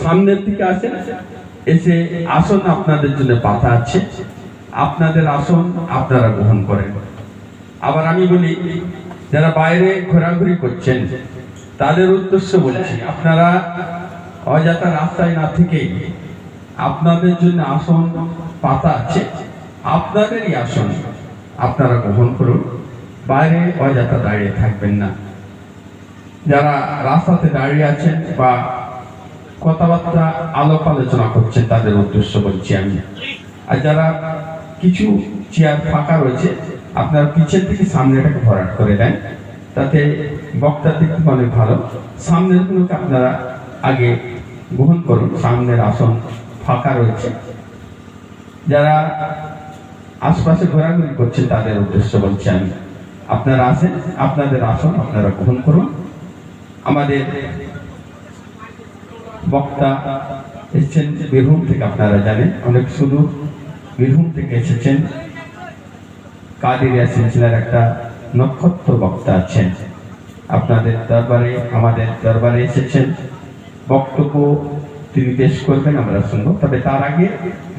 সামনের দিকে আসেন, এসে আসন আপনাদের জন্য পাতা আছে, আপনাদের আসন আপনারা গ্রহণ করেন। আবার আমি বলি, যারা বাইরে ঘোরাঘুরি করছেন তাদের উদ্দেশ্য বলছি, আপনারা অযথা রাস্তায় না থেকে আপনাদের জন্য আসন পাতা আছে, আপনাদেরই আসন আপনারা গ্রহণ করুন, বাইরে অযথা দাঁড়িয়ে থাকবেন না। যারা রাস্তাতে দাঁড়িয়ে আছেন বা কথাবার্তা আলাপ আলোচনা করছেন তাদের উদ্দেশ্য বলছি আমি। আর যারা কিছু চেয়ার ফাঁকা রয়েছে, আপনারা পিছের থেকে সামনেটাকে ভরাট করে দেন, তাতে বক্তার দিক থেকে অনেক ভালো। সামনের গুলোকে আপনারা আগে গ্রহণ করুন, সামনের আসন ফাঁকা রয়েছে। যারা আশপাশে ঘোরাঘুরি করছেন তাদের উদ্দেশ্য বলছি আমি, আপনারা আসেন, আপনাদের আসন আপনারা গ্রহণ করুন। আমাদের বক্তা এসেছেন বীরভূম থেকে, আপনারা জানেন অনেক সুদূর বীরভূম থেকে এসেছেন। কাদেরিয়া সিলসিলার একটা নক্ষত্র বক্তা আছেন, আপনাদের দরবারে আমাদের দরবারে এসেছেন, বক্তব্য তিনি পেশ করবেন, আমরা শুনবো। তবে তার আগে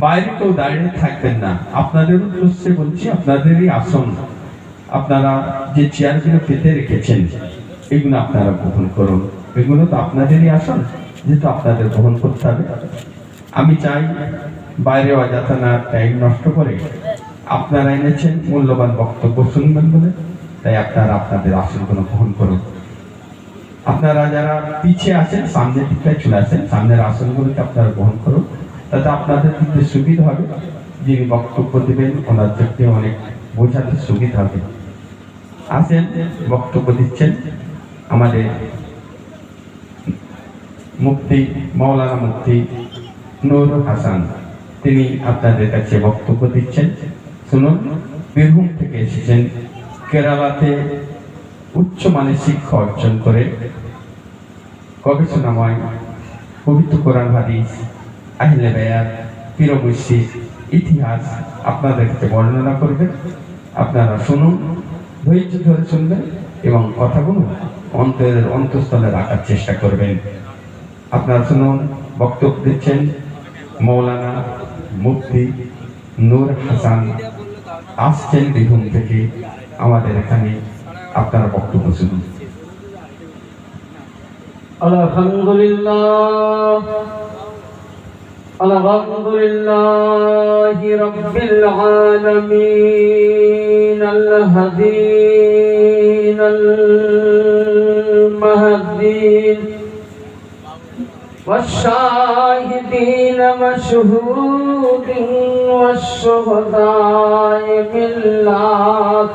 বাইরে কেউ দাঁড়িয়ে থাকবেন না, আপনাদের উদ্দেশ্যে বলছি, আপনাদেরই আসন, আপনারা যে চেয়ারগুলো পেতে রেখেছেন এগুলো আপনারা গ্রহণ করুন। এগুলো তো আপনাদেরই আসন, যেহেতু আপনাদের গ্রহণ করতে হবে। আমি চাই বাইরে অযথা না টাইম নষ্ট করে, আপনারা এনেছেন মূল্যবান বক্তব্য শুনবেন বলে, তাই আপনারা আপনাদের আসনগুলো গ্রহণ করুন। আপনারা যারা পিছিয়ে আছেন সামনের দিকটা চলে আসেন, সামনের আসনগুলোকে আপনারা গ্রহণ করুন, তাতে আপনাদের কিন্তু সুবিধা হবে। যিনি বক্তব্য দেবেন ওনার দিকে অনেক বোঝাতে সুবিধা হবে। আসেন, বক্তব্য দিচ্ছেন আমাদের মুফতি মাওলানা মুফতি নুরুল হাসান, তিনি আপনাদের কাছে বক্তব্য দিচ্ছেন, শুনুন। বীরভূম থেকে এসেছেন, কেরালাতে উচ্চমানের শিক্ষা অর্জন করে গবেষণাময় পবিত্র কোরআন হাদিস, আহলে বায়াত, পীর মুর্শিদ, ইতিহাস আপনাদের কাছে বর্ণনা করবেন। আপনারা শুনুন, ধৈর্য ধরে শুনবেন এবং কথাগুলো অন্তরের অন্তঃস্থলে রাখার চেষ্টা করবেন। আপনারা শুনুন, বক্তব্য দিচ্ছেন মৌলানা মুফতি নূর হাসান, আসছেন বীরভূম থেকে আমাদের এখানে। আপনারা বক্তব্য শুনুন। আলহামদুলিল্লাহ আলহামদুলিল্লাহি রাব্বিল আলামিন আল হাদিন আল মাহদিন والشاهدين مشهودين والشهداء بالله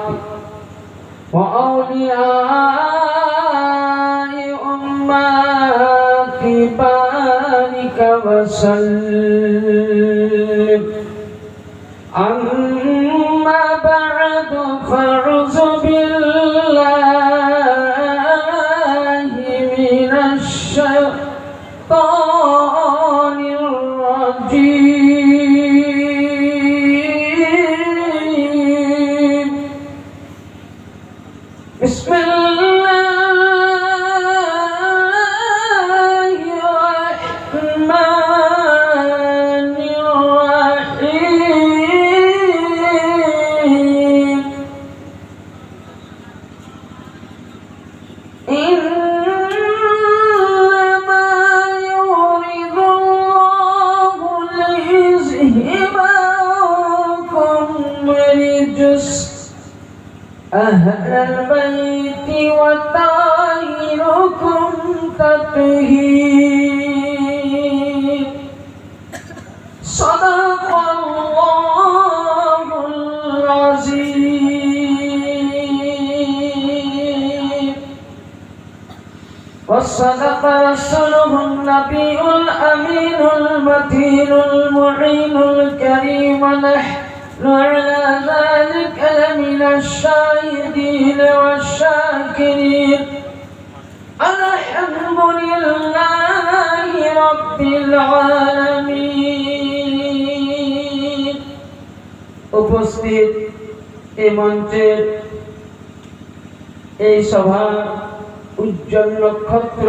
وأولياء أمتي بارك وسلم. أما بعد فأعوذ بالله من الشيطان الرجيم. بسم الله الرحمن الرحيم. إنما يريد الله ليذهب عنكم الرجس أهل البيت وطهركم تطهير. صدق الله العظيم وصدق رسوله النبي الأمين المتين المعين الكريم. نحن على ذلك لمن الشاهدين والشاكرين. الحمد لله رب العالمين. উপস্থিত এই মঞ্চের এই সভার উজ্জ্বল নক্ষত্র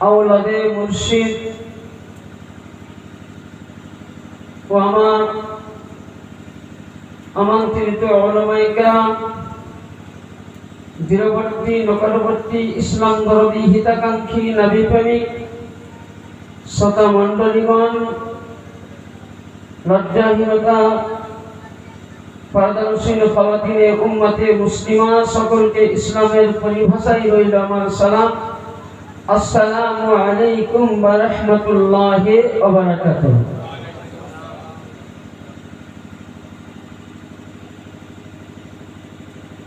আওলাদে মুর্শিদ ও আমার আমন্ত্রিত উলামায়ে কেরাম, দূরবর্তী নিকটবর্তী ইসলাম দরদি হিতাকাঙ্ক্ষী নবী প্রেমিক শ্রোতা মণ্ডলীগণ, লজ্জাহীনতা পর্দানসীন খাওয়াতিনে উম্মতে মুসলিমা সকলকে ইসলামের পরিভাষায় রইল আমার সালাম। আসসালামু আলাইকুম ওয়া রাহমাতুল্লাহি ওয়া বারাকাতুহু।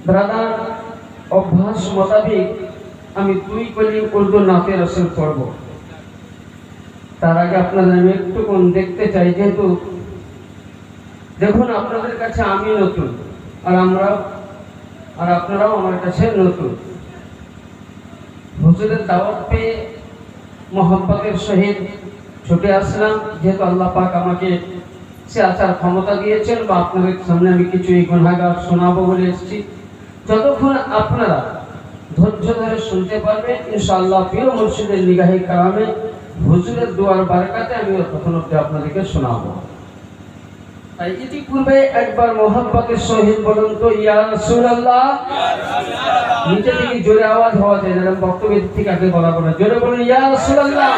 ব্রাদার, অভ্যাস মোতাবেক আমি 2 কলি উর্দু নাতে রাসূল পড়ব। তার আগে আপনাদের আমি একটু দেখতে চাই, যেহেতু দেখুন আপনাদের কাছে আমি নতুন আর আপনারাও আমার কাছে নতুন। হুজুরের দাওয়াত পেয়ে মোহাব্বতের সহিত ছুটে আসলাম, যেহেতু আল্লাহ পাক আমাকে সে আচার ক্ষমতা দিয়েছেন বা আপনাদের সামনে আমি কিছু এই গুনাহগার শোনাবো বলে এসেছি। যতক্ষণ আপনারা ধৈর্য ধরে শুনতে পারবেন ইনশাআল্লাহ প্রিয় মুর্শিদের নিগাহে কারামে হুজুরের দুয়ার বারাকাতে আমি তখন অবধি আপনাদেরকে শোনাবো। তাই ইতিপূর্বে একবার মোহাব্বতের সহিত বলুন তো ইয়া রাসূলুল্লাহ। নিচে থেকে জোরে আওয়াজ হওয়া যায়, যেন বক্তব্যের থেকে আগে বলা বলে। জোরে বলুন ইয়া রাসূলুল্লাহ,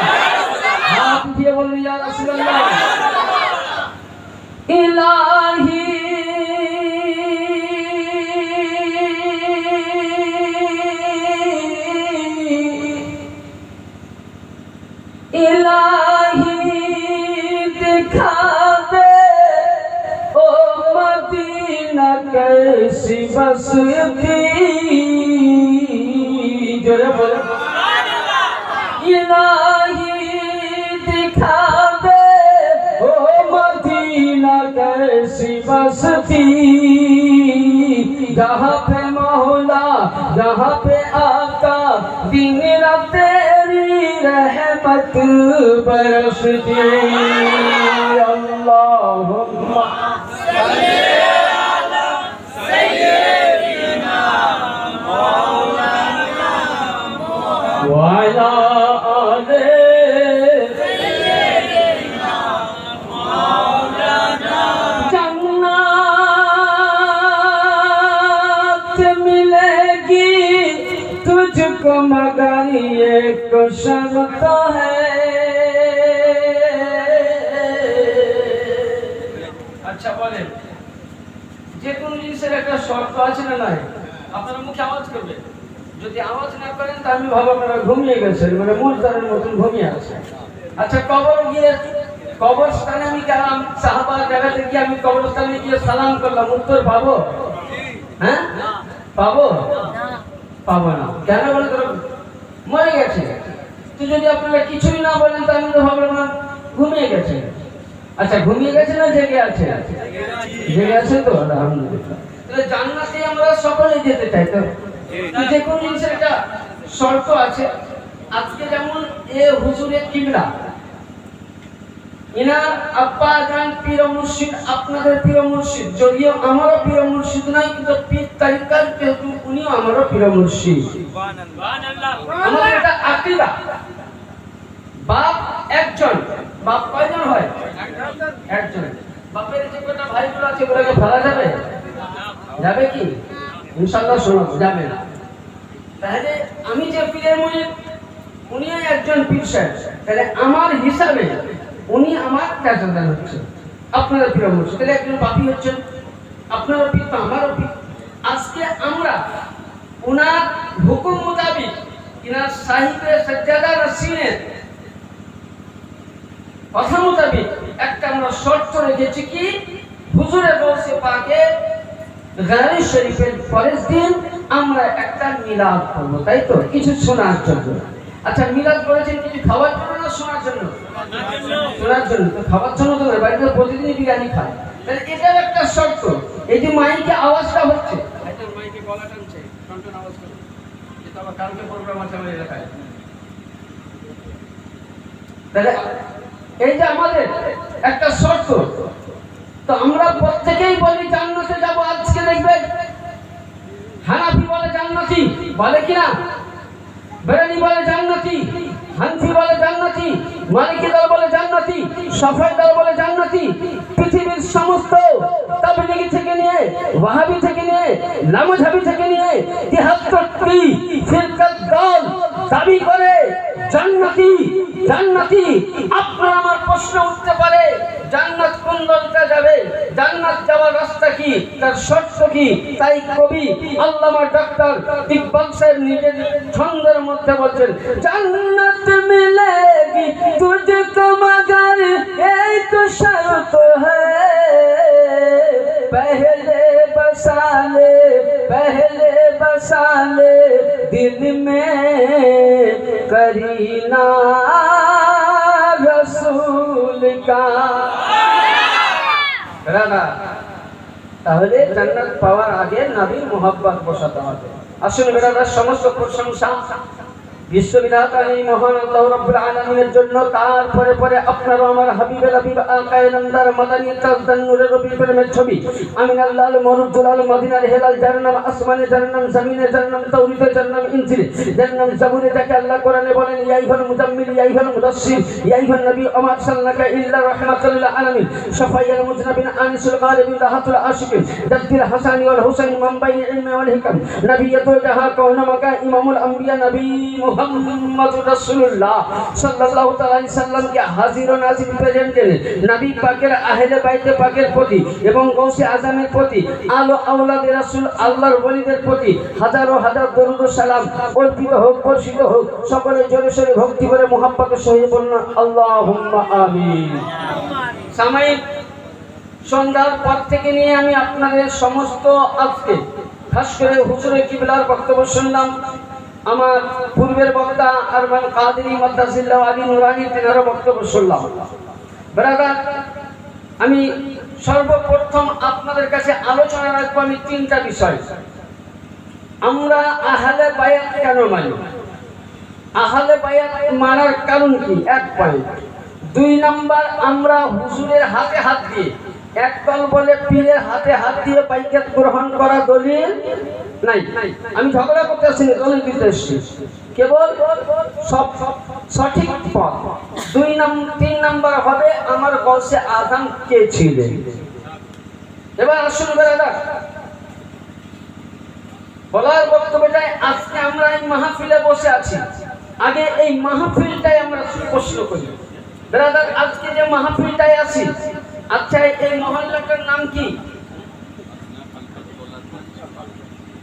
হাত দিয়ে বলুন ইয়া রাসূলুল্লাহ। ইলাহি इलाही दिखा दे ओ मदीना कैसी बसती, जोरे बोले इलाही दिखा दे ओ मदीना कैसी बसती, जहाँ पे मौला जहाँ पे आका दिन रात तेरी रहमत बरसती। अल्लाहुम्मा सल्ली अला सय्यिदिना मौलाना व अला आले सय्यिदिना मौलाना। जन्नत मिलेगी तुझको मगर एक शर्त है। আচ্ছা বলেন, যে কোন জিনিসের একটা শর্ত আছে না নাই? আপনারা মুখে আওয়াজ করবেন, যদি আওয়াজ না করেন তাহলে আমি ভাবো আপনারা ঘুমিয়ে গেছেন, মানে মুর্দারের মতন ঘুমিয়ে আছেন। আচ্ছা, কবরস্থানে আমি গেলাম, সাহাবা জায়গাতে গিয়ে আমি কবরস্থানে গিয়ে সালাম করলাম, উত্তর পাবো? হ্যাঁ পাবো? পাবো না। কেন বলে? তোর মরে গেছে। তো যদি আপনারা কিছুই না বলেন তাহলে আমি তো ভাবলাম না ঘুমিয়ে গেছে। আচ্ছা, ঘুমিয়ে গেছে না জেগে আছে? জেগে আছে তো, আলহামদুলিল্লাহ। তাহলে জান্নাতে আমরা সকলে যেতে চাই। তো যে কোন জিনিসের একটা শর্ত আছে। আজকে যেমন এ হুজুরের কিবলা, ইনার আব্বা জান পীর মুর্শিদ, আপনাদের পীর মুর্শিদ, যদিও আমারও পীর মুর্শিদ নাই, কিন্তু পীর তারিকার যেহেতু উনিও আমারও পীর মুর্শিদ। আমাদের এটা আকীদা। বাপ একজন, বাপ কয়জন হয়? একজন। বাপের যে কটা ভাইগুলো আছে ওগুলোকে ফেলা যাবে? যাবে কি? ইনশাআল্লাহ শোনাবো, যাবে না। তাহলে আমি যে পীরের মুরিদ, উনি একজন পীর সাহেব, তাহলে আমার হিসাবে উনি আমার পেশাদার হচ্ছে, আপনারা পীর মুর্শিদ। তাহলে একজন বাপি হচ্ছেন, আপনারও পীর তো আমারও পীর। আজকে আমরা উনার হুকুম মোতাবিক, ইনার সাহিত্যে সজ্জাদা রসিনের কথা মোতাবিক একটা আমরা শর্ত রেখেছি কি, হুজুরের গৌসে পাকের গায়রি শরীফের পরের দিন আমরা একটা মিলাদ করব, তাই তো? কিছু শোনার জন্য। আচ্ছা, মিলাদ করেছেন কিছু খাওয়ার জন্য না শোনার জন্য? শোনার জন্য। তো খাওয়ার জন্য তো বাড়িতে প্রতিদিনই বিরিয়ানি খায়, তাহলে এটার একটা শর্ত। এই যে মাইকে আওয়াজটা হচ্ছে, একটা মাইকে গলা টানছে, টনটন আওয়াজ করে, এটা আবার কালকে প্রোগ্রাম আছে আমার এলাকায়। তাহলে এই যে আমাদের একটা শর্ত, তো আমরা প্রত্যেকেই বলি জান্নাতে যাব। আজকে দেখবেন হানাফি বলে জান্নাতি, বলে কিনা? বেরেলি বলে জান্নাতি, হানফি বলে জান্নাতি, মালিকি দল বলে জান্নাতি, শাফিঈ দল বলে জান্নাতি। পৃথিবীর সমস্ত তাবলীগী থেকে নিয়ে, ওয়াহাবি থেকে নিয়ে, লামাঝাবি থেকে নিয়ে 73টি ফিরকাত দল দাবি করে জান্নাতি জান্নাতি। আপনার আমার প্রশ্ন উঠতে পারে, জান্নাত কোন দলটা যাবে, জান্নাত যাওয়ার রাস্তা কি, তার শর্ত কি? তাই কবি আল্লামা ডক্টর ইকবাল সাহেব নিজের ছন্দের মধ্যে বলছেন, জান্নাত মিলেগি তুঝকো মগর এক শর্ত হ্যায়, পহলে बसा ले दिल में करीना रसूल का। তাহলে জান্নাত পাওয়ার আগে নবীর মোহাব্বত বসাতে হবে। আসুন বেরাদা, সমস্ত প্রশংসা বিশ্ববিধাতা এই মহান আল্লাহ রাব্বুল আলামিনের জন্য। তারপরে পরে আপনার আমার হাবিবে হাবিব আকায়ে নামদার মাদানী তাজদান নূরের রবি প্রেমের ছবি আমিন আল্লাহ মরুদুল আল মদিনার হেলাল, যার নাম আসমানে, যার নাম জমিনে, যার নাম তাওরীতে, যার নাম ইনজিলে, যার নাম জাবুরে, যাকে আল্লাহ কোরআনে বলেন ইয়া আইয়ুহাল মুজাম্মিল ইয়া আইয়ুহাল মুদাসসির ইয়া আইয়ুহান নবী ওয়া আরসালনাকা ইল্লা রাহমাতাল লিল আলামিন শাফায়াল মুজনাবিন আনিসুল গালিবিন রাহাতুল আশিকিন জাদ্দিল হাসান ওয়াল হুসাইন মামবাইন ইলমি ওয়াল হিকাম নবিয়্যতুল জাহা কাওনামাকা ইমামুল আম্বিয়া নবী মুহাম্মদুর রাসূলুল্লাহ সাল্লাল্লাহু তাআলা আলাইহি সাল্লাম কে হাজির ও নাজির প্রেজেন্টের নবী পাকের আহলে বাইতে পাকের প্রতি এবং গৌসে আজমের প্রতি, আলো আওলাদে রাসূল আল্লাহর ওলিদের প্রতি হাজারো হাজার দরুদ ও সালাম অর্পিত হোক, বর্ষিত হোক। সকলে জোরে সোরে ভক্তি করে মুহাব্বতের সহিত বলুন আল্লাহুম্মা আমিন। সাময়িক সন্ধ্যার পর থেকে নিয়ে আমি আপনাদের সমস্ত আজকে খাস করে হুজুরে কিবলার বক্তব্য শুনলাম। আমার পূর্বের বক্তা আরমান কাদেরী মাদ্দাসিল্লাহ আলী নুরানি তেনারও বক্তব্য শুনলাম। ব্রাদার, আমি সর্বপ্রথম আপনাদের কাছে আলোচনা রাখবো আমি তিনটা বিষয়। আমরা আহলে বায়াত কেন মানি, আহলে বায়াত মানার কারণ কি, এক পয়েন্ট। 2 নাম্বার, আমরা হুজুরের হাতে হাত দিয়ে, একদল বলে পীরের হাতে হাত দিয়ে বাইয়াত গ্রহণ করা দলিল নাই। আমি ঝগড়া করতে আসিনি, দলিল দিতে এসেছি, কেবল সব সঠিক পথ। 3 নাম্বার হবে আমার গৌসে আজম কে ছিলেন। এবার আসুন বেরাদা, বলার বক্তব্যটাই আজকে আমরা এই মাহফিলে বসে আছি। আগে এই মাহফিলটাই আমরা প্রশ্ন করি বেরাদার, আজকে যে মাহফিলটাই আছি, আচ্ছা এই মহল্লাটার নাম কি?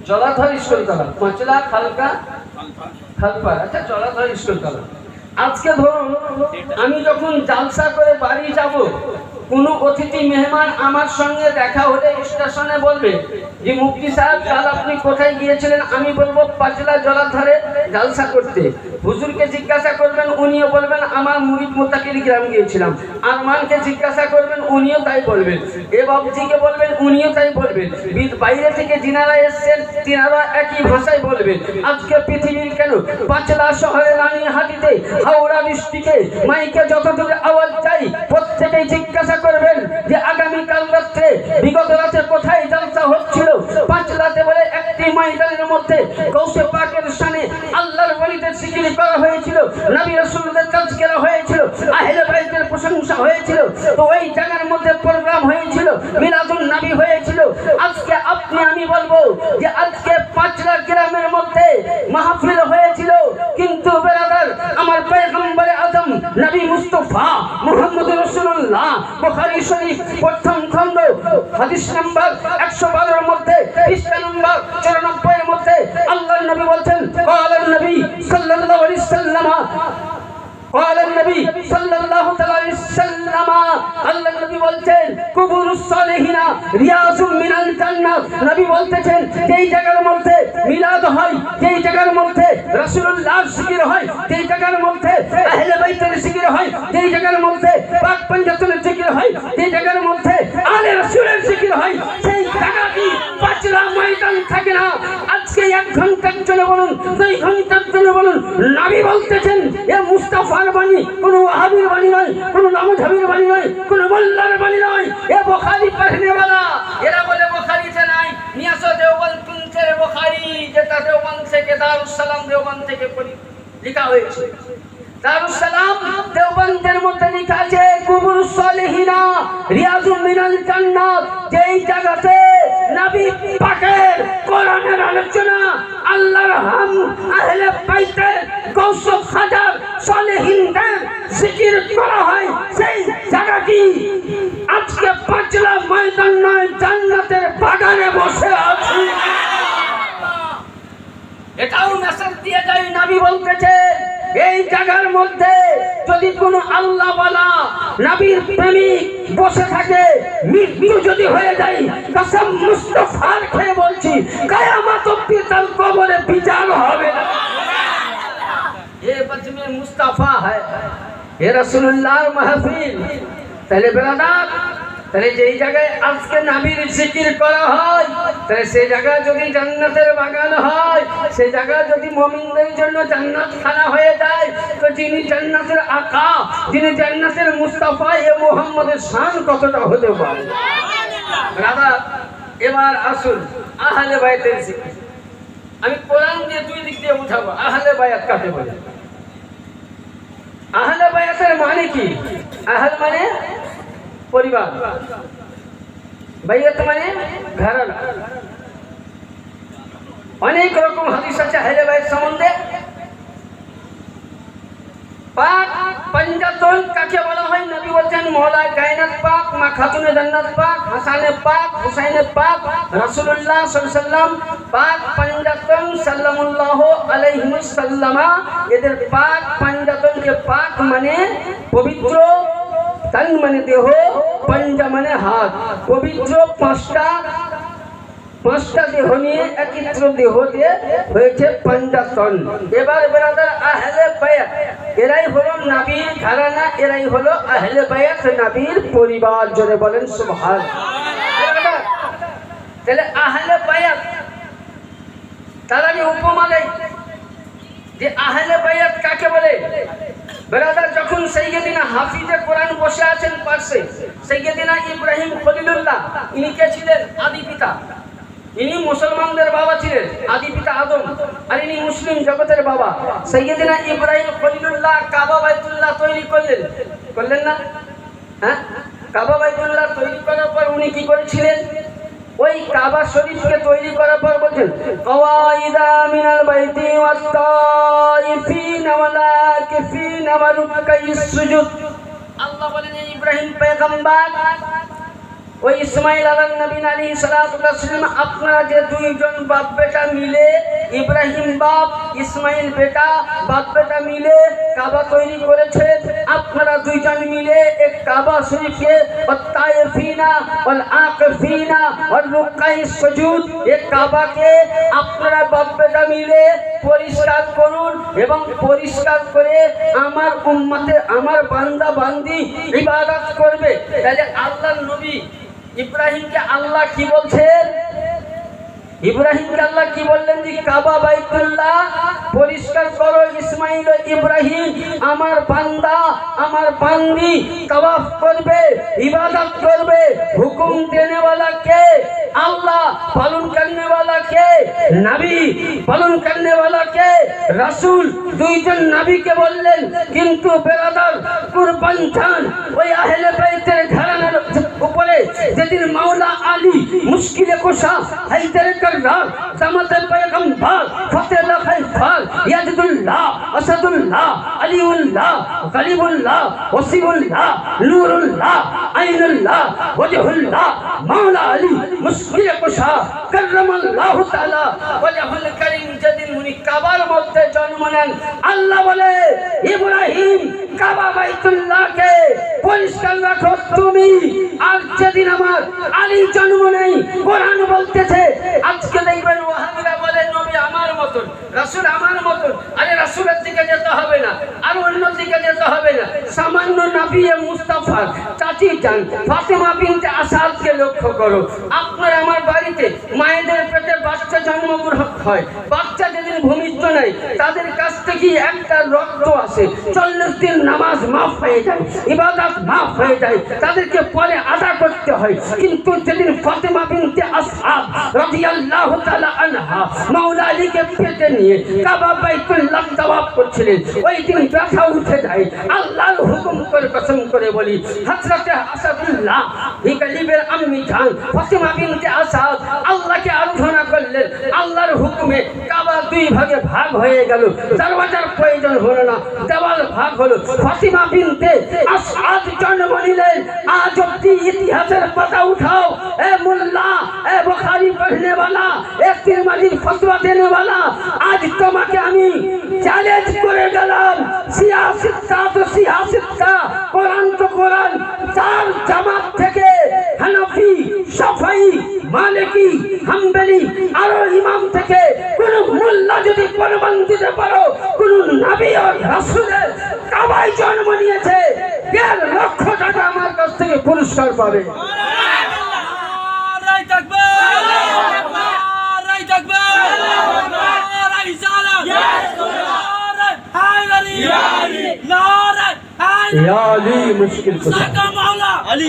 জলাধর স্কুলতলা, পাঁচলা খালকা খালপার। আচ্ছা, জলাধর স্কুলতলা। আজকে ধরুন আমি যখন জালসা করে বাড়ি যাব, কোনো অতিথি মেহমান আমার সঙ্গে দেখা হলে স্টেশনে বলবে যে মুফতি সাহেব কাল আপনি কোথায় গিয়েছিলেন? আমি বলবো পাঁচলা জলাধারে জালসা করতে। হুজুরকে জিজ্ঞাসা করবেন, উনিও বলবেন আমার মুরিদ মুতাকির গ্রাম গিয়েছিলাম। আরমানকে জিজ্ঞাসা করবেন, উনিও তাই বলবেন। এ বাবজিকে বলবেন, উনিও তাই বলবেন। বাইরে থেকে যিনারা এসছেন তিনারা একই ভাষায় বলবেন। আজকে পৃথিবীর কেন পাঁচলা শহরে রানীহাটিতে হাওড়া ডিস্ট্রিক্টে মাইকে যতদূর আওয়াজ যায় প্রত্যেকেই জিজ্ঞাসা করবেন যে আগামীকাল রাত্রে বিগত রাতে কোথায় জালসা হচ্ছিল? পাঁচলাতে বলে একটি ময়দানের মধ্যে গৌসে পাকের শানে আল্লাহর ওলিদের জিকির করা হয়েছিল, নবী রাসূলদের তাজকিরা হয়েছিল, আহলে বাইতের প্রশংসা হয়েছিল। তো ওই জায়গার মধ্যে প্রোগ্রাম হয়েছিল, মিলাদুন নবী হয়েছিল। আজকে আপনি আমি বলবো যে আজকে পাঁচলা গ্রামের মধ্যে মাহফিল হয়েছিল, কিন্তু বেরাদার আমার পয়গম্বরে আজম নবী মুস্তাফা মুহাম্মদুর রাসূলুল্লাহ বুখারী শরীফ প্রথম খণ্ড হাদিস নাম্বার 112 এর মধ্যে পৃষ্ঠা নাম্বার 94 এর মধ্যে আল্লাহর নবী বলেন, ক্বালান নবী সাল্লাল্লাহু আলাইহি ওয়াসাল্লাম, ক্বালান নবী সাল্লাল্লাহু আলাইহি ওয়াসাল্লাম, আল্লাহর নবী বলেন কুবুরুস সালিহিনা রিয়াজুম মিনাল জান্নাত। নবী বলতেছেন যেই জায়গার মধ্যে মিলাদ হয়, যেই জায়গার মধ্যে রাসূলুল্লাহর জিকির হয়, যেই জায়গার মধ্যে আহলে বাইতের জিকির হয়, যেই জায়গার মধ্যে পাক পঞ্জাতনের জিকির হয়, যেই জায়গার মধ্যে আলে রাসূলের জিকির হয়, সেই জায়গাটি পাঁচলা ময়দান থাকে না। আজকে 1 ঘন্টার জন্য বলুন, 2 ঘন্টার জন্য বলুন, নবী বলতেছেন এ মুস্তাফার বাণী, কোন ওয়াহাবীর বাণী নয়, কোন নামধাবীর বাণী নয়, কোন মোল্লার বাণী নয়। এ বুখারী পড়নেওয়ালা, এরা বলে বুখারীতে নাই, নিয়াসো দেওবন্দ তুনচের বুখারী, যেটা দেওবন্দ থেকে দারুস সালাম দেওবন্দ থেকে লেখা হয়েছে। দারুস সালাম দেওবন্দের মধ্যে লেখা আছে কুবুরুস সালিহিনা রিয়াজুম মিনাল জান্নাত, যেই জায়গাতে নবী পাকের কোরআনের আলোচনা, আল্লাহর হাম, আহলে বাইতের, গৌস খাজার, সালেহিনদের জিকির করা হয়, সেই জায়গাটি আজকে পাঁচলা ময়দান নয়, জান্নাতের বাগানে বসে আছি। এটাও মেসেজ দিয়ে যায়, নবী বলতেছে এই জায়গার মধ্যে যদি কোনো আল্লাহ ওয়ালা নবীর প্রেমিক বসে থাকে, মৃত্যু যদি হয়ে যায়, কসম মুস্তাফার খেয়ে বলছি কিয়ামত অবধি তার কবরে বিচার হবে না। ये बच में मुस्तफा है, ये रसूलुल्लाहर महफिल। তাহলে ব্রাদার, তাহলে যেই জায়গায় আজকে নবীর জিকির করা হয়, তাহলে সেই জায়গা যদি জান্নাতের বাগান হয়, সেই জায়গা যদি মুমিনদের জন্য জান্নাত খানা হয়ে যায়, তো যিনি জান্নাতের আকা, যিনি জান্নাতের মুস্তাফা, এ মুহাম্মদের শান কতটা হতে পারে। ব্রাদার, এবার আসুন আহলে বাইতের জিকির। আমি কোরআন দিয়ে দুই দিক দিয়ে বুঝাবো আহলে বায়াত কাকে বলে। আহলে বায়াতের মানে কি? আহল মানে পরিবার, বাইয়াত মানে ঘরানা। অনেক রকম হাদিস আছে আহলে বাইত সম্বন্ধে। পাক পঞ্জাতন কাকে বলা হয়? নবী বলেন মওলা কায়নাত পাক, মা খাতুনে জান্নাত পাক, হাসানে পাক, হুসাইনে পাক, রাসূলুল্লাহ সাল্লাল্লাহু আলাইহি ওয়াসাল্লাম পাক পঞ্জাতন সাল্লাল্লাহু আলাইহি ওয়াসাল্লামা। এদের পাক পঞ্জাতন কে পাক মানে পবিত্র, তন মানে দেহ, পঞ্জা মানে হাত, পবিত্র পাঁচটা দেহ নিয়ে একত্র দেহ দিয়ে হয়েছে পঞ্জাতন। এবার ব্রাদার আহলে বায়াত, এরাই হলো নবীর ঘরানা, এরাই হলো আহলে বায়াত, নবীর পরিবার। জোরে বলেন সুবহানাল্লাহ। তাহলে আহলে বায়াত তারা যে উপমা দেয় যে আহলে বায়াত কাকে বলে। ব্রাদার, যখন সাইয়্যিদিনা হাফিজে কোরআন বসে আছেন পাশে, সাইয়্যিদিনা ইব্রাহিম খলিলুল্লাহ, ইনি কে ছিলেন? আদি পিতা। ইনি মুসলমানদের বাবা ছিলেন, আদি পিতা আদম, আর ইনি মুসলিম জগতের বাবা। সাইয়্যিদিনা ইব্রাহিম খলিলুল্লাহ কাবা বাইতুল্লাহ তৈরি করলেন না? হ্যাঁ, কাবা বাইতুল্লাহ তৈরি করার পর উনি কি করেছিলেন? ওই কাবা শরীফকে তৈরি করার পর বলেন কওয়াইদা মিনাল বাইতি ওয়াত তাইফিনা ওয়াল আকিফিনা ওয়া রুকাইস সুজুদ। আল্লাহ বলেন ইব্রাহিম পয়গম্বর, ওই ইসমাইল আলাইহিস সালাম, আপনারা যে দুইজন বাপ বেটা মিলে, ইব্রাহিম বাপ, ইসমাইল বেটা, বাপ বেটা মিলে কাবা তৈরি করেছেন। আপনারা দুইজন মিলে এক কাবা শরীফকে তাইফিনা ওয়াল আকিফিনা ওয়াল রুকাইস সুজুদ, এক কাবাকে আপনারা বাপ বেটা মিলে পরিষ্কার করুন, এবং পরিষ্কার করে আমার উম্মতে, আমার বান্দা বান্দি ইবাদত করবে। তাহলে আল্লাহর নবী ইব্রাহিমকে আল্লাহ কি বলছেন? ইব্রাহিমকে আল্লাহ কি বললেন? যে কাবা বাইতুল্লাহ পরিষ্কার করো। ইসমাইল ও ইব্রাহিম আমার বান্দা, আমার বান্দি তাওয়াফ করবে, ইবাদত করবে। হুকুম দেনে वाला কে? আল্লাহ। পালন করনে वाला কে? নবী। পালন করনে वाला কে? রাসূল। দুইজন নবীকে বললেন। কিন্তু বেরাদার, কুরবান জান ওই আহলে বাইতের ঘরানার উপরে যেদিন মাওলা আলী মুশকিলে কুশা, হায়দারে কাররার, জামাতে পয়গম্বর, ফতেহুল্লাহ খাইফার, ইয়াজুদুল্লাহ, আসাদুল্লাহ, আলিউল্লাহ, গালিবুল্লাহ, ওসিউল্লাহ, নূরুল্লাহ, আইনুল্লাহ, ওয়াজহুল্লাহ, মাওলা আলী মুশকিলে কুশা কাররামাল্লাহু তাআলা ওয়াজহুল কারীম, যেদিন উনি কাবার মধ্যে জন্ম নেন, আল্লাহ বলে ইব্রাহিম কাবা বাইতুল্লাহকে পরিষ্কার রাখো তুমি। আর যেদিন আমার আলী জন্ম নেই, কোরআন বলতেছে, আজকে দেখবেন ওয়াহাবিরা বলে নবী আমার মতন, রাসূল আমার মতন। আরে রাসূলের দিকে যেতে হবে না, আর অন্য দিকে যেতে হবে না। সামান্য নবী মুস্তাফার চাচি যান ফাতেমা বিনতে আসাদকে লক্ষ্য করো। আপনার আমার বাড়িতে মায়েদের পেটে বাচ্চা জন্মগ্রহণ হয়, বাচ্চা যেদিন ভূমিষ্ঠ নেয়, তাদের কাছ থেকে থেকে একটা রক্ত আসে, 40 দিন নামাজ মাফ হয়ে যায়, ইবাদত মাফ হয়ে যায়, তাদেরকে পরে আদা করতে হয়। কিন্তু যেদিন ফাতেমা বিনতে আসহাব রাদিয়াল্লাহু তাআলা আনহা মাওলা আলীকে পেটে নিয়ে কাবা বাইতুল্লাহ তাওয়াফ করছিলেন, ওই দিন ব্যথা উঠে যায়। আল্লাহর হুকুম করে কসম করে বলি, হযরতে আসাদুল্লাহ হিকালিবের আম্মি জান ফাতেমা বিনতে আসহাব আল্লাহকে আরাধনা করলেন। আল্লাহর হুকুমে কাবা দুই ভাগে ভাগ হয়ে গেল, দরওয়াজার প্রয়োজন হলো না, দেওয়াল ভাগ হলো। ফাতেমা বিনতে আসহাব জন্ম নিলেন। আজ অব্দি ইতিহাসের পাতা উঠাও, এ মোল্লা, এ বুখারী পড়নে वाला, এ তিরমিজির ফতোয়া দেনে वाला, আজ তোমাকে আমি চ্যালেঞ্জ করে গেলাম। সিয়াসিত্তা তো সিয়াসিত্তা, কোরআন তো কোরআন। চার জামাত থেকে হানাফি, শাফিঈ, মালিকি, হাম্বলি আরো ইমাম থেকে কোন মোল্লা যদি প্রমাণ দিতে পারো কোন নবী আর রাসূলের কাবায় জন্ম নিয়েছে, 1.5 লক্ষ টাকা আমার কাছ থেকে পুরস্কার পাবে। নারায়ে তাকবীর, নারায়ে তাকবীর, নারায়ে রিসালাত, নারায়ে হায়দারি, নারায়ে या अली मुश्किल कुशा, मूसा का मौला अली,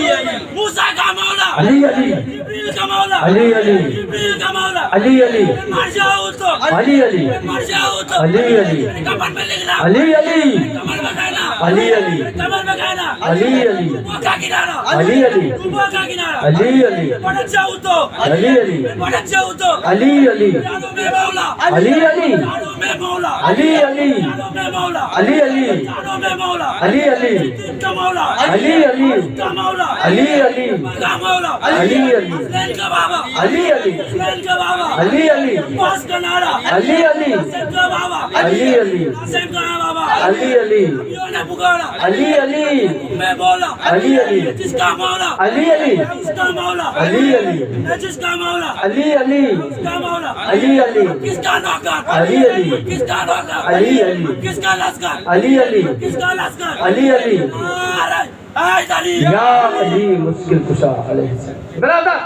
मूसा का मौला अली अली, जिब्रील का मौला अली अली, जिब्रील का मौला अली अली, मर जाओ तो अली अली, मर जाओ तो अली अली, कमर में लिखना, अली अली, कमर में कहना, अली अली, कमर में कहना, अली अली, वो का किनारा, अली अली, वो का किनारा, अली अली, पड़ जाओ तो अली अली, पड़ जाओ तो अली अली, यारों में मौला अली अली, यारों में मौला अली अली, यारों में मौला अली अली, यारों में मौला अली अली, का मौला अली अली, का मौला अली अली, का मौला अली अली, हुसैन का बाबा अली अली, हुसैन का बाबा अली अली, अब्बास का नारा अली अली, हुसैन का बाबा अली अली, हुसैन का बाबा अली अली, यो ने पुकारा अली अली, मैं बोला अली अली, जिसका मौला अली अली, जिसका मौला अली अली, जिसका मौला अली अली, जिसका मौला अली अली, किसका नौकर अली अली, किसका नौकर अली अली, किसका लश्कर अली अली, किसका लश्कर अली अली, हैदरी या अली मुश्किल कुशा अलैहि सलाम। ব্রাদার,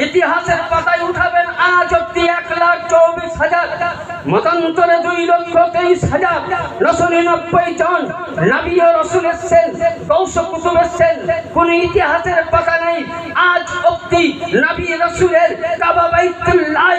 ইতিহাসের পাতায় উঠাবেন আজ অব্দি 1,24,000, মতান্তরে 2,23,000, 99 জন নবী ও রাসূল এসেছেন, গৌস কুতুব এসেছেন। কোন ইতিহাসের পাতা নেই আজ অব্দি নবী রাসূলের কাবা বাইতুল্লাহ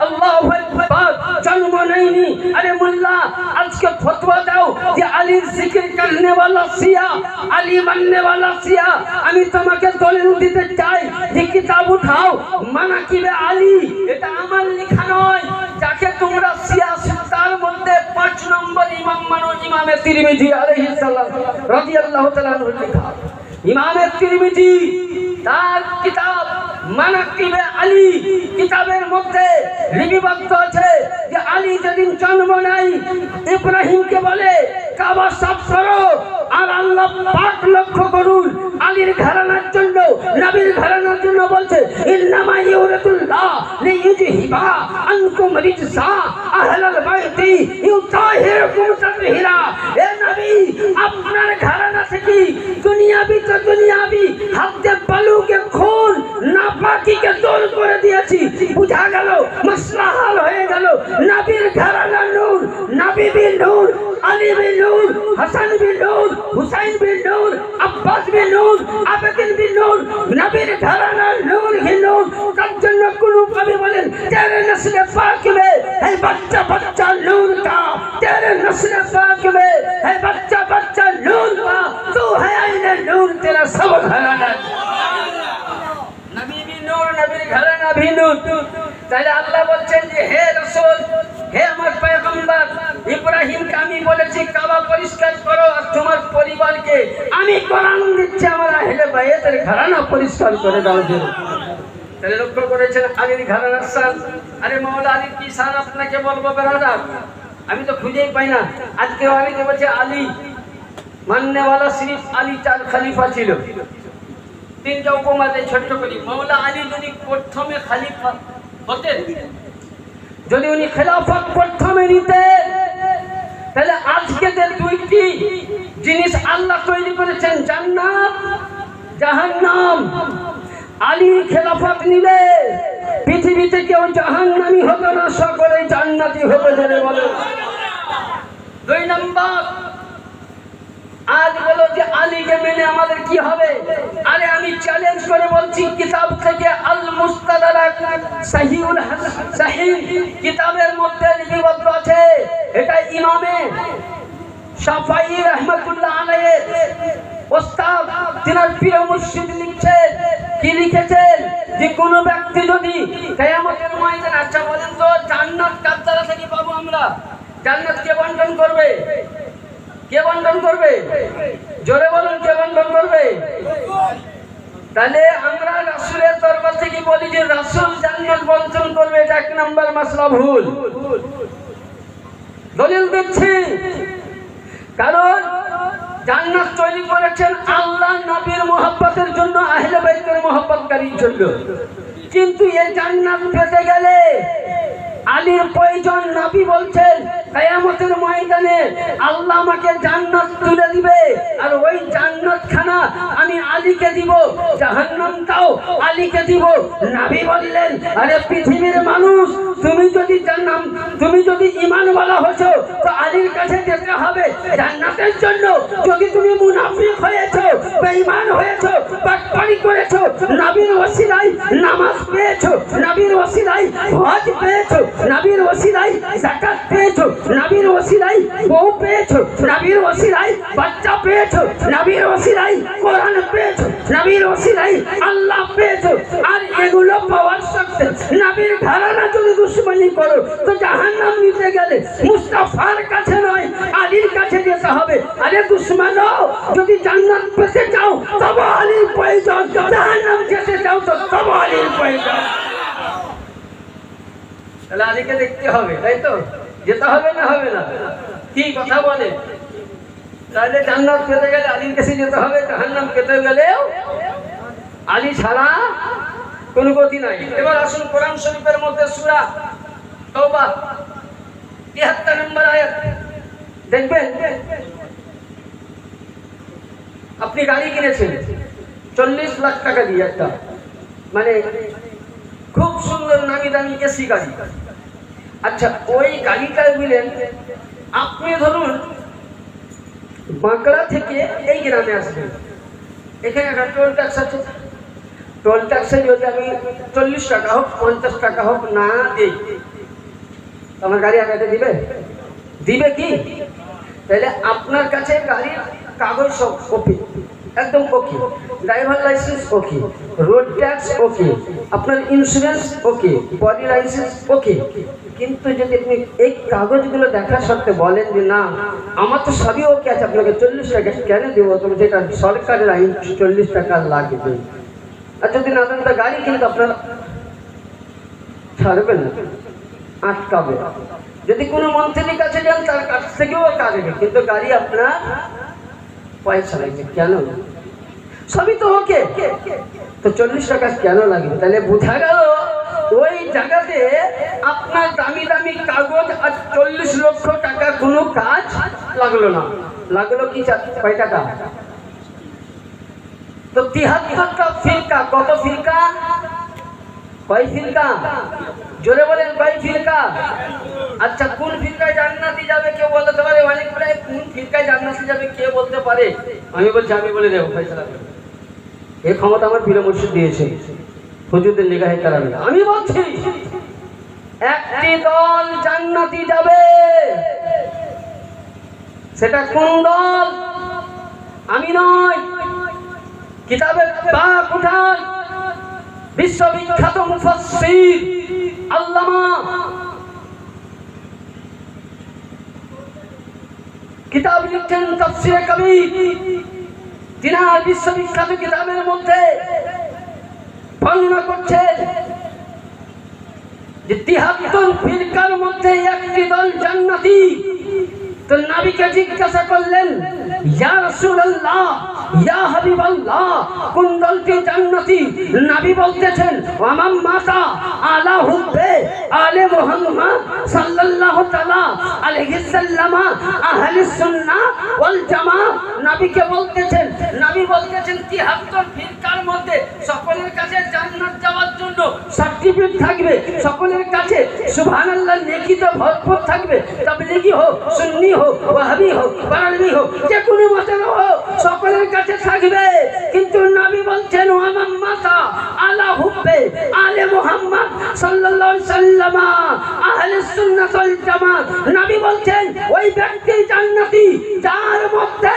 আল্লাহু আকবার জন্ম নেয়নি। আরে মোল্লা, আজকে ফতোয়া দাও যে আলীর জিকির করনে वाला শিয়া, আলী মাননে वाला শিয়া। আমি তোমাকে দলিল দিতে চাই, যে কিতাব উঠাও মানাকিবে আলী, এটা আমার লেখা নয়। যাকে তোমরা সিয়াসতার মধ্যে 5 নম্বর ইমাম মানো, ইমামে তিরমিজি আলাইহিস সালাম রাদিয়াল্লাহু তাআলা আনহু লেখা। ইমামে তিরমিজি তার কিতাব মানাকিবে আলী, কিতাবের মধ্যে লিপিবদ্ধ আছে যে আলী যেদিন জন্ম নেয় ইব্রাহিমকে বলে কাবা সাফ করো, আর আল্লাহ পাক লক্ষ্য করুন আলীর ঘরানার জন্য, নবীর ঘরানার জন্য বলছে ইন্নামা ইউরাতুল্লাহ লিইউযহিবা আনকুম রিজসা আহলাল বাইতি ইউতাহিরকুম তাতহিরা। এ নবী, আপনার ঘরানা থেকে দুনিয়াবি তো দুনিয়াবি, হাতে বালুকে খুন নাপাকিকে দূর করে দিয়েছি। বুঝা গেল, মাসলা হাল হয়ে গেল। নবীর ঘরানা নূর, নবী বি নূর, আলী বি নূর, হাসান বি নূর, হুসাইন বি নূর, আব্বাস বি নূর, আবেদিন বি নূর। নবীর ঘরানা নূর হি নূর। তার জন্য কোন কবি বলেন তেরে নসলে পাক মে হে বাচ্চা বাচ্চা নূর কা, তেরে নসলে পাক মে হে বাচ্চা বাচ্চা নূর কা, তু হে আইনে নূর, তেরা সব ঘরানা। নবী বি নূর, নবীর ঘরানা বি নূর। তাহলে আল্লাহ বলছেন যে হে রাসূল, হে আমার পয়গম্বর, ইব্রাহিমকে আমি বলেছি কাবা পরিষ্কার করো, আর তোমার পরিবারকে আমি কোরআন দিচ্ছি আমার আহলে বাইতের ঘরানা পরিষ্কার করে দাও। তাহলে লক্ষ্য করেছেন আলীর ঘরানার শান। আরে মাওলা আলীর কি শান আপনাকে বলবো ব্রাদার, আমি তো খুঁজেই পাই না। আজকে অনেকে বলছে আলী মাননে वाला সিরিফ আলী 4 খলিফা ছিল, 3টা উপমাতে ছোট্ট করি। মাওলা আলী যদি প্রথমে খলিফা হতেন, যদি উনি খেলাফত প্রথমে নিতেন, তাহলে আজকে যে 2টি জিনিস আল্লাহ তৈরি করেছেন, জান্নাত জাহান্নাম, আলী খেলাফত নিলে পৃথিবীতে কেউ জাহান্নামী হতো না, সকলে জান্নাতি হতো। জেনে বলেন দুই নম্বর, আজ বলো যে আলীকে মেনে আমাদের কি হবে? আরে আমি চ্যালেঞ্জ করে বলছি, কিতাব থেকে আল মুস্তাদরাক সহিহুল সহিহ কিতাবের মধ্যে লিপিবদ্ধ আছে, এটা ইমামে শাফিঈ রাহমাতুল্লাহ আলাইহি ওস্তাদ তিনার প্রিয় মুর্শিদ লিখছেন, কি লিখেছেন যে কোন ব্যক্তি যদি কিয়ামতের ময়দানে, আচ্ছা বলেন তো জান্নাত কার দ্বারা থেকে পাবো আমরা? জান্নাত কে বন্টন করবে? কে বন্টন করবে? জোরে বলুন, কে বন্টন করবে? তাহলে আমরা রাসূলের দরবার থেকে বলি যে রাসূল জান্নাত বন্টন করবে, এটা এক নাম্বার মাসলা ভুল। দলিল দিচ্ছি, কারণ জান্নাত তৈরি করেছেন আল্লাহ নবীর মহব্বতের জন্য, আহলে বাইতের মহব্বতকারীর জন্য। কিন্তু এই জান্নাত পেতে গেলে আলীর প্রয়োজন। নবী বলছেন কিয়ামতের ময়দানে আল্লাহ আমাকে জান্নাত তুলে দিবে, আর ওই জান্নাত খানা আমি আলীকে দিব, জাহান্নামটাও আলীকে দিব। নবী বললেন, আরে পৃথিবীর মানুষ, তুমি যদি ঈমানওয়ালা হছো তো আলীর কাছে যেতে হবে জান্নাতের জন্য। যদি তুমি মুনাফিক হয়েছো, বেঈমান হয়েছো, বাটপারি করেছো, নবীর ওসিলায় নামাজ পেয়েছো, নবীর ওসিলায় হজ পেয়েছো, নবীর ওসিলায় যাকাত পেয়েছো, নবীর ওসিলায় বউ পেয়েছো, নবীর ওসিলায় বাচ্চা পেয়েছো, নবীর ওসিলায় কোরআন পেয়েছো, নবীর ওসিলায় আল্লাহ পেয়েছো, আর এগুলো পাওয়ার সত্ত্বেও নবীর ঘরানা যদি দুশমনি করো তো জাহান্নাম নিতে গেলে মুস্তাফার কাছে নয়, আলীর কাছে যেতে হবে। আরে দুশমনো, যদি জান্নাত পেতে চাও তবে আলীর প্রয়োজন, জাহান্নাম যেতে চাও তো তবে আলীর প্রয়োজন। তাহলে আলীকে দেখতে হবে, তাই তো? যেতে হবে না হবে না? কি কথা বলে? তাহলে জান্নাত পেতে গেলে আলীর কাছে যেতে হবে, জাহান্নাম পেতে গেলেও আলী ছাড়া কোনো গতি নাই। এবার আসুন কোরআন শরীফের মধ্যে সূরা তওবা ৭৩ নম্বর আয়াত দেখবেন। আপনি গাড়ি কিনেছেন ৪০ লাখ টাকা দিয়ে, একটা মানে খুব সুন্দর নামি দামি এসি গাড়ি। আচ্ছা, ওই গাড়িটা বুঝলেন আপনি ধরুন বাঁকড়া থেকে এই গ্রামে আসবেন, এখানে একটা টোল ট্যাক্স আছে। টোল ট্যাক্সে যদি আমি ৪০ টাকা হোক ৫০ টাকা হোক না দিই, আমার গাড়ি আগাতে দিবে? দিবে কি? তাহলে আপনার কাছে গাড়ির কাগজ সব ওকে, একদম ওকে, ড্রাইভার লাইসেন্স ওকে, রোড ট্যাক্স ওকে, আপনার ইন্স্যুরেন্স ওকে, বডি লাইসেন্স ওকে। কিন্তু যদি আপনি এই কাগজগুলো দেখা সত্ত্বে বলেন যে না আমার তো সবই ওকে আছে, আপনাকে ৪০ টাকা কেন দেবো? তবে যেটা সরকারের আইন ৪০ টাকা লাগবে। আর যদি না দেন তো গাড়ি কিন্তু আপনার ছাড়বে না, আটকাবে। যদি কোনো মন্ত্রীর কাছে যান তার কাছ থেকেও কাটবে, কিন্তু গাড়ি আপনার পয়সা লাগবে। কেন? সবই তো ওকে, তো ৪০ টাকা কেন লাগবে? তাহলে বোঝা গেল ওই জায়গাতে আপনার দামি দামি কাগজ আর ৪০ লক্ষ টাকা কোনো কাজ লাগলো না। লাগলো কি কয় টাকা? তো ৭৩টা ফিরকা। কত ফিরকা? কয় ফিরকা? জোরে বলেন, কয় ফিরকা? আচ্ছা, কোন ফিরকায় জান্নাতে যাবে কেউ বলতে পারে? অনেক বলে কোন ফিরকায় জান্নাতে যাবে কে বলতে পারে? আমি বলছি, আমি বলে দেবো ফয়সালা। এই ক্ষমতা আমার পীর মুর্শিদ দিয়েছে হুজুরদের নিগাহে কারামে। আমি বলছি একটি দল জান্নাতে যাবে। সেটা কোন দল? আমি নয়, কিতাবের পাক উঠান, বিশ্ববিখ্যাত মুফাসসির আল্লামা কিতাব লিখছেন তাফসীরে কবির। তিনার বিশ্ববিখ্যাত কিতাবের মধ্যে বর্ণনা করছেন যে ৭৩ ফিরকার মধ্যে একটি দল জান্নাতি। তো নবীকে জিজ্ঞাসা করলেন, ইয়া রাসূলুল্লাহ, ইয়া হাবিবাল্লাহ, কোন দলটি জান্নাতি? নবী বলতেছেন, ওয়ামান মাতা আলা হুব্বে আলে মুহাম্মদ সাল্লাল্লাহু তাআলা আলাইহি সাল্লাম আহলুস সুন্নাহ ওয়াল জামাত। নবীকে বলতেছেন, নবী বলতেছেন ৭৩ ফিরকার মধ্যে সকলের কাছে জান্নাত যাওয়ার জন্য সার্টিফিকেট থাকবে, সকলের কাছে সুবহানাল্লাহ নেকিতে ভরপুর থাকবে। তাবলীগী হোক, সুন্নি হোক, ওয়াহাবি হোক, বারেলভি হোক, যে কোনো মতের হোক, সকলের কাছে থাকবে। কিন্তু নবী বলছেন ওয়ামান মাতা আলা হুব্বে আলে মুহাম্মদ সাল্লাল্লাহু আলাইহি সাল্লাম আহলে সুন্নাত ওয়াল জামাত। নবী বলছেন ওই ব্যক্তি জান্নাতি যার মধ্যে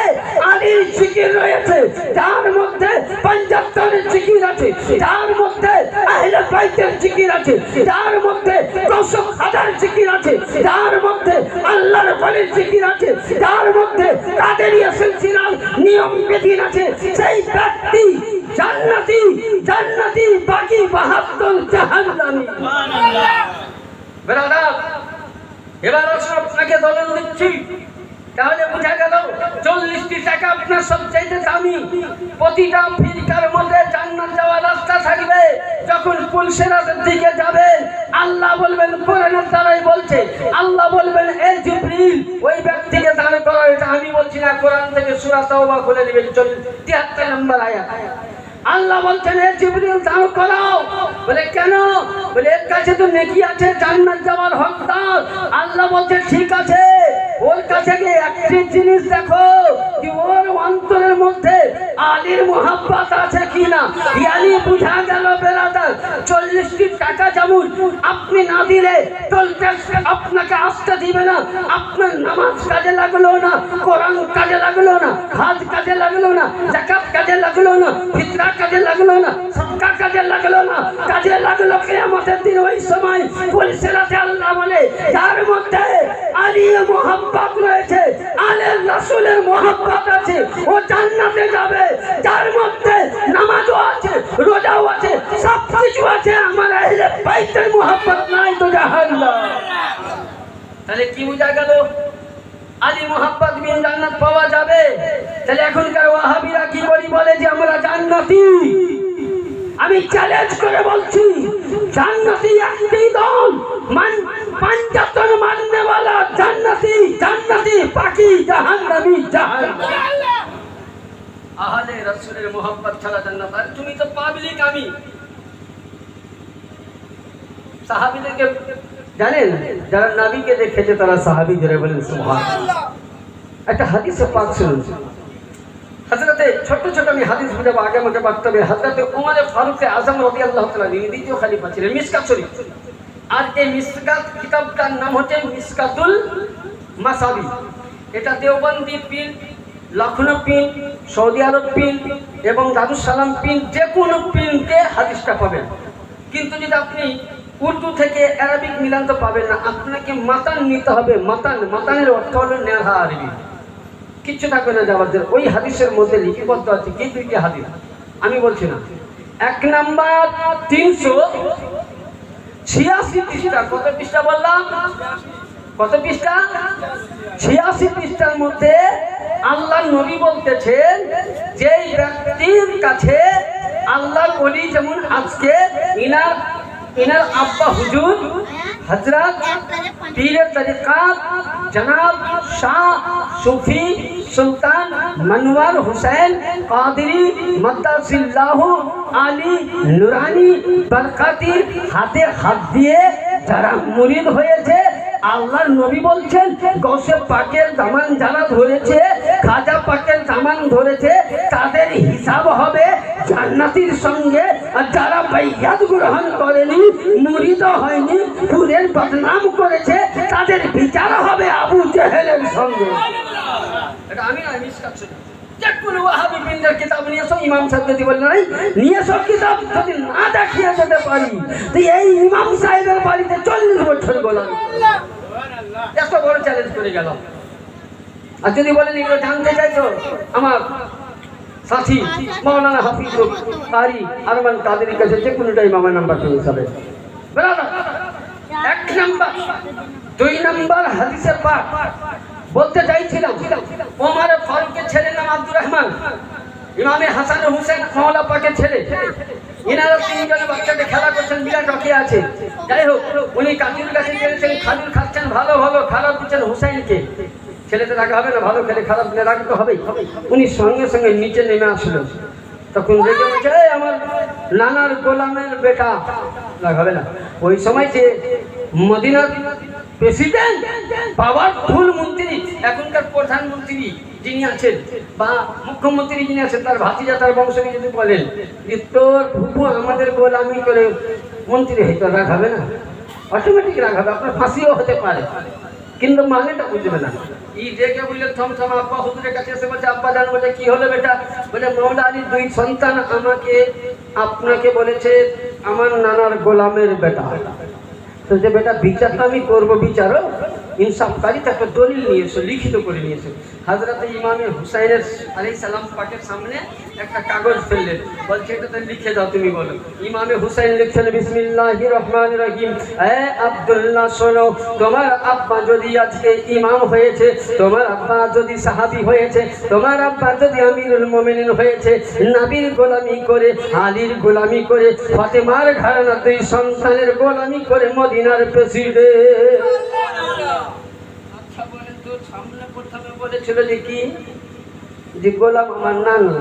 আলীর জিকির রয়েছে, যার মধ্যে পঞ্চাত্তরের জিকির আছে, যার মধ্যে আহলে বাইতের জিকির আছে, যার মধ্যে 10,000 জিকির আছে, যার মধ্যে আল্লাহর ওলির জিকির আছে, যার মধ্যে কাদেরিয়া সিলসিলার নিয়ম বিধিন আছে, সেই ব্যক্তি জান্নাতি। জান্নাতি, বাকি 72 জাহান্নামী। ব্রাদার, এবার আসুন আপনাকে দলিল দিচ্ছি। তাহলে বোঝা গেল 40টি টাকা আপনার সবচাইতে দামি। প্রতিটা ফিরকার মধ্যে জান্নাত যাওয়ার রাস্তা থাকবে। যখন পুলসেরাতের দিকে যাবেন, আল্লাহ বলবেন, কোরআনের দ্বারাই বলছে, আল্লাহ বলবেন এ জিবরিল ওই ব্যক্তিকে দাঁড় করো। এটা আমি বলছি না, কোরআন থেকে সূরা তাওবা খুলে নেবেন 73 নম্বর আয়াত। আল্লাহ বলছেন এ জিবরিল দাঁড় করাও। বলে কেন? বলে এর কাছে তো নেকি আছে, জান্নাত যাওয়ার হকদার। আল্লাহ বলছে ঠিক আছে, ওর কাছে গিয়ে একটি জিনিস দেখো কি ওর অন্তরের মধ্যে আলীর মোহাব্বত আছে কিনা। ইয়ানি বুঝা গেল বেরাদার, 40টি টাকা যেমন আপনি না দিলে টোল ট্যাক্স আপনাকে আসতে দিবে না, আপনার নামাজ কাজে লাগলো না, কোরআন কাজে লাগলো না, হজ কাজে লাগলো না, যাকাত কাজে লাগলো না, ফিতরা কাজে লাগলো না, সাদকা কাজে লাগলো না, কাজে লাগলো কিয়ামতের দিন। ওই সময় পুলসিরাতে আল্লাহ বলে যার মধ্যে আলীর মোহাব্বত রয়েছে, আলের রাসূলের মোহাব্বত আছে, ও জান্নাতে যাবে। যার মধ্যে নামাজও আছে, রোজাও আছে, সব কিছু আছে, আমার আহলে বাইতের মোহাব্বত নাই তো জাহান্নাম। তাহলে কি বোঝা গেল? আলী মোহাব্বত বিন জান্নাত পাওয়া যাবে। তাহলে এখনকার ওয়াহাবিরা কি বলে যে আমরা জান্নাতি। আমি চ্যালেঞ্জ করে বলছি, জান্নাতি একটি দল, পঞ্চাত্তর মাননেওয়ালা জান্নাতি, জান্নাতি, বাকি জাহান্নামী, জাহান্নামী। আহলে রাসূলের মোহাব্বত ছাড়া জান্নাত। আর তুমি তো পাবলিক। আমি সাহাবীদেরকে জানেন, যারা নবীকে দেখেছে তারা সাহাবী, জোরে বলেন সুবহানাল্লাহ। একটা হাদিসে পাক শুনুন। হযরতে ছোট ছোট আমি হাদিস বুঝাবো, আগে আমাকে বক্তব্যে। হযরতে ওমর ফারুক আযম রাদিয়াল্লাহু তাআলা দ্বিতীয় খলিফা ছিলেন। মিশকাত শরীফ, আর এই মিশকাত কিতাবটার নাম হচ্ছে মিশকাতুল মাসাবি। এটা দেওবন্দি পীর, লখনৌ পীর, সৌদি আরব পীর এবং দারুস সালাম পীর, যে কোনো পীরকে হাদিসটা পাবেন। কিন্তু যদি আপনি উর্দু থেকে আরবিক মিলান তো পাবেন না, আপনাকে মাতান নিতে হবে। মাতানের অর্থ হলো নেহা আরবি, কিচ্ছু থাকবে না যাওয়ার জন্য। ওই হাদিসের মধ্যে লিপিবদ্ধ আছে কি দুইটি হাদিস, আমি বলছি না। 1 নাম্বার 386 পৃষ্ঠা। কত পৃষ্ঠা বললাম? কত পৃষ্ঠা? 86 পৃষ্ঠার মধ্যে আল্লাহ নবী বলতেছেন যে ব্যক্তির কাছে আল্লাহর ওলি, যেমন আজকে ইনার আব্বা হুজুর হযরত পীরে তরিকাত জনাব শাহ সুফি সুলতান মনওয়ার হুসैन কাদেরী মাদ্দাসিল্লাহু আলী নুরানি বরকাতির হাতে হাত দিয়ে যারা মুরিদ হয়েছে, আল্লাহর নবী বলছেন গৌসে পাকের দামান যারা ধরেছে, খাজা পাকের দামান ধরেছে, তাদের হিসাব হবে জান্নাতীর সঙ্গে। আর যারা বাইয়াত গ্রহণ করেনি, মুরিদ হয়নি, পুরের বদনাম করেছে, তাদের বিচার হবে আবু জেহেলের সঙ্গে। এটা আমি না, মিশকাত শরীফ। যে কোনো ওয়াহাবি বিনদের কিতাব নিয়ে এসো। ইমাম সাহেব যদি বলেন নাই নিয়ে এসো কিতাব, যদি না দেখিয়ে যেতে পারি তো এই ইমাম সাহেবের বাড়িতে 40 বছর গোলামি। এত বড় চ্যালেঞ্জ করে গেল। আর যদি বলেন এগুলো জানতে চাইছো, আমার সাথী মাওলানা হাফিজুল কারি আরমান কাদেরীর কাছে যে কোনো টাইম আমার নাম্বার পেয়ে যাবে। বরাবর 1 নাম্বার। 2 নাম্বার হাদিসে পাক বলতে চাইছিলাম, ওমর ফারুকের ছেলের নাম আব্দুর রহমান, ইমামে হাসান হুসেন মাওলা পাকের ছেলে। ইনারা 3 জনে বাচ্চাকে খেলা করছেন, বিরাট রকি আছে। যাই হোক, উনি কাজীর কাছে গিয়েছেন, খাজুর খাচ্ছেন, ভালো ভালো খারাপ দিচ্ছেন হুসাইনকে। ছেলেতে রাখা হবে না, ভালো খেলে খারাপ দিলে রাখতে হবে। উনি সঙ্গে সঙ্গে নিচে নেমে আসলেন। তখন রেগে বলছে, আমার নানার গোলামের বেটা, রাখাবে না। ওই সময় যে মদিনার প্রেসিডেন্ট পাওয়ারফুল মন্ত্রী, এখনকার প্রধানমন্ত্রী যিনি আছেন বা মুখ্যমন্ত্রী যিনি আছেন, তার ভাতিজা তার বংশকে যদি বলেন যে তোর ফুফু আমাদের গোলামি করে মন্ত্রী হয়তো রাখাবে না, অটোমেটিক রাখাবে, আপনার ফাঁসিও হতে পারে, কিন্তু মানেটা বুঝবে না। ই দেখে বুঝলে থমথম আব্বা হুজুরের কাছে এসে বলছে, আব্বা জান, বলে কি হলো বেটা? বলে মৌলা আলীর 2 সন্তান আমাকে আপনাকে বলেছে আমার নানার গোলামের বেটা। তো যে বেটা বিচারটা আমি করবো, বিচারও ইনসাফকারী একটা দলিল নিয়ে এসো, লিখিত করে নিয়ে এসো। হযরত ইমামে হুসাইনের আলাইহিস সালাম পাকের সামনে একটা কাগজ ফেললেন, বলছে এটাতে লিখে দাও, তুমি বলো। ইমামে হুসাইন লিখছেন বিসমিল্লাহির রহমানির রহিম, হে আব্দুল্লাহ শোনো, তোমার আব্বা যদি আজকে ইমাম হয়েছে, তোমার আব্বা যদি সাহাবী হয়েছে, তোমার আব্বা যদি আমিরুল মুমিনিন হয়েছে, নবীর গোলামি করে, আলীর গোলামি করে, ফাতেমার ঘরানা 2 সন্তানের গোলামি করে মদিনার প্রেসিডেন্ট। আচ্ছা বলেন তো, সামনে প্রথমে বলেছিল যে কি, যে গোলাম আমার নানা।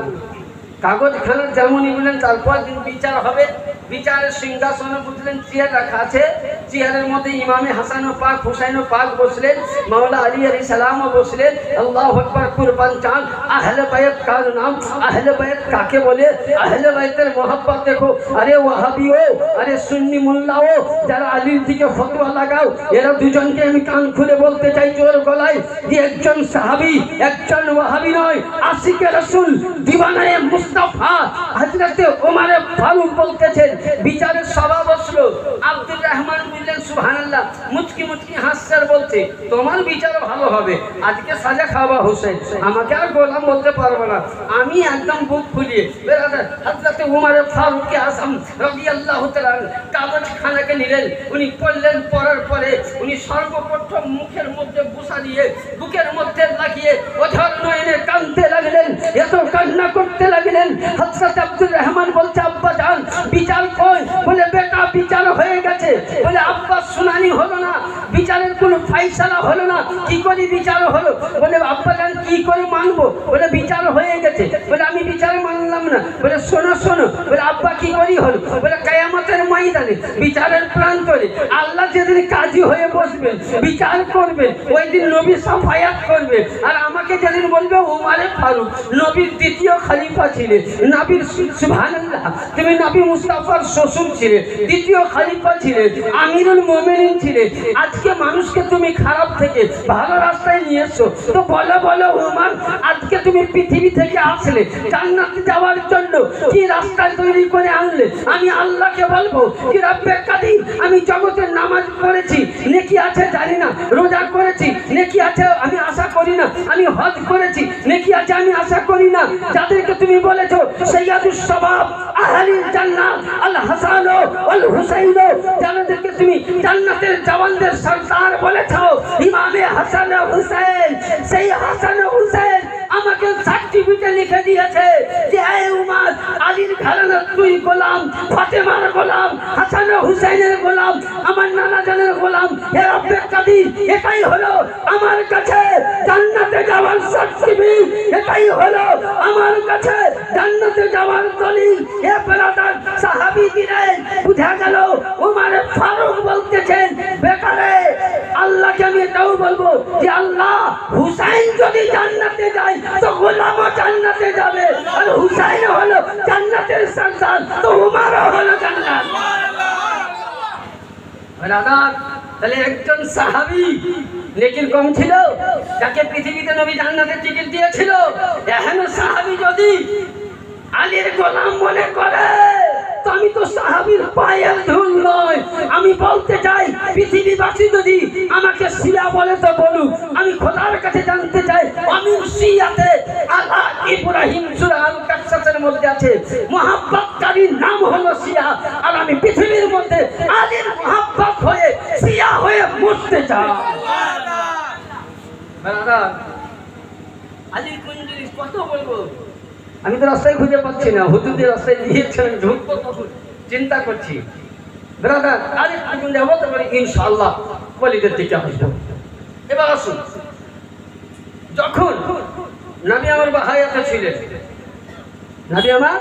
কাগজ খানা যেমনই বললেন, তারপর দিন বিচার হবে। বিচারের সিংহাসনে বুঝলেন চেয়ার রাখা আছে, চেয়ারের মধ্যে ইমামে হাসান ও পাক, হুসাইন ও পাক বসলেন, মাওলা আলী আলাইহিস সালামও বসলেন। আল্লাহু আকবার, কুরবান চাঁদ। আহলে বাইত কার নাম, আহলে বাইত কাকে বলে? আহলে বাইতের মহব্বত দেখো। আরে ওয়াহাবিও, আরে সুন্নি মোল্লাও, যারা আলীর দিকে ফতোয়া লাগাও, এরা দুজনকে আমি কান খুলে বলতে চাই জোর গলায় যে একজন সাহাবী, একজন ওয়াহাবি নয়, আশিকে রাসূল, দিওয়ানায়ে মুস্তাফা হযরতে ওমর ফারুক বলতেছেন। বিচারের সভা বসলো, আব্দুর রহমান বললেন সুবহানাল্লাহ, মুচকি মুচকি হাসছে, বলছে তোমার বিচার ভালো হবে, আজকে সাজা খাওয়া হোসেন, আমাকে আর গোলাম বলতে পারবো না। আমি একদম বুক ফুলিয়ে হযরতে ওমর ফারুক আযম রাদিয়াল্লাহু তাআলা কাগজ খানাকে নিলেন, উনি পড়লেন, পড়ার পরে উনি সর্বপ্রথম মুখের মধ্যে বুসা দিয়ে বুকের মধ্যে লাগিয়ে ওঝার নয়নে কাঁদতে লাগলেন, এত কান্না করতে লাগলেন। হযরত আব্দুর রহমান বলছে, আব্বা জান বিচার কই? বলে বেটা বিচার হয়ে গেছে। বলে আব্বা শুনানি হলো না, বিচারের কোনো ফাইসালা হলো না, কি করে বিচার হলো? বলে আব্বা জান কি করে মানবো? বলে বিচার হয়ে গেছে। বলে আমি বিচার মানলাম না। বলে শোনো শোনো, বলে আব্বা কি করি হলো? বলে কিয়ামতের ময়দানে, বিচারের প্রান্তরে আল্লাহ যেদিন কাজী হয়ে বসবেন, বিচার করবেন, ওই দিন নবী সাফায়াত করবে, আর আমাকে যেদিন বলবে ওমর ফারুক নবীর 2য় খলিফা ছিলে, নবীর সুবহানাল্লাহ, তুমি নবী মুস্তাফার শ্বশুর ছিলে, 2য় খলিফা ছিলে, আমিরুল মুমিনিন ছিলে, আজকে মানুষকে তুমি খারাপ থেকে ভালো রাস্তায় নিয়ে এসো, তো বলো বলো ওমর, আজকে তুমি পৃথিবী থেকে আসলে জান্নাতে যাওয়ার জন্য কি রাস্তা তৈরি করে আনলে? আমি আল্লাহকে বলবো কি রব্বে কাদির, আমি জগতের নামাজ পড়েছি, নেকি আছে জানি না, রোজা করেছি, নেকি আছে আমি আশা করি না, আমি হজ করেছি, নেকি আছে আমি আশা করি না, যাদেরকে তুমি বলেছো সাইয়্যিদুস শাবাব আহলিল জান্নাহ আল হাসান ওয়াল হুসাইন, যাদেরকে তুমি জান্নাতের জওয়ানদের সরদার বলেছো, ইমামে হাসান ও হুসাইন, সেই হাসান ও হুসাইন আমাকে সার্টিফিকেট লিখে দিয়েছে যে এই উম্মত আলীর ঘরানার তুই গোলাম, ফাতেমার গোলাম, হাসান ও হুসাইনের গোলাম, আমার নানা জানের গোলাম। হে রব্বে কাদির, এটাই হলো আমার কাছে জান্নাতে যাওয়ার সার্টিফিকেট, এটাই হলো আমার কাছে জান্নাতে যাওয়ার দলিল। হে ব্রাদার, সাহাবী দিলেন, বুঝা গেল ওমর ফারুক বলতেছেন, বেকারে আল্লাহকে আমি এটাও বলবো যে আল্লাহ, হুসাইন যদি জান্নাতে যায় তো গোলামও জান্নাতে যাবে, আর হুসাইন হলো জান্নাতের সরদার, তো ওমরও হলো জান্নাত। ব্রাদার, তাহলে একজন সাহাবী নেকির কম ছিল, যাকে পৃথিবীতে নবী জান্নাতের টিকিট দিয়েছিল, এখন সাহাবী যদি আলীর গোলাম মনে করে, তো আমি তো সাহাবীর পায়ের ধুল নয়। আমি বলতে চাই, পৃথিবীবাসী যদি আমাকে শিয়া বলে তো বলুক, আমি খোদার কাছে জানতে চাই আমি শিয়াতে আলা ইব্রাহিম সূরা আল কাসাসের মধ্যে আছে মুহাব্বতকারীর নাম হলো শিয়া, আর আমি পৃথিবীর মধ্যে আলীর মুহাব্বত হয়ে শিয়া হয়ে মরতে চাই। ব্রাদার, আলী কোন জিনিস কত বলবো, আমি তো রাস্তায় খুঁজে পাচ্ছি না, হুজুরদের রাস্তায় দিয়েছেন, ঢুকবো তখন চিন্তা করছি। ব্রাদার, আরেকটু যাবো, তারপরে ইনশাআল্লাহ ওয়ালিদের দিকে আসবো। এবার আসুন, যখন নবী আমার হায়াতে ছিলেন, নবী আমার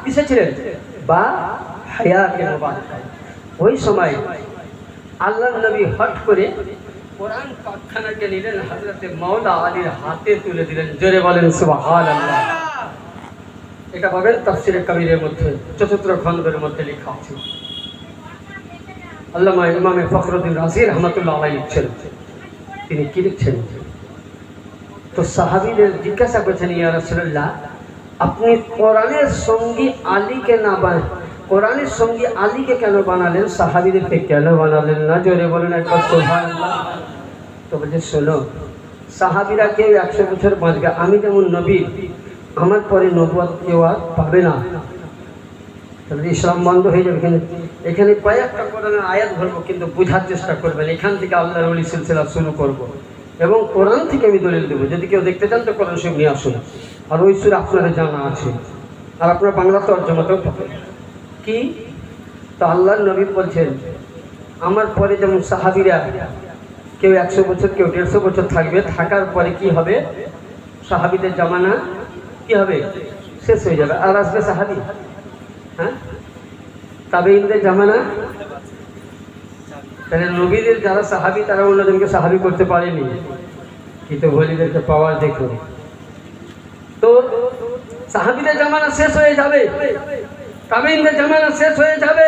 কিসে ছিলেন? বা হায়াতে মুবারক, ওই সময় আল্লাহর নবী হট করে কোরআন পাকখানাকে নিলেন, হযরতে মাওলা আলীর হাতে তুলে দিলেন। জোরে বলেন সুবহানাল্লাহ। এটা পাবেন তাফসীরে কবিরের মধ্যে ৪র্থ খণ্ডের মধ্যে লেখা আছে। আল্লামা ইমামে ফখরুদ্দিন রাজি রহমাতুল্লাহ আলাইহি লিখছেন, তিনি কি লিখছেন? তো সাহাবীদের জিজ্ঞাসা করছেন, ইয়া রাসূলুল্লাহ, আপনি কোরআনের সঙ্গী আলীকে না কোরআনের সঙ্গী আলীকে কেন বানালেন, সাহাবীদেরকে কেন বানালেন না? জোরে বলেন একবার সুবহানাল্লাহ। তো বলছে, শোনো, সাহাবীরা কেউ 100 বছর বাঁচবে, আমি যেমন নবী, আমার পরে নবুয়ত কেউ আর পাবে না, তাহলে ইসলাম বন্ধ হয়ে যাবে। এখানে কয়েকটা কোরআনের আয়াত ধরবো, কিন্তু বোঝার চেষ্টা করবেন। এখান থেকে আল্লাহর ওলি সিলসিলা শুরু করব এবং কোরআন থেকে আমি দলিল দেবো। যদি কেউ দেখতে চান তো কোরআন শরীফ নিয়ে আসুন, আর ওই সূরা আপনাদের জানা আছে, আর আপনার বাংলা তর্জমাতেও পাবেন। কি? তো আল্লাহর নবী বলছেন, আমার পরে যেমন সাহাবীরা কেউ 100 বছর, কেউ 150 বছর থাকবে, থাকার পরে কি হবে? সাহাবীদের জামানা কি হবে? শেষ হয়ে যাবে। আর আসবে সাহাবী, হ্যাঁ, তাবেঈনদের জামানা। তাহলে নবীদের যারা সাহাবী তারা অন্যজনকে সাহাবী করতে পারেনি, কিন্তু ওলিদেরকে পাওয়ার দেখো। তো সাহাবীদের জামানা শেষ হয়ে যাবে, তাবেঈনদের জামানা শেষ হয়ে যাবে।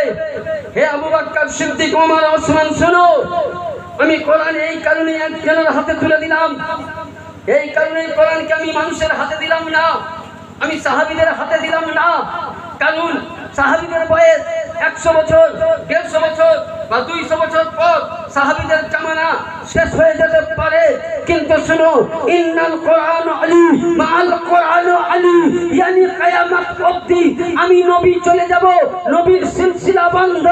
হে আবু বকর সিদ্দিক, ওমর, ওসমান, শোনো, আমি কোরআন এই কারণে একজনের হাতে তুলে দিলাম, এই কারণে কোরআনকে আমি মানুষের হাতে দিলাম না, আমি সাহাবীদের হাতে দিলাম না। কারণ সাহাবীদের বয়স 100 বছর, 150 বছর বা 200 বছর পর সাহাবীদের জামানা শেষ হয়ে যেতে পারে। কিন্তু শুনো, ইন্নাল কোরআন আলী মাআল কোরআন আলী, yani কিয়ামত অবধি আমি নবী চলে যাব, নবীর সিলসিলা বন্ধ।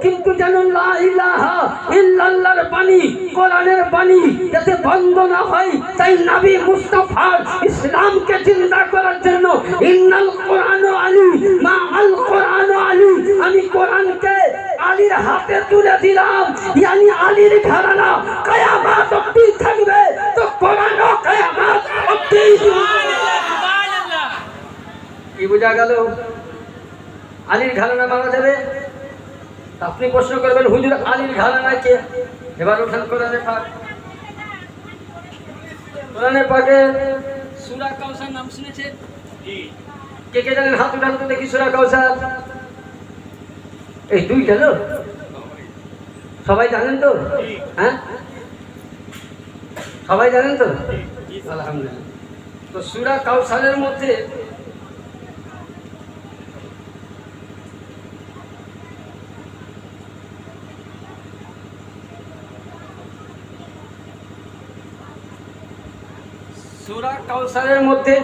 কিন্তু জানো, লা ইলাহা ইল্লাল্লাহর বাণী, কোরআনের বাণী যাতে বন্ধ না হয়, তাই নবী মুস্তাফার ইসলামকে জিন্দা করার জন্য ইন্নাল কোরআন আলী মাআল কোরআন আলী, আমি কোরআনকে আলীর হাতে তুলে দিলাম। yani আলীর ঘরানা কিয়ামত অবধি থাকবে, তো কোরআনও কিয়ামত অবধি। সুবহানাল্লাহ। কি বোঝা গেল? আলীর ঘরানা মারা যাবে। আপনি প্রশ্ন করবেন, হুজুর আলীর ঘরানা কে? এবার উঠান কোরআনে পাক, কোরআনে পাকে সূরা কাউসার নাম শুনেছেন? কে কে জানেন? হাত উঠান তো দেখি। সূরা কাউসার এই দুইটা তো সবাই জানেন তো? হ্যাঁ, সবাই জানেন তো? আলহামদুলিল্লাহ। তো সূরা কাউসারের মধ্যে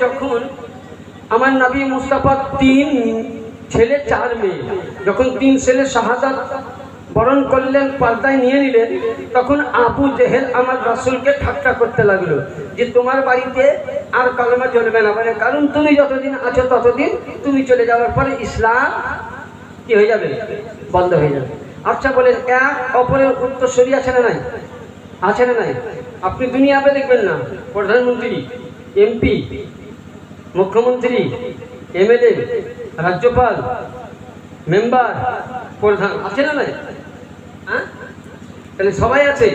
যখন আমার নবী মুস্তাফা 3 ছেলে 4 মেয়ে, যখন 3 ছেলে শাহাদাত বরণ করলেন, পর্দায় নিয়ে নিলেন, তখন আবু জেহেল আমার রাসূলকে ঠাট্টা করতে লাগলো যে তোমার বাড়িতে আর কালেমা চলবে না, মানে কারণ তুমি যতদিন আছো ততদিন, তুমি চলে যাওয়ার পরে ইসলাম কি হয়ে যাবে? বন্ধ হয়ে যাবে। আচ্ছা বলেন, এক অপরের উত্তরসূরি আছে না নাই? আছে না নাই? আপনি দুনিয়াতে দেখবেন না, প্রধানমন্ত্রী, এমপি, মুখ্যমন্ত্রী, এমএলএ, রাজ্যপাল, মেম্বার, প্রধান, আছে না নাই? হ্যাঁ, তাহলে সবাই আছে।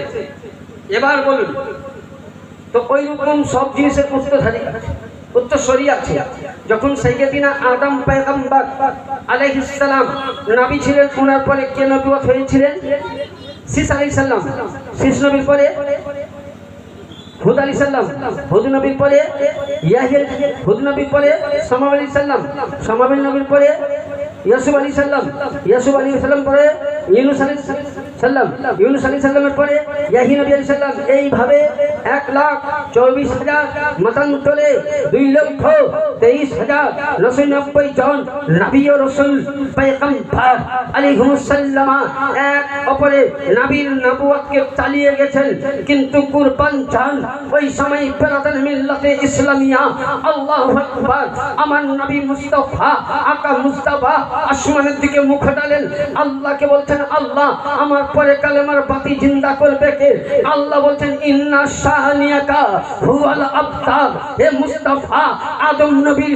এবার বলুন তো, ওই রকম সব জিনিসের উত্তরসূরি আছে। যখন সাইয়্যিদিনা আদম পয়গম্বর আলাইহিস সালাম নবী ছিলেন, ওনার পরে কে নবুয়ত হয়েছিলেন? শীস আলাইহিস সালাম। শীস নবীর পরে হুদ আলাইহিস সালাম, হুদ নবীর পরে ইয়াহিয়া, হুদ নবীর পরে শামূএল আলাইহিস সালাম, শামূএল নবীর পরে ইয়াসুব আলাইহিস সালাম, ইয়াসুব আলাইহিস সালাম পরে ইউনূস আলাইহিস সালাম, ইউনূস আলাইহিস সালামের পরে ইয়াহিয়া নবী আলাইহিস সালাম। এইভাবে 1,24,000 মতান্তরে 2,23,099 জন নবী ও রাসূল পয়গম্বর আলাইহিস সালাম এক অপরে নবীর নবুয়তকে চালিয়ে গেছেন। কিন্তু কুরবান চান ওই সময় ফেরাতেন মিল্লাতে ইসলামিয়া। আল্লাহু আকবার। আমার নবী মুস্তাফা, আকা মুস্তাফা আসমানের দিকে মুখ ডালেন, আল্লাহকে বলছেন, আল্লাহ আমার পরে কালেমার বাতি জিন্দা করবে কে? আল্লাহ বলছেন ইন্না শাহানিয়াকা হুয়াল আবতার। হে মুস্তাফা, আদম নবীর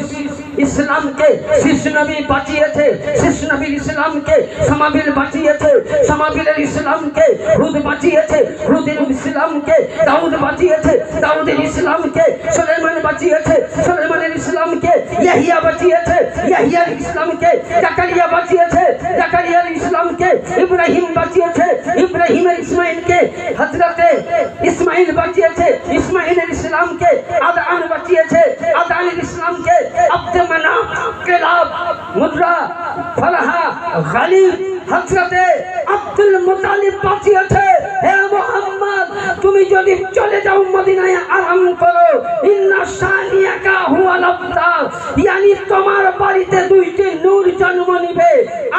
ইসলামকে শিশু নবী বাঁচিয়েছে, শিশু নবীর ইসলামকে সামাবিল বাঁচিয়েছে, সামাবিলের ইসলামকে হুদ বাঁচিয়েছে, হুদের ইসলামকে দাউদ বাঁচিয়েছে, দাউদের ইসলামকে সুলাইমান বাঁচিয়েছে, সুলাইমানের ইসলামকে ইয়াহিয়া বাঁচিয়েছে, ইয়াহিয়ার ইসলামকে জাকারিয়া বাঁচিয়েছে, জাকারিয়ার ইসলামকে ইব্রাহিম বাঁচিয়েছে, ইব্রাহিমের ইসমাইলকে হযরতে ইসমাইল বাঁচিয়েছে, ইসমাইলের ইসলামকে আদআন বাঁচিয়েছে, আদআনের ইসলামকে আব্দ মানাফ, কিলাব, মুদ্রা, ফালাহা, গালিব, হযরতে আব্দুল মুতালিব বাঁচিয়েছে। হে মুহাম্মদ, তুমি যদি চলে যাও মদিনায় আরাম করো, ইন্না শানিয়াকা হুয়াল আবতার, yani তোমার বাড়িতে দুইটি নূর জন্ম নিবে,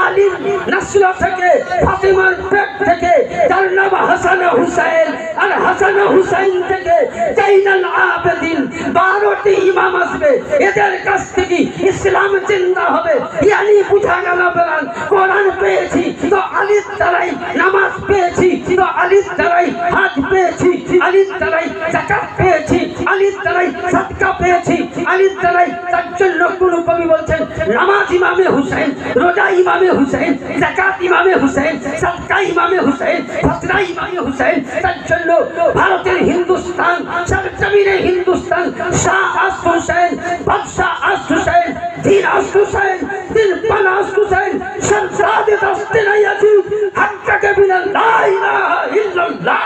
আলীর নসল থেকে, ফাতিমার পেট থেকে, যার নাম হাসান হুসাইন, আর হাসান হুসাইন থেকে জাইনাল আবেদিন, 12টি ইমাম আসবে, এদের কাছ থেকে ইসলাম জিন্দা হবে। yani বুঝা গেল বলেন, কোরআন পেয়েছি তো আলীর দ্বারাই, নামাজ পেয়েছি তো আলীর দ্বারাই, হাজ পেয়েছি আলীর দ্বারাই, যাকাত পেয়েছি আলীর দ্বারাই, সাদকা পেয়েছি আলীর দ্বারাই। তার জন্য কোন কবি বলছেন নামাজ ইমামে হুসাইন, রোজা ইমামে হুসাইন, যাকাত ইমামে হুসাইন, সাদকা ইমামে হুসাইন, ফতরা ইমামে হুসাইন। তার জন্য ভারতের হিন্দুস্তান, সরজমিনে হিন্দুস্তান, শাহ আস্ত হুসাইন, বাদশাহ আস্ত হুসাইন, দিন আস্ত হুসাইন, দিল পানা আস্ত হুসাইন, শহজাদে দস্তে নাই আজি, হাক্কাকে বিনা লা ইলাহা ইল্লাল্লাহ।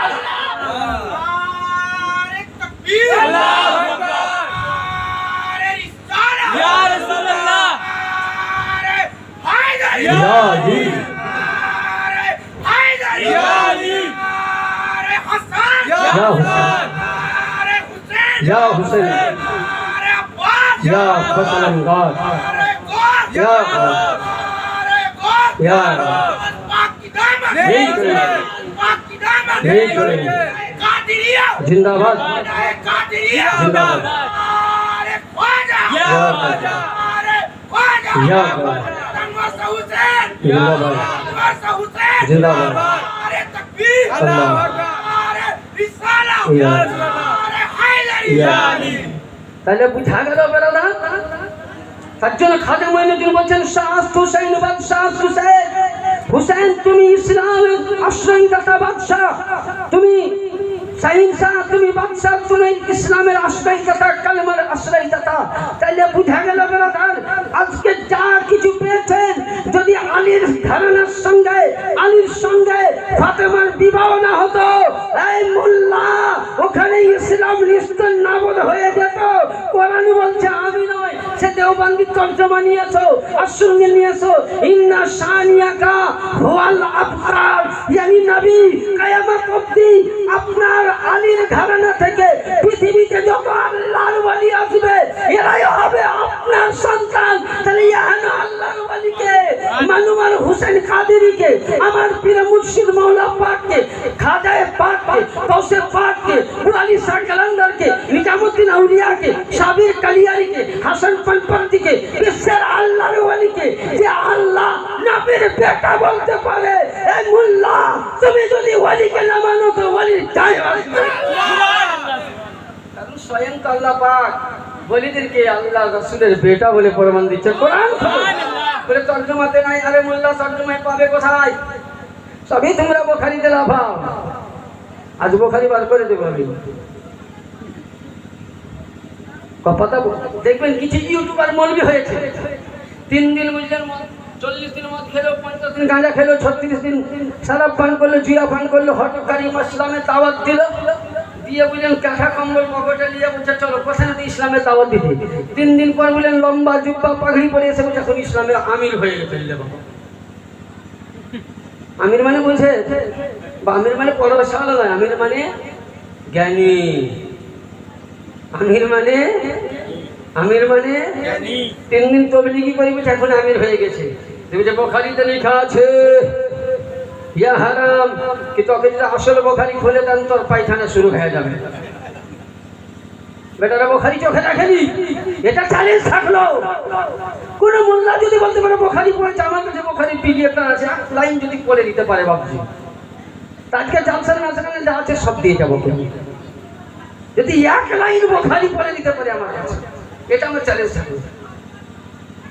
আল্লাহু আকবার। ইয়া রাসূলুল্লাহ, ইয়া আলী, ইয়া আলী, ইয়া হুসাইন, ইয়া হুসাইন, ইয়া ফতলঙ্গার, ইয়া ইয়া नहीं करेंगे, नहीं करेंगे। जिंदाबाद, जिंदाबाद, या ख्वाजा, या ख्वाजा, जिंदाबाद, जिंदाबाद, अल्लाह, या या তাহলে বুঝা গেল বেরাদা। তার জন্য খাজা মঈনুদ্দিন বলছেন শাহ হুসাইন বাদশাহ হুসাইন, হুসাইন তুমি ইসলামের আশ্রয়দাতা বাদশাহ, তুমি শাহিনশাহ, তুমি বাদশাহ, তুমি ইসলামের আশ্রয়দাতা, কালেমার আশ্রয়দাতা। তাহলে বুঝা গেল বেরাদার, আজকে যা কিছু পেয়েছেন, যদি আলীর ঘরানার সঙ্গে, আলীর সঙ্গে ফাতেমার বিবাহ না হতো, এই মোল্লা ওখানে ইসলাম নিশ্চয় নাবদ হয়ে যেত। কোরআন বলছে আমি নয়, সে দেওবন্দি তর্জমা নিয়েছো, আসুঙ্গে নিয়েছো, ইন্না শানিয়াকা হুয়াল আবতার, yani নবী কিয়ামত অবধি আপনার আলীর ঘরানা থেকে পৃথিবীতে যত আল্লাহর ওলি আসবে, এরাই হবে আপনার সন্তান। তাহলে ইহানা আল্লাহর ওলিকে, মানুমার হুসেন কাদেরীকে, আমার পীর মুর্শিদ মাওলা পাককে, খাজায়ে পাককে, গৌসে পাককে, মুরালি শাহ কালান্দারকে, নিজামুদ্দিন আউলিয়াকে, সাবির কালিয়ারিকে, হাসান পানপান্তিকে, বিশ্বের আল্লাহর ওলিকে যে আল্লাহ নবীর বেটা বলতে পারে, এই মোল্লা তুমি যদি ওলিকে না মানো তো ওলির যায় আসবে। কারণ স্বয়ং তো আল্লাহ পাক ওলিদেরকে আল্লাহ রাসূলের বেটা বলে প্রমাণ দিচ্ছে। কোরআন বলে তর্জমাতে নাই। আরে মোল্লা তর্জমায় পাবে কোথায়? সবই তোমরা বুখারীতে লাফাও। আজ বুখারী বার করে দেব আমি। কথা দেখবেন কিছু ইউটিউবার মৌলবি হয়েছে, 3 দিন বুঝলেন 40 দিন মদ খেলো, 50 দিন গাঁজা খেলো, 36 দিন শরাব পান করলো, জুয়া পান করলো, হটকারী ইসলামে দাওয়াত দিল, দিয়ে বুঝলেন কাঁথা কম্বল পকেটে নিয়ে বলছে চলো কোথায় তো ইসলামে দাওয়াত দিতে। 3 দিন পর বুঝলেন লম্বা জুব্বা পাগড়ি পরে এসে বলছে এখন ইসলামের আমির হয়ে গেছে। আমির মানে বুঝে, বা আমির মানে পড়াশোনা নয়, আমির মানে জ্ঞানী, আমির মানে, আমির মানে 3 দিন তবলিগি করে বলছে এখন আমির হয়ে গেছে। দেখবে বুখারীতে লেখা আছে ইয়া হারাম, কি তোকে যদি আসল বুখারী খুলে দেন তোর পায়খানা শুরু হয়ে যাবে। বেটারা বুখারী চোখে দেখেনি, এটা চ্যালেঞ্জ থাকলো। কোন মোল্লা যদি বলতে পারে বুখারী পড়েছে, আমার কাছে বুখারী পিডিএফটা আছে, এক লাইন যদি পড়ে দিতে পারে, ভাবছি আজকে জালসার মাঝখানে যা আছে সব দিয়ে যাবো, যদি এক লাইন বুখারী পড়ে দিতে পারে আমার কাছে, এটা আমার চ্যালেঞ্জ থাকবে।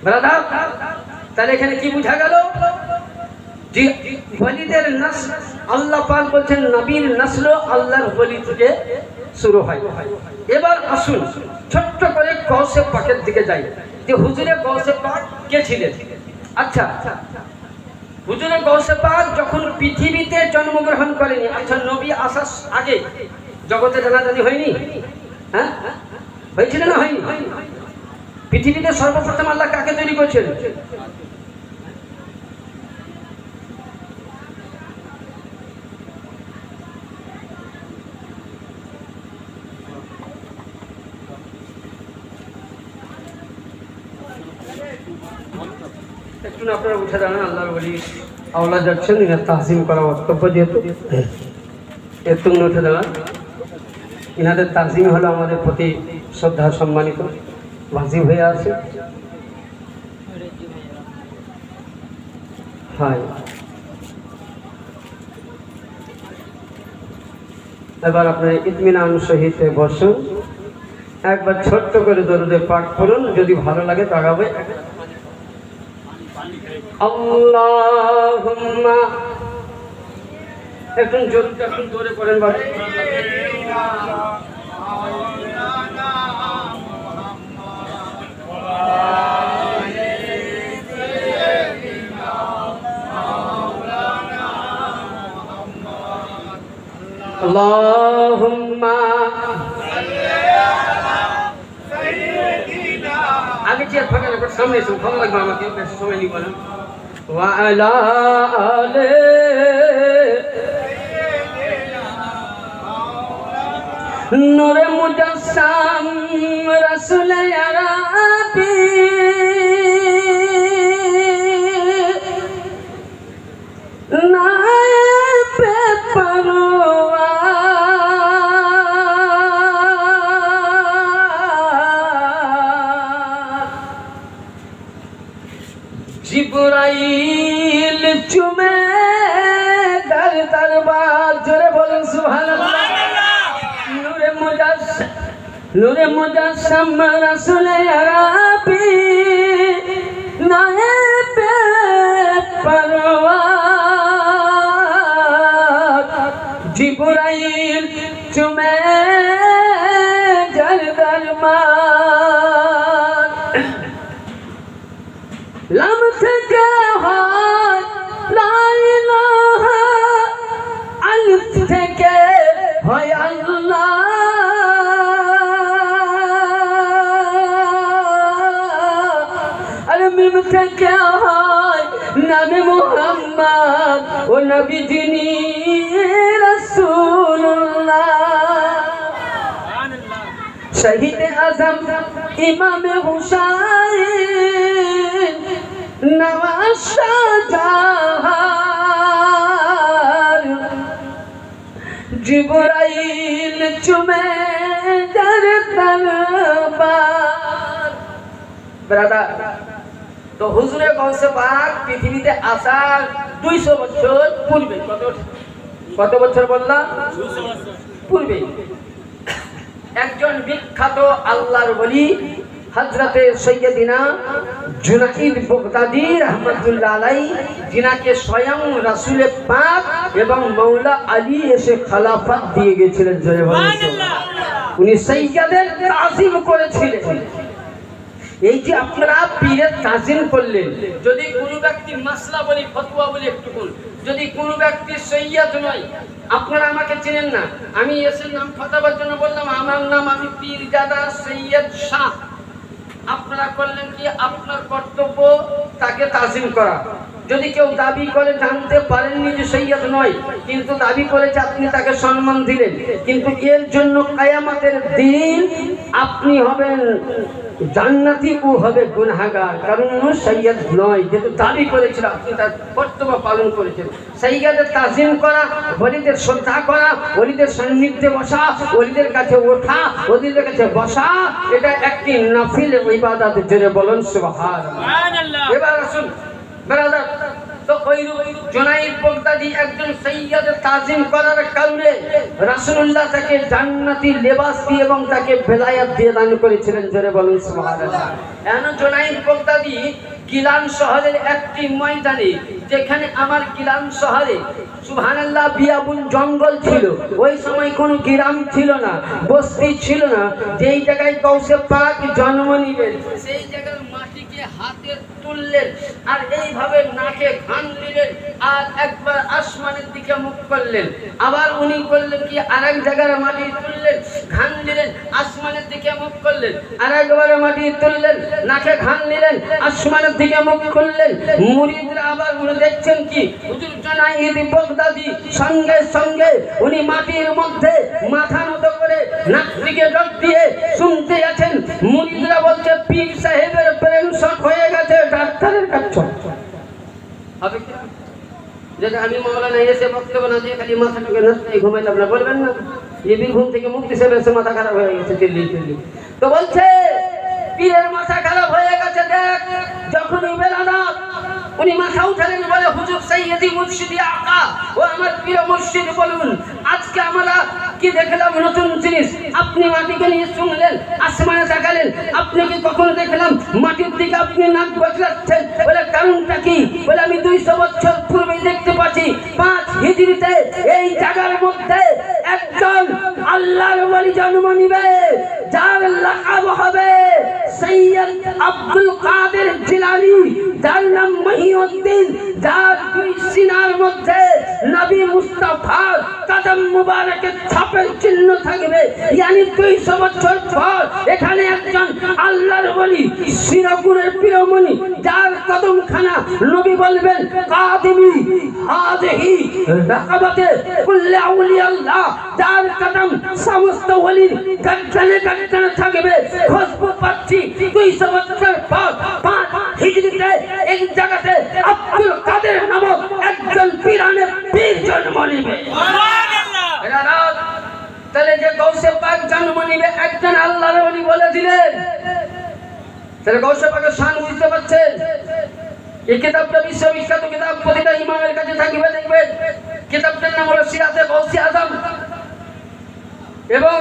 ব্রাদার, তাহলে এখানে কি বোঝা গেল? যে ওয়ালিদের নসল, আল্লাহ পাক বলছেন নবীর নসল আল্লাহর ওয়ালি থেকে শুরু হয়। এবার আসুন ছোট্ট করে গৌসে পাকের দিকে যাই, যে হুজুরে গৌসে পাক কে ছিলেন। আচ্ছা, হুজুরে গৌসে পাক যখন পৃথিবীতে জন্মগ্রহণ করেনি, আচ্ছা নবী আসার আগে জগতে জানাজানি হয়নি? হ্যাঁ, হয়েছিল না হয়নি? পৃথিবীতে সর্বপ্রথম আল্লাহ কাকে তৈরি করেছেন? একটু আপনারা উঠে দাঁড়ান, আল্লাহর ওলি আওলা যাচ্ছেন, এনার তাহসিম করা বক্তব্য, যেহেতু একটু উঠে দাঁড়ান। এনাদের তাহসিম হলো আমাদের প্রতি শ্রদ্ধা সম্মানিত ওয়াজিব হয়ে আছে। হ্যাঁ, এবার আপনার ইতমিনান সহিত বসুন, একবার ছোট্ট করে দরুদে পাঠ করুন, যদি ভালো লাগে তাকাবে। আল্লাহুম্মা, একটু জোরে করেন বাবা। আল্লাহুম্মা আগে চেয়ার ফাঁকা রাখো, সামনে এসে ভালো লাগবে আমাকে, বেশি সময় নিব না। ওয়া আলা আলে নূরে মুজাসসাম রাসূল আরাবী নায়ে পরওয়া জিবরাইল চুমে দরবার, জোরে বলেন সুবহানাল্লাহ। নূরে মুজাসসাম রাসূল আরাবী নায়েবে পরওয়ার, জিবরাইল চুমে দরবার। লাম থেকে হয় লা ইলাহা, আলিফ থেকে হয় আল্লাহ, আর মিম থেকে হয় নামে মুহাম্মদ, ও নবী যিনি রাসূলুল্লাহ। শহীদ আজম ইমামে হুসাইন নওয়াজ শাহজাহান, জিবরাইল চুমে দরবার। ব্রাদার, তো হুজুরে গৌসে পাক পৃথিবীতে আসার 200 বছর পূর্বে, কত বছর বললাম? 200 বছর পূর্বে একজন বিখ্যাত আল্লাহর ওলি হযরতে সৈয়দিনা জুনাইদ বাগদাদী রাহমাতুল্লাহ আলাইহি, যিনাকে স্বয়ং রাসূল পাক এবং মাওলা আলী এসে খেলাফত দিয়ে গিয়েছিলেন, জোরে বলেন সুবহানাল্লাহ। উনি সৈয়দের তাজিম করেছিলেন। এই যে আপনারা পীরের তাজিম করলেন, যদি কোনো ব্যক্তি মাসলা বলি, ফতোয়া বলি, একটু যদি কোনো ব্যক্তি সৈয়দ নয়, আপনারা আমাকে চেনেন না, আমি এসে নাম ফতোয়ার জন্য বললাম আমার নাম আমি পীরজাদা সৈয়দ শাহ, আপনারা করলেন কি? আপনার কর্তব্য তাকে তাজিম করা। যদি কেউ দাবি করে, জানতে পারেননি যে সৈয়দ নয়, কিন্তু দাবি করেছে, আপনি তাকে সম্মান দিলেন, কিন্তু এর জন্য কিয়ামতের দিন আপনি হবেন জান্নাতি, ও হবে গুনাহগার, কারণ ও সৈয়দ নয়, যেহেতু দাবি করেছিল, আপনি তার কর্তব্য পালন করেছেন। সৈয়দের তাজিম করা, ওলিদের শ্রদ্ধা করা, ওলিদের সান্নিধ্যে বসা, ওলিদের কাছে ওঠা, ওলিদের কাছে বসা, এটা একটি নফল ইবাদত, জোরে বলুন সুবহানাল্লাহ। এবার আসুন ব্রাদার, তো ওইরূপ জুনাইদ বাগদাদি একজন সৈয়দ তাজিম করার কারণে রাসূলুল্লাহ তাকে জান্নাতি লেবাস দিয়ে এবং তাকে বেলায়াত দিয়ে দান করেছিলেন। জোরে বলুন সুবহানাল্লাহ। এখন জুনাইদ বাগদাদি গিলান শহরের একটি ময়দানে, যেখানে আমার গিলান শহরে সুবহানাল্লাহ বিয়াবুন জঙ্গল ছিল, ওই সময় কোনো গ্রাম ছিল না, বস্তি ছিল না, যেই জায়গায় গৌসে পাক জন্ম নিবেন সেই জায়গার মাটিকে হাতে তুললেন আর এইভাবে নাকে ঘাম দিলেন আর একবার আসমানের দিকে মুখ করলেন। আবার উনি করলেন কি, আরেক জায়গার মাটি তুললেন, ঘাম দিলেন, আসমানের দিকে মুখ করলেন, আরেকবার মাটি তুললেন, নাকে ঘাম দিলেন, আসমানের দিকে মুখ করলেন। মুরিদরা আবার উনি দেখছেন কি, হুজুর জুনাইদ বাগদাদি সঙ্গে সঙ্গে উনি মাটির মধ্যে মাথা নত করে নাক দিকে ডক দিয়ে শুনতে আছেন। মুরিদরা বলছে পীর সাহেবের ব্রেন শক হয়ে গেছে, ডাক্তারের কাছে হবে কি? যদি আমি মাওলানা এসে বক্তব্য না দিয়ে খালি মাথা টুকে নাচতে ঘুমাইলাম না, বলবেন না যে বীরভূম থেকে মুক্তি সাহেব এসে মাথা খারাপ হয়ে গেছে দিল্লি। তো বলছে পীরের মাথা খারাপ হয়ে গেছে, দেখ যখনই বেলানাথ উনি মাথা উঠালেন, বলে হুজুর সাইয়্যিদি মুর্শিদি আকা ও আমার প্রিয় মুর্শিদ বলুন আজকে আমরা কি দেখলাম নতুন জিনিস। আপনি মাটিকে নিয়ে শুনলেন, আসমানে তাকালেন, আপনি কি কখনো দেখলাম মাটির দিকে আপনি নাক বদলাচ্ছেন? বলে কারণটা কি? বলে আমি 200 বছর পূর্বে দেখতে পাচ্ছি 5 হিজরিতে এই জায়গার মধ্যে একজন আল্লাহর ওলি জন্ম নিবে, যার লাকাব হবে সৈয়দ আব্দুল কাদের জিলানী, যার নাম মহিউদ্দিন, যার 2 সিনার মধ্যে নবী মুস্তাফার কদম মুবারকের ছাপের চিহ্ন থাকবে। ইয়ানি 200 বছর পর এখানে একজন আল্লাহর ওলি শিরকুরের পীরমণি, যার কদমখানা নবী বলবেন কাদিমি হাযিহি রাকাবাতে কুল্লি আউলিয়াল্লাহ, যার কদম সমস্ত ওলির গর্দানে গর্দানে থাকবে। খুশবু পাচ্ছি 200 বছর পর 5 হিজরিতে এই জায়গাতে আব্দুল কাদের নামক একজন পীরানের পীর জন্ম নিবে। সুবহানাল্লাহ। তাহলে যে গৌসে পাক জন্ম নিবে একজন আল্লাহর ওলি বলে দিলেন, তাহলে গৌসে পাকের শান বুঝতে পারছেন? এই কিতাবটা বিশ্ববিখ্যাত কিতাব, প্রতিটা ইমামের কাছে থাকবে, দেখবেন কিতাবটার নাম হলো সিরাতে গৌসে আজম। এবং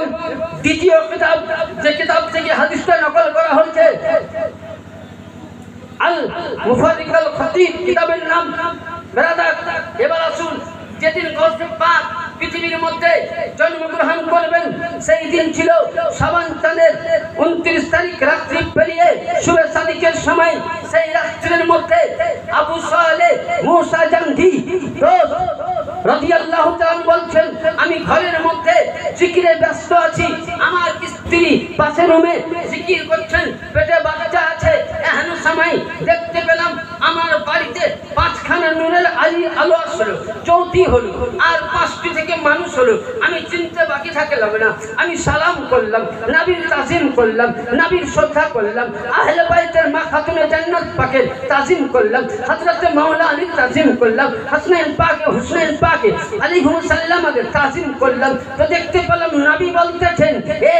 দ্বিতীয় কিতাব, যে কিতাব থেকে হাদিসটা নকল করা হয়েছে, আল মুফারিক আল খতিব কিতাবের নাম। ব্রাদার এবার আসুন, যেদিন গৌসে পাক পৃথিবীর মধ্যে জন্মগ্রহণ করবেন সেই দিন ছিল শাবান চাঁদের 29 তারিখ রাত্রি পেরিয়ে শুভে সাদিকের সময়। সেই রাত্রির মধ্যে আবু সালেহ মুসা জাঙ্গি রাদিয়াল্লাহু তাআলা বলছেন, আমি ঘরের মধ্যে জিকিরে ব্যস্ত আছি, আমার স্ত্রী পাশের রুমে জিকির করছেন, পেটে বাচ্চা আছে। এহেন সময় দেখতে পেলাম আমার বাড়িতে 5খানা নূরের আলো আসলো, চৌতি হলো আর 5টি থেকে মানুষ হলো। আমি চিনতে বাকি থাকলাম না, আমি সালাম করলাম, নবীর তাজিম করলাম, নবীর শ্রদ্ধা করলাম, আহলে বাইতের মা খাতুনে জান্নাত পাকের তাজিম করলাম, হযরত মাওলা আলীর তাজিম করলাম, হাসান পাকে হুসাইন পাকে আলাইহিস সালামের তাজিম করলাম। তো দেখতে পেলাম নবী বলতেছেন, এ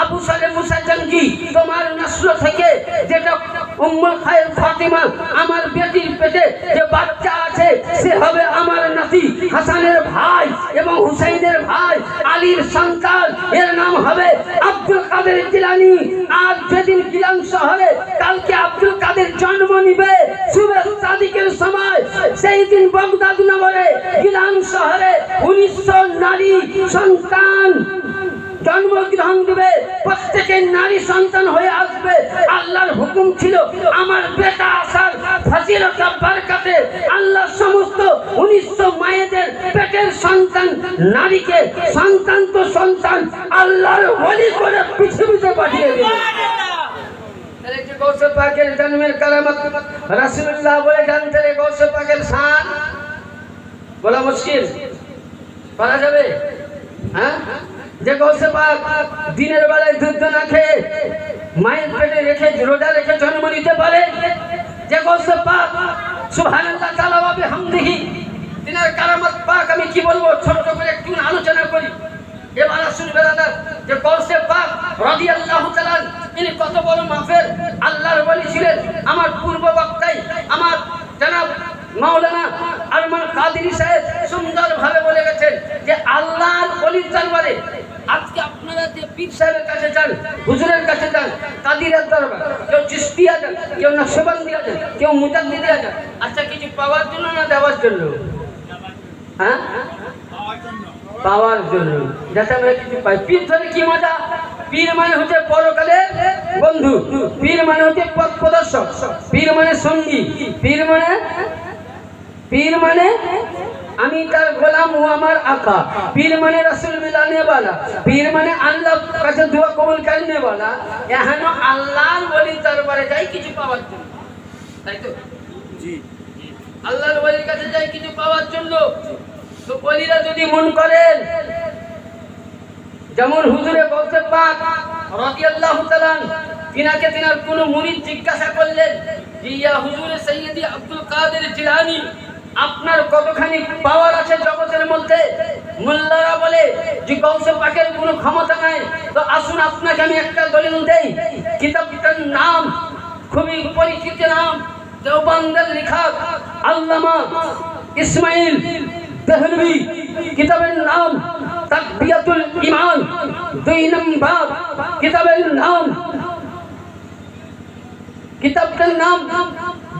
আবু সালেহ মুসা জাঙ্গি, তোমার নসল থেকে যেটা উম্মুল খায়র ফাতিমা আমার বেটির পেটে যে বাচ্চা আছে সে হবে আমার নাতি, হাসানের ভাই এবং হুসাইনের ভাই, আলীর সন্তান, এর নাম হবে আব্দুল কাদের জিলানী। আর যেদিন গিলান শহরে কালকে আব্দুল কাদের জন্ম নিবে শুভে সাদিকের সময়, সেই দিন বাগদাদ নগরে গিলান শহরে 1900 নারী সন্তান জন্মগ্রহণ দিবে। প্রত্যেকের নারী সন্তান হয়ে আসবে। আল্লাহর হুকুম ছিল আমার বেটা আসার ফজিলত বরকতে আল্লাহ সমস্ত 1900 মায়েদের পেটের সন্তান নারীকে সন্তান তো সন্তান আল্লাহর ওলি করে পৃথিবীতে পাঠিয়ে দিলেন। তাহলে যে গৌসে পাকের জন্মের কারামত রাসূলুল্লাহ বলে জানতে, গৌসে পাকের শান বলা মুশকিল, বলা যাবে? হ্যাঁ, যে গৌসে পাক দিনের বেলায় দুধ না খেয়ে মায়ের পেটে রেখে রোজা রেখে জন্ম নিতে পারে, যে গৌসে পাক সুবহানাল্লাহ তাআলা ওয়া বিহামদিহি, দিনের কারামত পাক আমি কি বলবো, ছোট করে একটু আলোচনা করি। এবার আসুন বেরাদার, যে গৌসে পাক রাদিয়াল্লাহু তাআলা ইনি কত বড় মাফের আল্লাহর ওলি ছিলেন। আমার পূর্ব বক্তাই আমার জনাব মাওলানা আরমান কাদেরী সাহেব সুন্দরভাবে বলে গেছেন যে আল্লাহর ওলির দরবারে আজকে আপনারা যে পীর সাহেবের কাছে যান, হুজুরের কাছে যান, কাদিরের দরবার, কেউ চিশতিয়া যান, কেউ নকশবন্দিয়া যান, কেউ মুজাদ্দিদিয়া যান, আচ্ছা কিছু পাওয়ার জন্য না দেওয়ার জন্য? হ্যাঁ, পাওয়ার জন্য, যাতে আমরা কিছু পাই। পীর ধরে কি মজা? পীর মানে হচ্ছে পরকালের বন্ধু, পীর মানে হচ্ছে পথ প্রদর্শক, পীর মানে সঙ্গী, পীর মানে আমি তার গোলাম, ও আমার আকা। পীর মানে রাসূল মিলানে वाला, পীর মানে আল্লাহর কাছে দোয়া কবুল করনে वाला। এখানে আল্লাহর ওলির দরবারে যাই কিছু পাওয়ার জন্য, তাই তো? জি, আল্লাহর ওলির কাছে যাই কিছু পাওয়ার জন্য। তো ওলিরা যদি মন করেন, যেমন হুজুরে গৌসে পাক রাদিয়াল্লাহু তাআলা তিনাকে তিনার কোন মুরিদ জিজ্ঞাসা করলেন যে ইয়া হুজুরে সৈয়দি আব্দুল কাদের জিলানী, আপনার কতখানি পাওয়ার আছে জগতের মধ্যে? মোল্লারা বলে যে গৌসে পাকের কোনো ক্ষমতা নাই। তো আসুন আপনাকে আমি একটা দলিল দেই। কিতাবটার নাম খুবই পরিচিত নাম, দেওবন্দের লেখক আল্লামা ইসমাইল দেহলভী। কিতাবের নাম তাকবিয়াতুল ঈমান, 2 নম্বর কিতাবের নাম। কিতাবটার নাম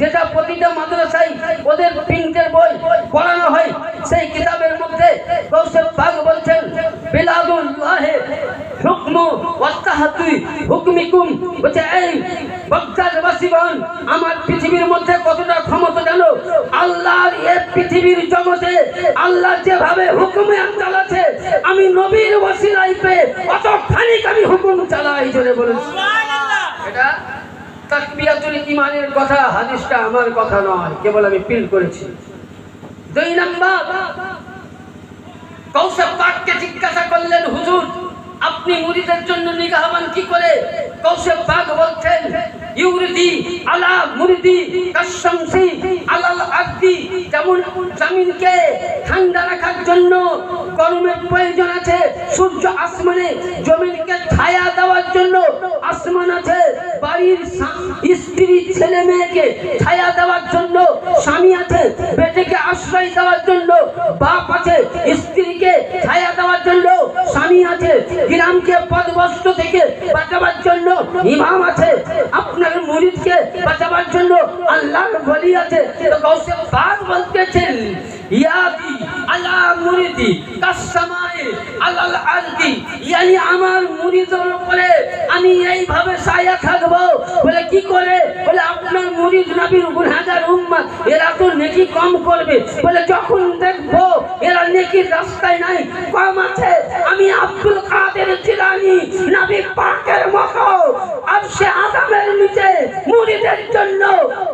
যেটা প্রতিটা মাদ্রাসায় ওদের প্রিন্টের বই পড়ানো হয়, সেই কিতাবের মধ্যে গৌসে পাক বলছেন বিলাদুল্লাহ হুকমু ওয়াতাহাতুই হুকমিকুম, বলছে এই বাগদাদবাসীগণ, আমার পৃথিবীর মধ্যে কতটা ক্ষমতা জানো? আল্লাহর এই পৃথিবীর জগতে আল্লাহ যেভাবে হুকুমে চালাচ্ছে, আমি নবীর ওসিলায় পেয়ে অতখানি আমি হুকুম চালাই। জোরে বলুন সুবহানাল্লাহ। এটা তাকবিয়াতুল ঈমানের কথা, হাদিসটা আমার কথা নয়, কেবল আমি ফিল করেছি। 2 নম্বর, গৌসে পাককে জিজ্ঞাসা করলেন হুজুর আপনি মুরিদের জন্য নিগাহবান কি করে? গৌসে পাক বলছেন ইউরিদি আলা মুরিদি কাশামসি আলাল আরদি, যেমন জমিনকে ঠান্ডা রাখার জন্য গরমের প্রয়োজন আছে, সূর্য আসমানে জমিনকে ছায়া দেওয়ার জন্য আসমান আছে, বাড়ির স্ত্রী ছেলে মেয়েকে ছায়া দেওয়ার জন্য স্বামী আছে, বেটিকে আশ্রয় দেওয়ার জন্য বাপ আছে, স্ত্রীকে ছায়া দেওয়ার জন্য স্বামী আছে, গ্রামকে পথভ্রষ্ট থেকে বাঁচাবার জন্য ইমাম আছে, আপনার মুরিদকে বাঁচাবার জন্য আল্লাহর ওলি আছে। তো গৌসে পাক বলতেছেন ইয়াদি আলা মুরিদি কাসসামায়ে আলাল আরদি, yani আমার মুরিদের উপরে আমি এইভাবে ছায়া থাকবো। বলে কি করে? বলে আপনার মুরিদ নবীর গুনাহগার উম্মত, এরা তো নেকি কম করবে। বলে যখন দেখবো এরা নেকির রাস্তায় নাই, কম আছে, আমি আব্দুল কাদের জিলানী নবী পাকের মতো আরশে আযমের নিচে মুরিদের জন্য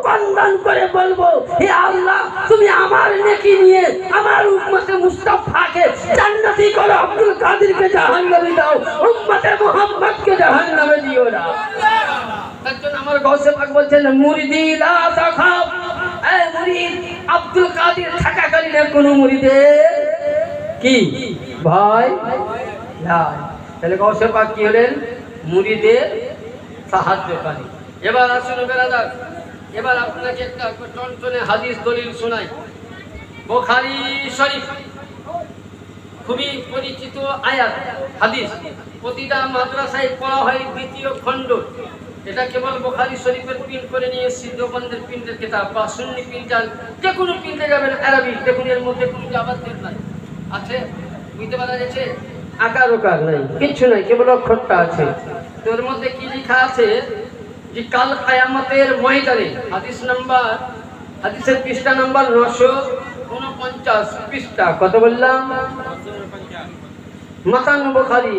কন্দন করে বলবো, হে আল্লাহ তুমি আমার নেকি নিয়ে আমার উম্মতে মুস্তাফাকে জান্নাতি করো, আব্দুল কাদেরকে জাহান্নামে দাও, উম্মতে মুহাম্মদকে জাহান্নামে দিও না। তার জন্য আমার গৌসে পাক বলছেন মুরিদি লা তাখাফ, এই মুরিদ আব্দুল কাদের থাকাকালীন কোন মুরিদের কি ভয় নাই। তাহলে গৌসে পাক কি হলেন? মুরিদের সাহায্যকারী। এবার আসুন বেরাদার, এবার আপনাকে একটা টনটনে হাদিস দলিল শোনাই। বুখারী শরীফ খুবই পরিচিত আয়াত হাদিস, প্রতিটা মাদ্রাসায় পড়া হয় 2য় খণ্ড। এটা কেবল বুখারী শরীফের প্রিন্ট করে নিয়ে এসেছি, দেওবন্দের প্রিন্টের কিতাব বা সুন্নি প্রিন্টার, যে কোনো প্রিন্টে যাবেন আরবিক, দেখুন এর মধ্যে কোনো আবাদের নাই আছে, বুঝতে পারা যাচ্ছে? আকার ওকার নাই, কিচ্ছু নাই, কেবল অক্ষরটা আছে। তো এর মধ্যে কি লেখা আছে যে কাল কিয়ামতের ময়দানে, হাদিসের পৃষ্ঠা নাম্বার 949 পৃষ্ঠা, কত বললাম? মাতান বুখারী,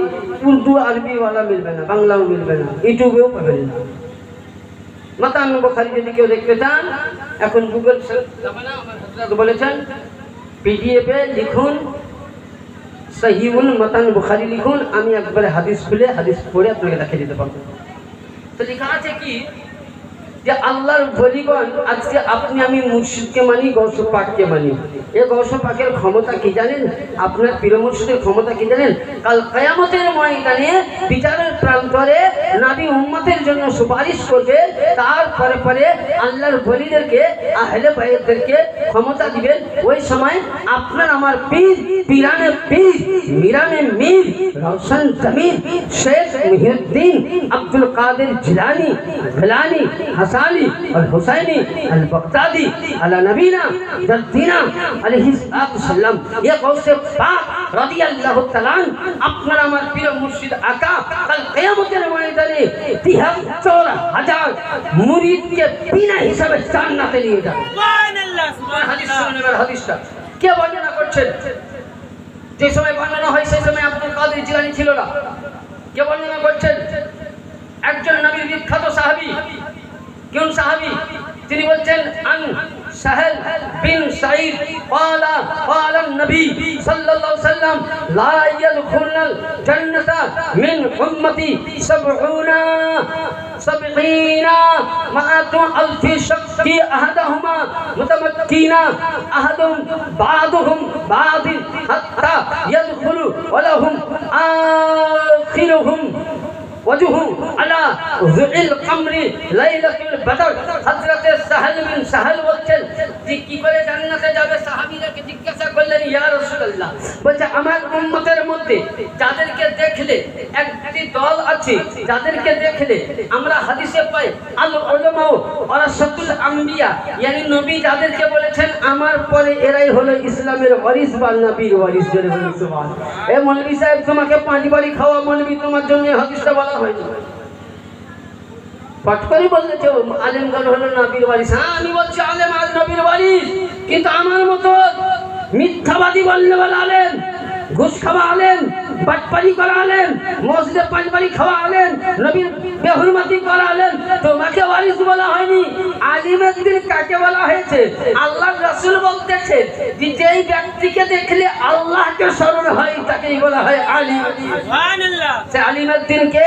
উর্দু আরবি ওয়ালা মিলবে না, বাংলাও মিলবে না, ইউটিউবেও পাবেন না। মাতান বুখারী যদি কেউ দেখতে চান, এখন গুগল সার্চ জামানা, আমার হযরত বলেছেন পিডিএফ এ লিখুন সহিহুল মাতান বুখারী লিখুন, আমি একবারে হাদিস খুলে হাদিস পড়ে আপনাকে দেখিয়ে দিতে পারবো। তো লেখা আছে কি যে আল্লাহর ওলিগণ, আজকে আপনি আমি মুর্শিদকে মানি, গৌসে পাককে মানি। এই গৌসে পাকের ক্ষমতা কি জানেন? আপনার পীর মুর্শিদের ক্ষমতা কি জানেন? কাল কিয়ামতের ময়দানে বিচারের প্রান্তরে নবী উম্মতের জন্য সুপারিশ করবে, তারপরে পরে আল্লাহর ওলিদেরকে আহলে বাইতদেরকে ক্ষমতা দিবেন। ওই সময় আপনার আমার পীর, পীরানে পীর, মিরানে মীর, রওশন জমির, শেখ মুহিউদ্দিন আব্দুল কাদের জিলানী, গিলানী, হাসানি और हुसैनी अल बगदादी अला नबीना दीना अलैहि सल्लम, ये गौसे पाक রাদিয়াল্লাহু তাআলা আপনার আমার পীর মুর্শিদ আকা কাল কিয়ামতের ময়দানে ৭৩,০০০ মুরিদকে বিনা হিসাবে জান্নাতে নিয়ে যাবে। সুবহানাল্লাহ হাদিস শুনুন, এবার হাদিসটা কে বর্ণনা করছেন? যে সময় বর্ণনা হয় সেই সময় আব্দুল কাদের জিলানী ছিল না। কে বর্ণনা করছেন? একজন নবীর বিখ্যাত সাহাবী। কোন সাহাবী? তিনি বলছেন আন সাহেল বিন সাঈদ ক্বালা ক্বালা নবী সাল্লাল্লাহু আলাইহি ওয়াসাল্লাম লা ইয়াদখুলুল জান্নাতা মিন উম্মতি ৭০ মাআতু আলফি শাক্কি আহাদাহুমা মুতামাক্কিনা আহাদুম বা'দুহুম বা'দিন হাত্তা ইয়াদখুলু ওয়া লাহুম আখিরুহুম वजह अला ज़िल कमरी लाइलातुल बदर। हजरत साहल बिन साहल বলছেন যে কি করে জান্নাতে যাবে, সাহাবীদেরকে জিজ্ঞাসা করলেন ইয়া রাসূলুল্লাহ। বলছে আমার উম্মতের মধ্যে যাদেরকে দেখলে একটি দল আছে, যাদেরকে দেখলে আমরা হাদিসে পাই আল উলামা ওয়ারাসাতুল আম্বিয়া, yani নবী যাদেরকে বলেছেন আমার পরে এরাই হলো ইসলামের ওয়ারিস বা নবীর ওয়ারিস। জোরে বলুন সুবহানাল্লাহ। এ মৌলভী সাহেব তোমাকে পাঁচ বাড়ি খাওয়া মৌলভী, তোমার জন্য এই হাদিসটা বলা হয়নি। পাঠ করে বলতেছে আলেমগণ হলো নবীর ওয়ারিস। হ্যাঁ আমি বলছি আলেম আজ নবীর ওয়ারিস, কিন্তু আমার মতো মিথ্যাবাদী বললে বলা আলেম, ঘুষ খাওয়া আলেম, বাটপারি করা আলেম, মসজিদে পাঁচ বাড়ি খাওয়া আলেম, নবীর বেহুরমতি করা আলেম, তোমাকে ওয়ারিস বলা হয়নি। আলিমের দিন কাকে বলা হয়েছে? আল্লাহর রাসূল বলতেছে যে যেই ব্যক্তিকে দেখলে আল্লাহকে স্মরণ হয় তাকেই বলা হয় আলিম। সুবহানাল্লাহ। সে আলিমের দিনকে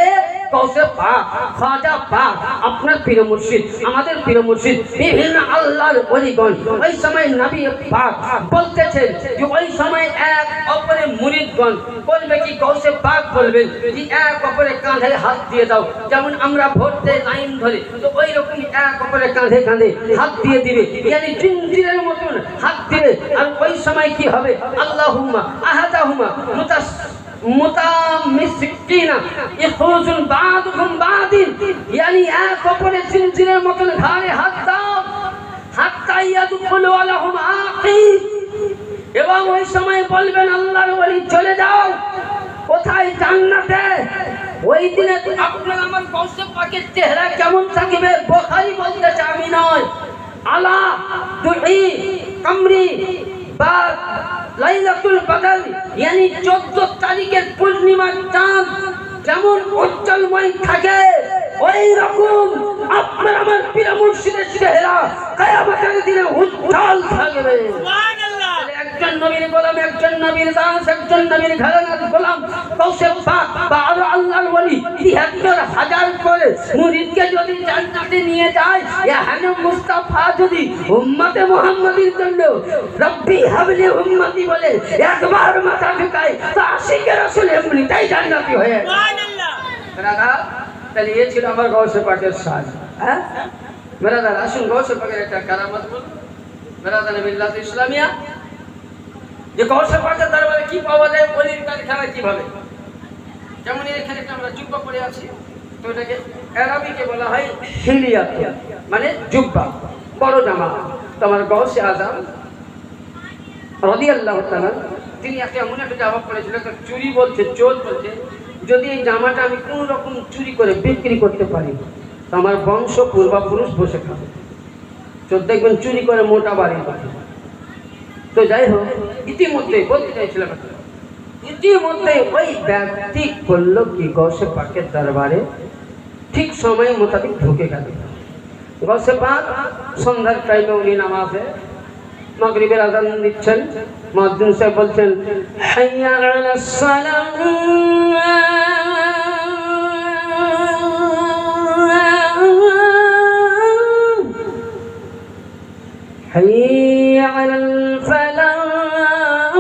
কৌসে পাক, খাজা পাক, আপনার পীর মুর্শিদ, আমাদের পীর মুর্শিদ, বিভিন্ন আল্লাহর ওলিগণ ওই সময় নবী পাক বলতেছেন যে ওই সময় এক অপরে মুরিদগণ বলবে কি কৌসে পাক বলবেন যে এক অপরে কাঁধে হাত দিয়ে দাও, যেমন আমরা ভোট দেই লাইন ধরে, তো ওই রকম এক অপরে কাঁধে কাঁধে হাত দিয়ে দিবে, yani জিনজিরের মতন হাত দিবে। আর ওই সময় কি হবে? আল্লাহুম্মা আহাদাহুমা মুতামিসকিনা ইখরুজুল বা'দুহুম বা'দিন, yani এক অপরের জিনজিরের মতন ঘাড়ে হাত দাও, হাত্তা ইয়াদখুলু আলাহুম আখির। এবং ওই সময় বলবেন আল্লাহর ওলি চলে যাও কোথায়? জান্নাতে। ওই দিনে আপনার আমার কৌশে পাকের চেহারা কেমন থাকবে? বুখারী বলতেছে, আমি নয়, আলা দুই কামরি বা লাইলাতুল বদর, yani 14 তারিখের পূর্ণিমার চাঁদ যেমন উজ্জ্বলময় থাকে, ওই রকম আপনার আমার পীর মুর্শিদের চেহারা কিয়ামতের দিনে উজ্জ্বল থাকবে। সুবহানাল্লাহ। একজন নবীর গোলাম, একজন নবীর দাস, একজন নবীর ঘরানার গোলাম কৌশে পাক বা আরো আল্লাহর ওলি ৭৩,০০০ করে মুরিদকে যদি জান্নাতে নিয়ে যায়, ইহানে মুস্তাফা যদি উম্মতে মুহাম্মাদির জন্য রব্বি হাবলি উম্মতি বলে একবার মাথা ঝুঁকায়, তো আশিকে রাসূল এমনিতেই জান্নাতি হয়ে। সুবহানাল্লাহ। দাদা তাহলে এই ছিল আমার গৌসে পাকের সাজ। হ্যাঁ মেরাদার, আসুন গৌসে পাকের একটা কারামত বলুন। মেরাদার মিল্লাত ইসলামিয়া, যে গৌসে পাকের দরবারে কি পাওয়া যায়, ওলির কারখানা কিভাবে। যেমন এখানে একটা আমরা জুব্বা পরে আছি, তো এটাকে আরবিতে বলা হয় হিলিয়াত, মানে জুব্বা, বড় জামা। তো আমার গৌসে আজম রাদিয়াল্লাহু তাআলা তিনি একটা এমন একটা জামা পরেছিল, তো চুরি বলছে, চোর বলছে যদি এই জামাটা আমি কোন রকম চুরি করে বিক্রি করতে পারি তো আমার বংশ পূর্বপুরুষ বসে খাবে। তো দেখবেন চুরি করে মোটা বাড়ি পাবে। তো যাই হোক, ইতিমধ্যে বলতে চাইছিলাম, ইতিমধ্যে ওই ব্যক্তি করলো কি গৌসে পাকের দরবারে ঠিক সময় মোতাবেক ঢুকে গেল। গৌসে পাক সন্ধ্যার টাইমে উনি নামাজে মাগরিবের আযান দিচ্ছেন, মুয়াজ্জিন সাহেব বলছেন হাইয়া আলাস সালাম, حي على الفلاح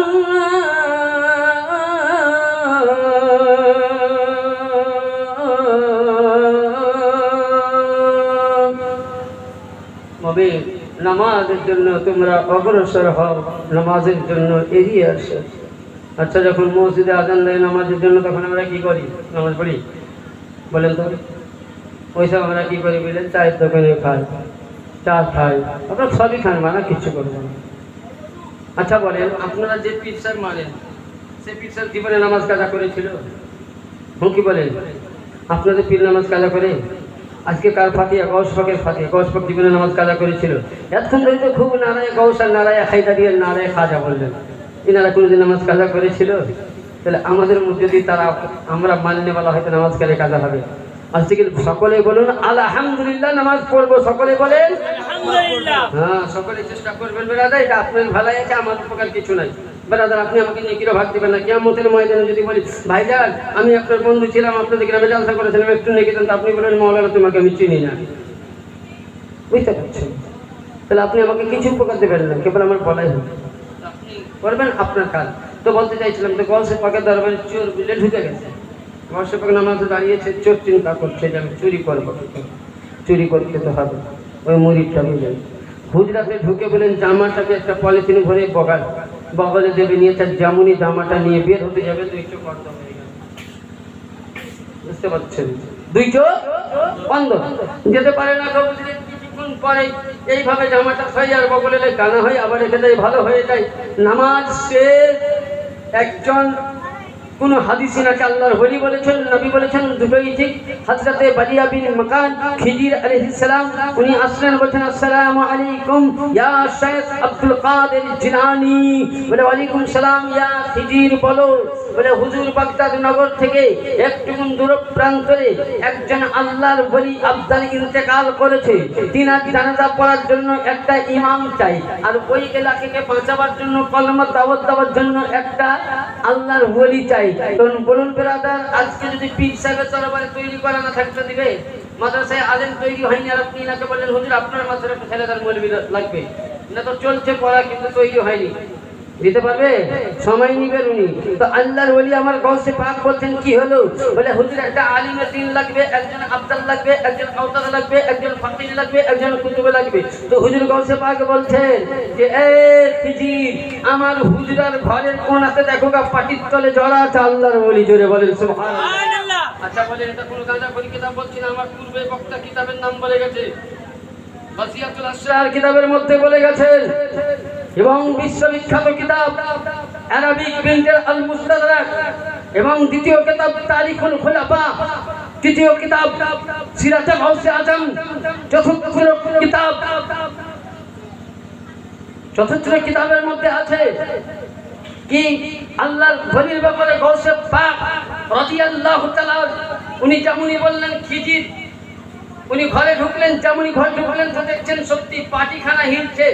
তবে নামাজের জন্য তোমরা অগ্রসর হও, নামাজের জন্য এগিয়ে আসো। আচ্ছা, যখন মসজিদে আজান দেয় নামাজের জন্য, তখন আমরা কি করি? নামাজ পড়ি? বলেন তো। ওইসব আমরা কি করি বলেন? চায়ের দোকানে খাই, চা খাই, আপনারা সবই খান, মানা কিচ্ছু করবেন না। আচ্ছা বলেন, আপনারা যে পীর সাহেব মানেন, সে পীর সাহেব জীবনে নামাজ কাজা করেছিল? কি বলেন? আপনাদের পীর নামাজ কাজা করে? আজকে কার ফাতিয়া? গৌস পাকের ফাতিয়া। গৌস পাক জীবনে নামাজ কাজা করেছিল? এতক্ষণ ধরে তো খুব নারায় গৌস আর নারায় হায়দারি আর নারায় খাজা বললেন, এনারা কোনোদিন নামাজ কাজা করেছিল? তাহলে আমাদের মধ্যে যদি তারা আমরা মানলে বলা হয়তো নামাজ কালে কাজা হবে। আজকে সকলে বলুন আলহামদুলিল্লাহ, নামাজ পড়বো। সকলে বলেন আলহামদুলিল্লাহ। হ্যাঁ, সকলে চেষ্টা করবেন বেরাদার, এটা আপনার ভালাই আছে, আমার উপকার কিছু নাই। বেরাদার, আপনি আমাকে নিয়ে কিরো ভাগ দিবেন না। কিয়ামতের ময়দানে যদি বলি ভাইজান আমি আপনার বন্ধু ছিলাম, আপনাদের গ্রামে জালসা করেছিলাম, একটু নিয়ে গেতেন, আপনি বলেন মাওলানা তোমাকে আমি চিনি না। বুঝতে পারছেন? তাহলে আপনি আমাকে কিছু উপকার দেবেন না, কেবল আমার বলাই হবে, আপনি করবেন আপনার কাজ। তো বলতে চাইছিলাম, তো গলসে পাকে দরবারে চোর বিলে ঢুকে গেছে। গলসে পাকে নামাজে দাঁড়িয়েছে, চোর চিন্তা করছে যে আমি চুরি করবো, চুরি করতে তো হবে। ওই মুরিদটা বুঝলেন, হুজরাতে ঢুকে বলেন জামাটাকে একটা পলিথিন ভরে বগলে দেবে নিয়ে, তার যেমনই জামাটা নিয়ে বের হতে যাবে, দুই চোখ বন্ধ হয়ে গেল। বুঝতে পারছেন? দুই চোখ বন্ধ, যেতে পারে না। কিছুক্ষণ পরে এইভাবে জামাটা হয়ে আর বগলে কানা হয়, আবার রেখে দেয়, ভালো হয়ে যায়। নামাজ শেষ। একজন কোন হাদিসে নাকি আল্লাহর ওলি বলেছেন, নবী বলেছেন, দুটোই ঠিক। হযরতে বাদিয়া বিন মাকান খিজির আলাইহিস সালাম উনি আসলেন, বলেন আসসালামু আলাইকুম ইয়া শাইখ আব্দুল কাদের জিলানী। বলে ওয়ালাইকুম সালাম ইয়া খিজির। বলো। বলে হুজুর বাগদাদ নগর থেকে একটু দূর প্রান্তরে একজন আল্লাহর ওলি আব্দাল ইন্তেকাল করেছে। তিনার জানাজা পড়ার জন্য একটা ইমাম চাই, আর ওই এলাকাকে বাঁচাবার জন্য কলমা দাওয়াত দেওয়ার জন্য একটা আল্লাহর ওলি চাই। বলুন ব্রাদার, আজকে যদি পীর সাহেবের দরবারে তৈরি করা না থাকতে দিবে, মাদ্রাসায় আলেম তৈরি হয়নি, আর আপনি এনাকে বললেন হুজুর আপনার মাথার একটা ছেলেদার মৌলবী লাগবে, না তো চলছে পড়া কিন্তু তৈরি হয়নি, দিতে পারবে? সময় নিবেন উনি। তো আল্লাহর ওলি আমার গৌসে পাক বলছেন কি হলো? বলে হুজুর একটা আলিমের দিন লাগবে, একজন আব্দাল লাগবে, একজন আওতাদ লাগবে, একজন ফাকির লাগবে, একজন কুতুবে লাগবে। তো হুজুর গৌসে পাক বলছেন যে এ খিজির, আমার হুজুরার ঘরের কোণাতে দেখো গা পাটির তলে জড়া আছে আল্লাহর ওলি। জোরে বলেন সুবহানাল্লাহ। আচ্ছা বলেন, এটা কোনো গাঁজা করি কিতাব বলছি না, আমার পূর্বে বক্তা কিতাবের নাম বলে গেছে, ওয়াসিয়াতুল আসরার কিতাবের মধ্যে বলে গেছেন, এবং বিশ্ববিখ্যাত কিতাব আরবিক প্রিন্টের আল মুস্তাদরাক, এবং দ্বিতীয় কিতাব তারিখুল খুলাফা, তৃতীয় কিতাব সিরাতে গাউসে আজম, চতুর্থ কিতাবের মধ্যে আছে কি আল্লাহর ওলির ব্যাপারে গাউসে পাক রাদিয়াল্লাহু তাআলা উনি যেমনই বললেন খিজির, উনি ঘরে ঢুকলেন, যেমনই ঘরে ঢুকলেন তো দেখছেন সত্যি পাটিখানা হিলছে।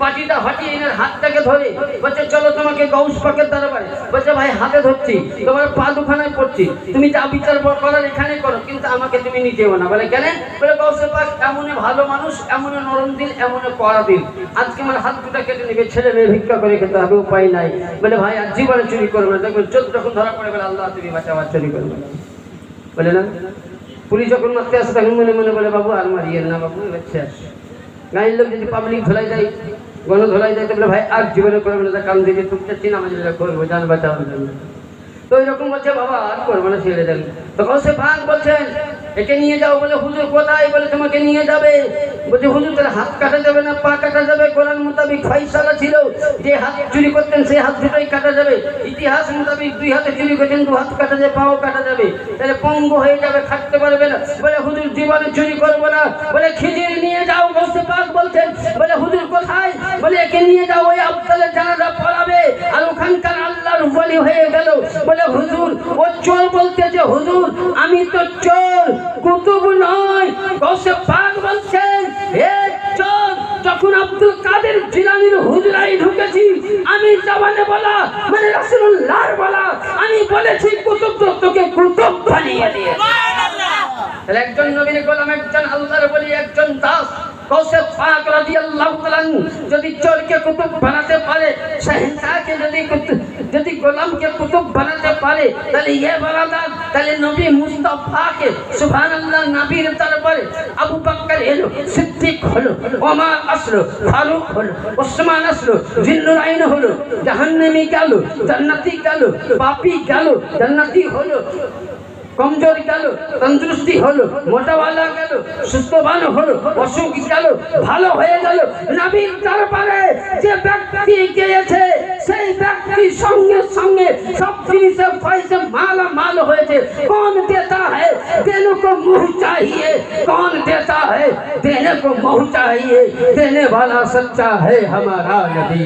পাটিটা হটিয়ে এনার হাতটাকে ধরে বলছে চলো তোমাকে গৌস পাকের দরবারে। বলছে ভাই হাতে ধরছি, তোমার পা দুখানায় পড়ছি, তুমি যা বিচার করার এখানে করো, কিন্তু আমাকে তুমি নিতেও না। বলে কেন? বলে গৌসে পাক এমন ভালো মানুষ, এমন নরম দিল, এমন কড়া দিল, আজকে আমার হাত দুটা কেটে নেবে, ছেলে মেয়ে ভিক্ষা করে খেতে হবে, উপায় নাই। বলে ভাই আর জীবনে চুরি করবে না, দেখবেন চোখ যখন ধরা পড়ে বলে আল্লাহ তুমি বাঁচাবার, চুরি করবে না। বলে না, পুলিশ যখন মারতে আসে তখন মনে মনে বলে বাবু আর মারিয়েন না বাবু, শেষ। গাঁয়ের লোক যদি পাবলিক ধোলাই যায়, গণ ধোলাই যায়, তো বলে ভাই আর জীবনে করবে না, কাম দিকে টুকতে চিন আমাদের করবো, জান বাঁচাবার জন্য। তো এরকম বলছে বাবা আর করবো না, ছেড়ে দেন। তখন সে ভাগ বলছেন একে নিয়ে যাও। বলে হুজুর কোথায়? বলে তোমাকে নিয়ে যাবে। বলছে হুজুর তাহলে হাত কাটা যাবে না পা কাটা যাবে? কোরআন মোতাবিক ফয়সালা ছিল যে হাত চুরি করতেন সেই হাত দুটোই কাটা যাবে। ইতিহাস মোতাবিক দুই হাতে চুরি করতেন, দু হাত কাটা যাবে, পাও কাটা যাবে, তাহলে পঙ্গু হয়ে যাবে, খাটতে পারবে না। বলে হুজুর জীবনে চুরি করবো না। বলে খিজির নিয়ে যাও। গৌসে পাক বলছেন। বলে হুজুর কোথায়? বলে একে নিয়ে যাও, ওই আব্দালের জানাজা পড়াবে, আর ওখানকার আল্লাহর ওলি হয়ে গেল। বলে হুজুর ও চোর বলতে যে হুজুর আমি তো চোর, কুতুব নয়। গৌসে পাক বলছেন হে চোর, যখন আব্দুল কাদের জিলানীর হুজরায় ঢুকেছি আমি জবানে বলা মানে রাসূলুল্লাহর বলা, আমি বলেছি কুতুব তোকে কুতুব বানিয়ে দিয়ে। সুবহানাল্লাহ। তাহলে একজন নবীর গোলাম, একজন আল্লাহর ওলি, একজন দাস গৌসে পাক রাদিয়াল্লাহু তাআলা যদি চোরকে কুতুব বানাতে পারে, শাহেনশাহকে যদি গোলামকে কুতুব বানাতে পারে, তাহলে ইয়ে বারাদার, তাহলে নবী মুস্তাফাকে সুবহানাল্লাহ নবীর দরবারে আবু বকর এলো, সিদ্দিক হলো, ওমর আসলো, ফারুক হলো, ওসমান আসলো, জিন্নুরাইন হলো, জাহান্নামী গেল, জান্নাতি গেল, পাপী গেল, জান্নাতি হলো, কমজোর গেল, তন্দুরুস্তি হলো, মোটাওয়ালা গেল, সুস্থবান হলো, অসুখ গেল, ভালো হয়ে গেল। নবীর দরবারে যে ব্যক্তি গিয়েছে সেই ব্যক্তি সঙ্গে সঙ্গে সব জিনিসে পয়সা মালা মাল হয়েছে। कौन देता है देने को मुँह चाहिए, कौन देता है देने को मुँह चाहिए, देने वाला सच्चा है हमारा नबी।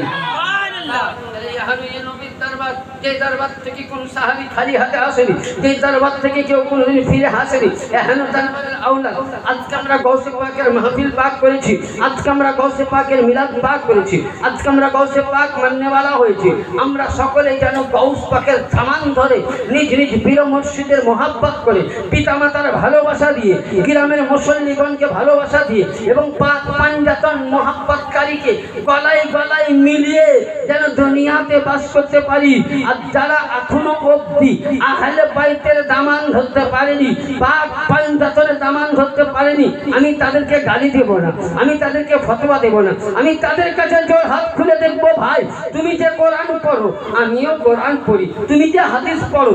যে দরবার থেকে কোন সাহাবী খালি হাতে আসেনি, যে দরবার থেকে কেউ কোনোদিন ফিরে আসেনি, এহেন দরবারের আওলাদ। আজকে আমরা গৌসে পাকের মাহফিল পাক করেছি, আজকে আমরা গৌসে পাকের মিলাদ পাক করেছি, আজকে আমরা গৌসে পাক মাননেওয়ালা হয়েছি। আমরা সকলেই যেন গৌস পাকের সামান ধরে নিজ নিজ পীর মুর্শিদের মহাব্বত করে, পিতামাতার ভালোবাসা দিয়ে, গ্রামের মুসল্লিগণকে ভালোবাসা দিয়ে এবং পাক পাঞ্জাতন মহাব্বতকারীকে গলায় গলায় মিলিয়ে যেন দুনিয়াতে বাস করতে পারি। আর যারা এখনো অবধি আহলে বাইতের দামান ধরতে পারেনি, পাক পাঞ্জাতনের দামান ধরতে পারেনি, আমি তাদেরকে গালি দেব না, আমি তাদেরকে ফতোয়া দেব না, আমি তাদের কাছে জোর হাত খুলে দেখবো, ভাই তুমি যে কোরআন পড়ো আমিও কোরআন পড়ি, তুমি যে হাদিস পড়ো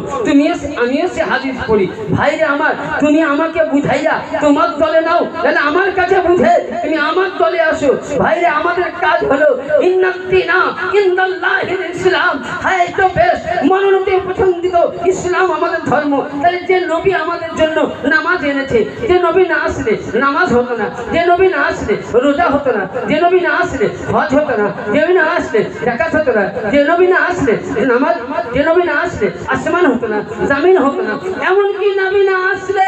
আমিও সে হাদিস পড়ি। ভাইরে আমার, তুমি আমাকে বুঝাইয়া তোমার দলে নাও, তাহলে আমার কাছে বুঝে তুমি আমার দলে আসো। ভাইরে আমাদের কাজ হলো ইন্নাতিনা ইনদাল্লাহিল ইসলাম, হ্যাঁ তো বেশ মনোনীত পছন্দিত ইসলাম আমাদের ধর্ম। তাহলে যে নবী আমাদের জন্য নামাজ এনেছে, যে নবী না আসলে নামাজ হতো না, যে নবী না আসলে রোজা হতো না, যে নবী না আসলে হজ হতো না, যে নবী না আসলে যাকাত হতো না, যে নবী না আসলে নামাজ, যে নবী না আসলে আসমান হতো না, জামিন হতো না, এমনকি নবী না আসলে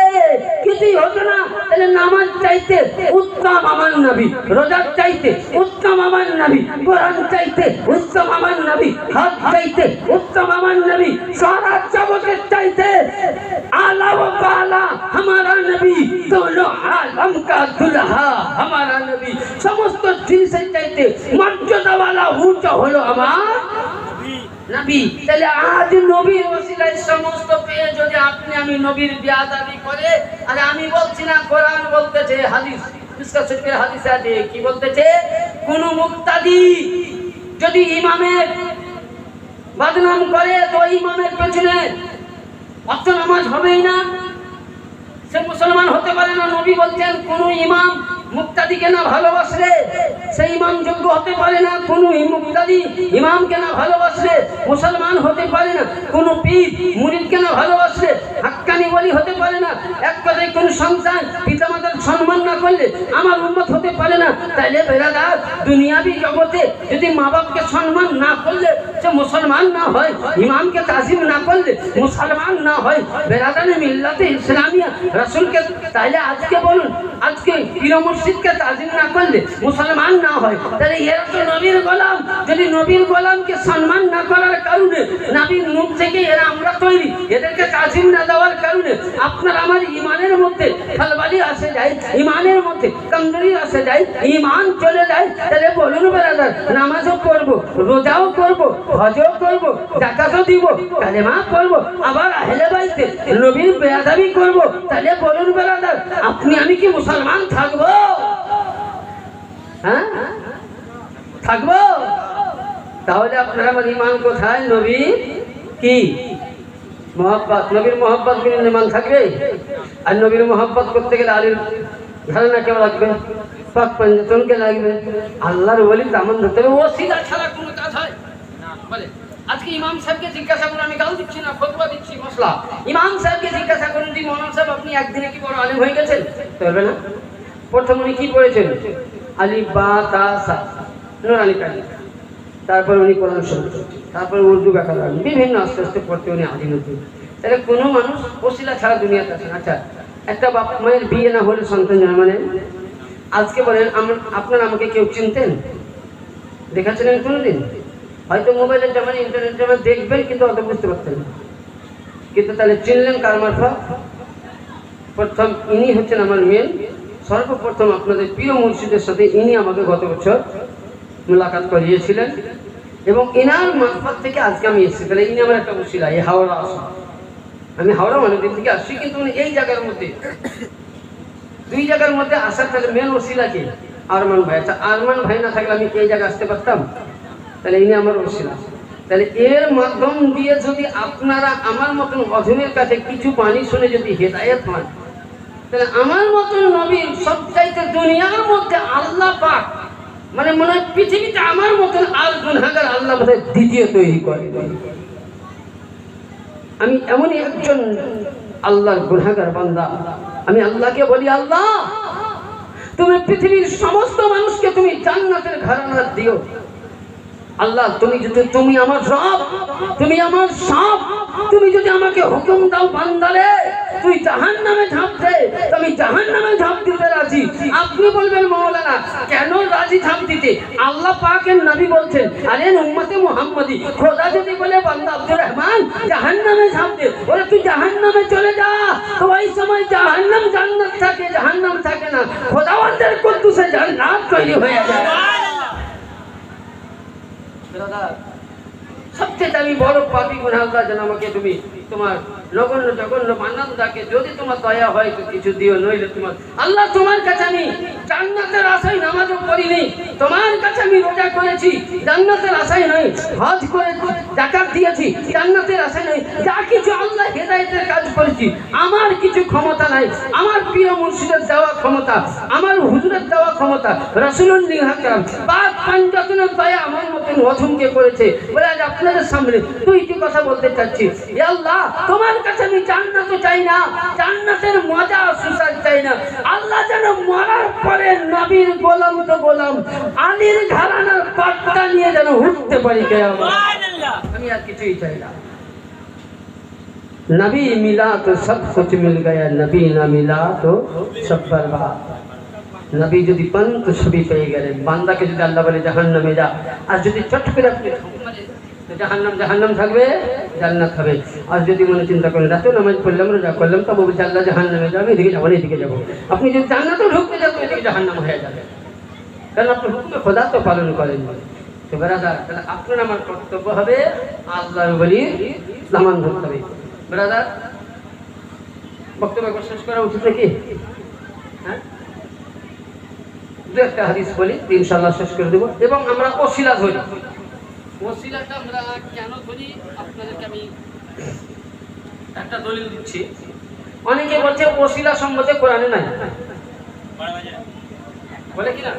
কিছুই হতো না। তাহলে নামাজ চাইতে উত্তম আমার নবী, রোজার চাইতে উত্তম আমার নবী, কোরআন চাইতে উত্তম আমার নবী, হজ চাইতে উত্তম আমার নবী, সারা জগতের চাইতে आला व बाला हमारा नबी, दोनों आलम का दुल्हा हमारा नबी। समस्त जिनिसेर चाইতে মর্যাদা वाला উচ্চ হলো আমার নবী। তাহলে আজ নবীর ওসিলায় সমস্ত পেয়ে যদি আপনি আমি নবীর বেয়াদবি করে, আর আমি বলছি না, কোরআন বলতেছে, হাদিস ইসকা শরীফের হাদিসে আছে, কি বলতেছে, কোন মুক্তাদি যদি ইমামের বদনাম করে তো ইমামের পেছনে অত নামাজ হবেই না, সে মুসলমান হতে পারে না। নবী বলছেন কোন ইমাম মুক্তাদিকে না ভালোবাসলে সেই ইমাম যোগ্য হতে পারে না, কোন মুক্তাদি ইমামকে না ভালোবাসলে মুসলমান হতে পারে না, কোন পীর মুরিদকে না ভালোবাসলে হাক্কানি ওলি হতে পারে না। এক কথায় কোন সন্তান পিতামাতার সম্মান না করলে আমার উম্মত হতে পারে না। তাইলে বেরাদার, দুনিয়াবি জগতে যদি মা বাপকে সম্মান না করলে সে মুসলমান না হয়, ইমামকে তাজিম না করলে মুসলমান না হয়, বেরাদারে মিল্লাতে ইসলামিয়া রাসূলকে, তাইলে আজকে বলুন, আজকে পীর মুর্শিদকে তাজিম না করলে মুসলমান না হয়, তাহলে এরা তো নবীর গোলাম। যদি নবীর গোলামকে সম্মান না করার কারণে, নবীর মুখ থেকে এরা আমরা তৈরি, এদেরকে তাজিম না দেওয়ার কারণে আপনার আমার ইমানের মধ্যে খালবালি আসে যায়, ইমানের মধ্যে কমজোরি আসে যায়, ইমান চলে যায়। তাহলে বলুন বেরাদার, নামাজও পড়বো, রোজাও করবো, হজও করবো, যাকাতও দিব, কালেমা পড়বো, আবার আহলে বাইতে নবীর বেয়াদবি করবো, তাহলে বলুন বেরাদার, আপনি আমি কি মুসলমান থাকবো? হ্যাঁ থাকবো? তাহলে আপনার আমার ইমান কোথায়? নবী কি মহব্বত, নবীর মহব্বত বিনা ইমান থাকবে? আর নবীর মহব্বত করতে গেলে আলীর ধারণা কেমন লাগবে, পাক পঞ্জাতনকে লাগবে, আল্লাহর ওলি দামান ধরতে হবে, ওসিলা ছাড়া কোনো কাজ হয় না। বলে আজকে ইমাম সাহেবকে জিজ্ঞাসা করুন, আমি গাল দিচ্ছি না, ফতোয়া দিচ্ছি, মশলা। ইমাম সাহেবকে জিজ্ঞাসা করুন যে মৌলানা সাহেব আপনি একদিনে কি বড় আলিম হয়ে গেছেন? চলবে না। প্রথম উনি কি পড়েছেন? আলিফ বা তা সা নুরানি কালি, তারপর উনি কোরআন শুনছেন, তারপর উর্দু ব্যাকরণ, বিভিন্ন আস্তে আস্তে পড়তে উনি আদিম হতেন। তাহলে কোনো মানুষ ওসিলা ছাড়া দুনিয়াতে আসেন। আচ্ছা, একটা বাপ মায়ের বিয়ে না হলে সন্তান জন্মানে, আজকে বলেন আপনারা আমাকে কেউ চিনতেন, দেখাছিলেন কোনোদিন? হয়তো মোবাইলের জামানে, ইন্টারনেট জামানে দেখবেন, কিন্তু অত বুঝতে পারতেন না। কিন্তু তাহলে চিনলেন কার মারফত? প্রথম ইনি হচ্ছেন আমার মেন, সর্বপ্রথম আপনাদের প্রিয় মুর্শিদের সাথে ইনি আমাকে গত বছর মুলাকাত করিয়েছিলেন, এবং ইনার মারফত থেকে আজকে আমি এসেছি। তাহলে ইনি আমার একটা উসিলা। এই হাওড়া আসা, আমি হাওড়া অনেকদিন থেকে আসছি, কিন্তু এই জায়গার মধ্যে দুই জায়গার মধ্যে আসার তাহলে মেন ওসিলা কি? আরমান ভাই। আচ্ছা, আরমান ভাই না থাকলে আমি এই জায়গায় আসতে পারতাম? তাহলে ইনি আমার ওসিলা। তাহলে এর মাধ্যম দিয়ে যদি আপনারা আমার মতন অধমের কাছে কিছু বাণী শুনে যদি হেদায়েত হন, তাহলে আমার মতন নবীর সবচাইতে দুনিয়ার মধ্যে আল্লাহ পাক মানে মনে হয় পৃথিবীতে আমার মতন আর গুনাহগার আল্লাহ বোধহয় দ্বিতীয় তৈরি করে। আমি এমনই একজন আল্লাহর গুনাহগার বান্দা। আমি আল্লাহকে বলি, আল্লাহ তুমি পৃথিবীর সমস্ত মানুষকে তুমি জান্নাতের ঘরানা দিও। আল্লাহ তুমি আমার রব, তুমি আমার সব। তুমি যদি আমাকে হুকুম দাও বান্দারে তুই জাহান্নামে ঝাঁপ দে, আমি জাহান্নামে ঝাঁপ দিতে রাজি। আপনি বলবেন মাওলানা কেন রাজি ঝাঁপ দিতে? আল্লাহ পাকের নবী বলছেন, আরে উম্মতে মুহাম্মাদি, খোদা যদি বলে বান্দা আব্দুর রহমান জাহান্নামে ঝাঁপ দে, বলে তুই জাহান্নামে চলে যা, তো ওই সময় জাহান্নাম জান্নাত থাকে, জাহান্নাম থাকে না, খোদাওয়ান্দের কুদ্দুসে জান্নাত তৈরি হয়ে যায়। সবচেয়ে আমি বড় পাপী গুনাহগার, যেন আমাকে তুমি তোমার নগণ্য জঘন্য বান্দাকে যদি তোমার দয়া হয় তো কিছু দিও, নইলে তোমার আল্লাহ তোমার কাছে আমি জান্নাতের আশায় নামাজও করিনি, তোমার কাছে আমি রোজা করেছি জান্নাতের আশায় নয়, হজ করে যাকাত দিয়েছি জান্নাতের আশায় নয়, যা কিছু আল্লাহ হেদায়েতের কাজ করেছি আমার কিছু ক্ষমতা নাই, আমার প্রিয় মুর্শিদের দেওয়া ক্ষমতা, আমার হুজুরের দেওয়া ক্ষমতা, রাসূলুল্লাহ আকরাম পাক পাঞ্জাতনের দয়া আমার মতন অধমকে করেছে। বলে আজ আপনাদের সামনে দুইটি কথা বলতে চাচ্ছি। হে আল্লাহ তোমার কাছে আমি জান্নাত চাই না, জান্নাতের মজা সুস্বাদ চাই না। আল্লাহ যেন মরার পরে নবীর গোলাম তো গোলাম আলীর ঘরানার পাট্টা নিয়ে যেন উঠতে পারি কিয়ামত। সুবহানাল্লাহ। আমি আর কিছুই চাই না। नबी मिला तो सब कुछ मिल गया, नबी ना मिला तो सब बर्बाद। नबी যদি পান তো সবই পেয়ে গেলেন। বান্দাকে যদি আল্লাহ বলে জাহান্নামে যা, আর যদি চট করে আপনি জাহান্নাম থাকবে, জান্নাত হবে। আর যদি মনে চিন্তা করেন রাতে নামাজ পড়লাম রোজা করলাম তবু আল্লাহ জাহান্নামে যাবে, এদিকে যাবো এদিকে যাবো, আপনি যদি জান্নাতে ঢুকতে যাবেন এদিকে জাহান্নাম হয়ে যাবে, কারণ আপনি হুকুমে খোদা তো পালন করেন। তো ব্রাদার, তাহলে আপনার আমার কর্তব্য হবে আল্লাহর ওলির দামান ধরতে হবে। ব্রাদার, বক্তব্য শেষ করা উচিত নাকি? হ্যাঁ, দু একটা হাদিস বলি ইনশাআল্লাহ শেষ করে দেবো। এবং আমরা ওসিলা ধরি। ওসিলাটা আমরা কেন ধরি আপনাদেরকে আমি একটা দলিল দিচ্ছি। অনেকে বলছে ওসিলা সম্বন্ধে কোরআনে নাই, বলে কি না?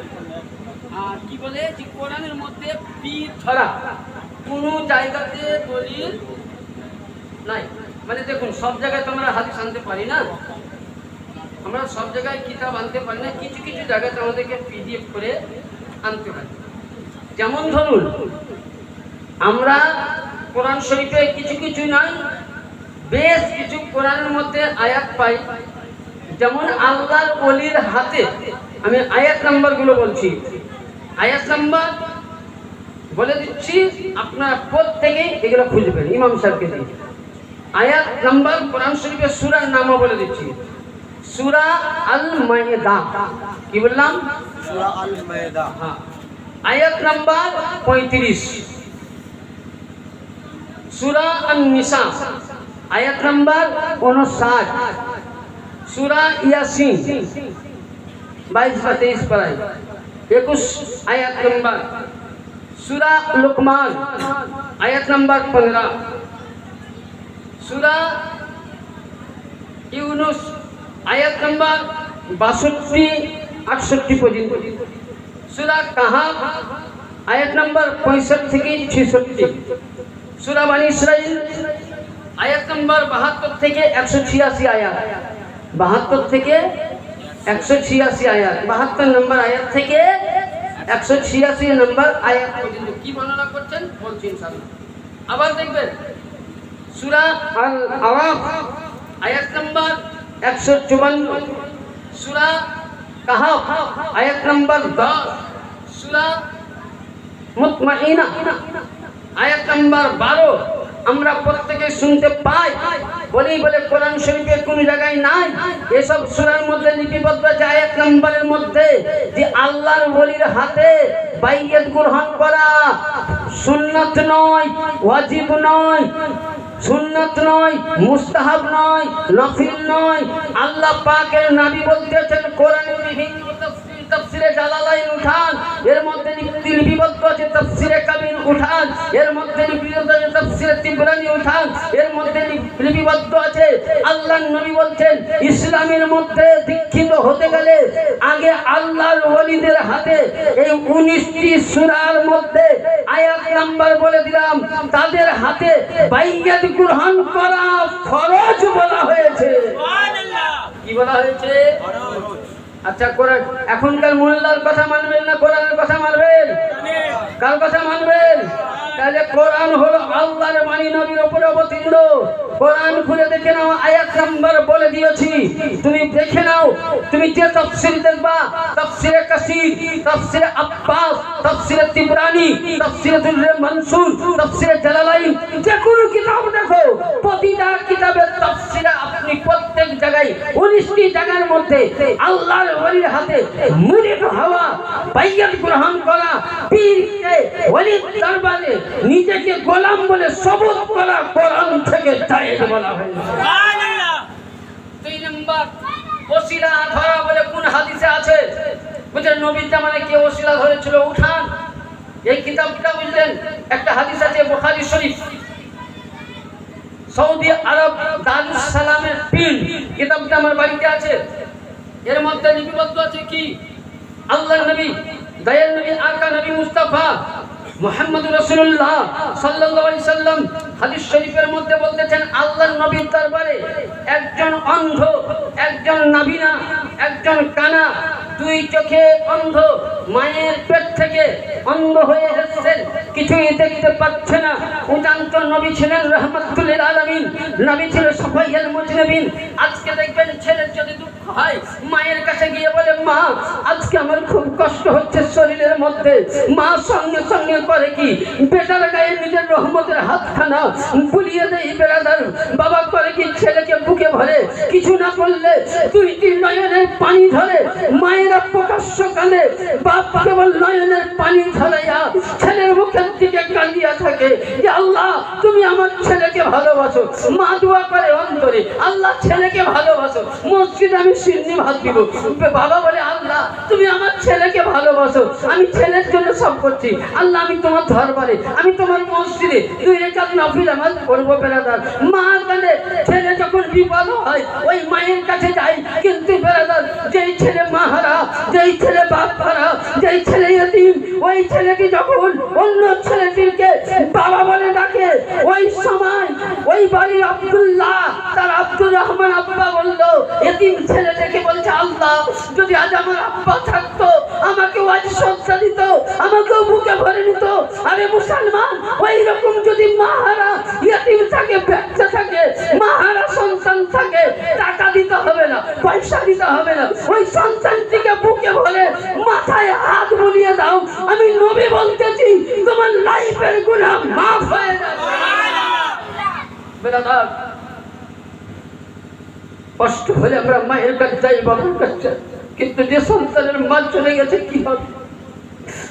আর কি বলে যে কোরআনের মধ্যে পীর ধরা কোনো জায়গাতে দলিল নাই। মানে দেখুন, সব জায়গায় তো আমরা হাদিস আনতে পারি না, আমরা সব জায়গায় কিতাব আনতে পারি না, কিছু কিছু জায়গাতে আমাদেরকে পিডিএফ করে আনতে পারি। যেমন ধরুন আমরা কোরআন শরীফে কিছু কিছু নয় বেশ কিছু কোরআনের মধ্যে আয়াত পাই, যেমন আল্লাহর ওলির হাতে। আমি আয়াত নাম্বারগুলো বলছি, আয়াত নাম্বার বলে দিচ্ছি, আপনারা প্রত্যেকেই এগুলো খুঁজবেন ইমাম সাহেবকে দিয়ে। আয়াত নাম্বার কোরআন শরীফের সূরার নামও বলে দিচ্ছি। সূরা আল মাইদা, কি বললাম? সূরা আল মাইদা। হ্যাঁ, আয়াত নাম্বার 35। সূরা আন-নিসা আয়াত নাম্বার 59। সূরা ইয়াসিন 22 বা 23 পারায় 21 আয়াত নাম্বার। সূরা লুকমান আয়াত নাম্বার 15। সূরা ইউনুস আয়াত নাম্বার 62-68 পর্যন্ত। সূরা কাহাফ আয়াত নাম্বার 65 থেকে 66। সূরা বনী ইসরাঈল আয়াত নাম্বার 72 থেকে 186 আয়াত, 72 থেকে 186 আয়াত, 72 নম্বর আয়াত থেকে 186 নম্বর আয়াত পর্যন্ত কি বর্ণনা করছেন বলছি ইনশাআল্লাহ। আবার দেখবেন সূরা আল আরাফ আয়াত নাম্বার 154। সূরা কাহাফ আয়াত নাম্বার 10। সূরা মুতমাইনা আয়াত নাম্বার 12। আমরা প্রত্যেকে শুনতে পাই, বলি বলে কোরআন শরীফের কোন জায়গায় নাই। এসব সূরার মধ্যে লিপিবদ্ধ আছে আয়াত নাম্বারের মধ্যে যে আল্লাহর ওলির হাতে বাইয়াত গ্রহণ করা সুন্নাত নয়, ওয়াজিব নয়, সুন্নাত নয়, মুস্তাহাব নয়, নফিল নয়। আল্লাহ পাকের নবী বলতেছেন কোরআনের বিভিন্ন তাফসিরে জালালাইন উঠান, এর মধ্যে লিপিবদ্ধ আছে তাফসিরে কাবির উঠান, এর মধ্যে লিপিবদ্ধ আছে তাফসিরে তিবরানি উঠান, এর মধ্যে লিপিবদ্ধ আছে আল্লাহর নবী বলছেন ইসলামের মধ্যে দীক্ষিত হতে গেলে আগে আল্লাহর ওলিদের হাতে এই 19টি সূরার মধ্যে আয়াত নাম্বার বলে দিলাম, তাদের হাতে বাইয়াত গ্রহণ করা ফরজ বলা হয়েছে। সুবহানাল্লাহ। কি বলা হয়েছে? আচ্ছা, কোরআন এখনকার মোল্লার কথা মানবেন না কোরআনের কথা মানবেন? কার কথা মানবেন? তাহলে কোরআন হলো আল্লাহর বাণী, নবীর উপরে অবতীর্ণ। কোরআন খুলে দেখে নাও, আয়াত নাম্বার বলে দিয়েছি, তুমি দেখে নাও। তুমি যে তাফসীর দেখবা, তাফসীরে কাসির, তাফসীরে আব্বাস, তাফসীরে তিবরানি, তাফসীরে দুররে মানসুর, তাফসীরে জালালাইন, যে কোনো কিতাব দেখো, প্রতিটা কিতাবের তাফসীরে আপনি প্রত্যেক জায়গায় 19টি জায়গার মধ্যে আল্লাহর ওলির হাতে মুরিদ হওয়া, বাইয়াত গ্রহণ করা, পীরকে ওলির দরবারে নিজেকে গোলাম বলে শপথ করা কোরআন থেকে জায়েজ বলা হয়েছে। সুবহানাল্লাহ। 2 নম্বর ওসিলা ধরা বলে কোন হাদিসে আছে? বুঝলেন নবীর জামানায় কে ওসিলা ধরেছিল? উঠান এই কিতাবটা, বুঝলেন একটা হাদিস আছে বুখারী শরীফ, সৌদি আরব দারুস সালামের পীর, কিতাবটা আমার বাড়িতে আছে। এর মধ্যে লিপিবদ্ধ আছে কি? আল্লাহর নবী, দয়ার নবী, আকা নবী মুস্তাফা মুহাম্মদুর রাসূলুল্লাহ সাল্লাল্লাহু আলাইহি সাল্লাম হাদিস শরীফের মধ্যে বলতেছেন আল্লাহর নবীর দরবারে একজন অন্ধ, একজন নাবিনা, একজন কানা, 2 চোখে অন্ধ, মায়ের পেট থেকে অন্ধ হয়ে এসেছেন, কিছুই দেখতে পাচ্ছে না। উদান্ত নবী ছিলেন রাহমাতুল লিল আলামিন, নবী ছিল সাফাইয়াল মুজনিবিন। আজকে দেখবেন ছেলের যদি দুঃখ হয়, মায়ের কাছে গিয়ে বলে মা আজকে আমার খুব কষ্ট হচ্ছে শরীরের মধ্যে। মা সঙ্গে সঙ্গে করে কি, বেটার গায়ে নিজের রহমতের হাতখানা বুলিয়ে দেয় বেড়াদার। বাবা করে কি, ছেলেকে বুকে ভরে, কিছু না করলে 2টি নয়নের পানি ধরে, মায়েরা প্রকাশ্য কালে, বাপ কেবল নয়নের পানি ঝরাইয়া ছেলের মুখের দিকে কাঁদিয়া থাকে যে আল্লাহ তুমি আমার ছেলেকে ভালোবাসো। মা দোয়া করে অন্তরে, আল্লাহ ছেলেকে ভালোবাসো, মসজিদে আমি সিন্নি ভাত দিব। বাবা বলে আল্লাহ তুমি আমার ছেলেকে ভালোবাসো, আমি ছেলের জন্য সব করছি। আল্লাহ আমি তোমার দরবারে, আমি তোমার মসজিদে 2 রাকাত নফল নামাজ পড়ব বেরাদার। মা কাঁদে, ছেলে যখন বিপদ হয় ওই মায়ের কাছে যায়। কিন্তু বেরাদার, যেই ছেলে মাহারা, যেই ছেলে বাপ হারা, যেই ছেলে ইতিম, ওই ছেলেটি যখন অন্য ছেলেটিকে বাবা বলে ডাকে, ওই সময় ওই বাড়ির আব্দুল্লাহ তার আব্দুর রহমান আব্বা বললো, ইতিম ছেলে দেখে বলছে আল্লাহ যদি আজ আমার আব্বা থাকতো, আমাকেও আজ সজ্জা দিত, আমাকেও বুকে ভরে নিত। আরে মুসলমান, ওই রকম যদি মাহারা ইতিম থাকে, বাচ্চা থাকে, মাহারা সন্তান থাকে, টাকা দিতে হবে না, পয়সা দিতে হবে না, ওই সন্তানটিকে বুকে ভরে মাথায় হাত বুলিয়ে দাও। আমি নবী বলতেছি তোমার লাইফের গুনাহ মাফ হয়ে যাবে। বেরাদার, কষ্ট হলে আমরা মায়ের কাছে যাই, বাবার কাছে, কিন্তু যে সন্তানের মা চলে গেছে কি হবে?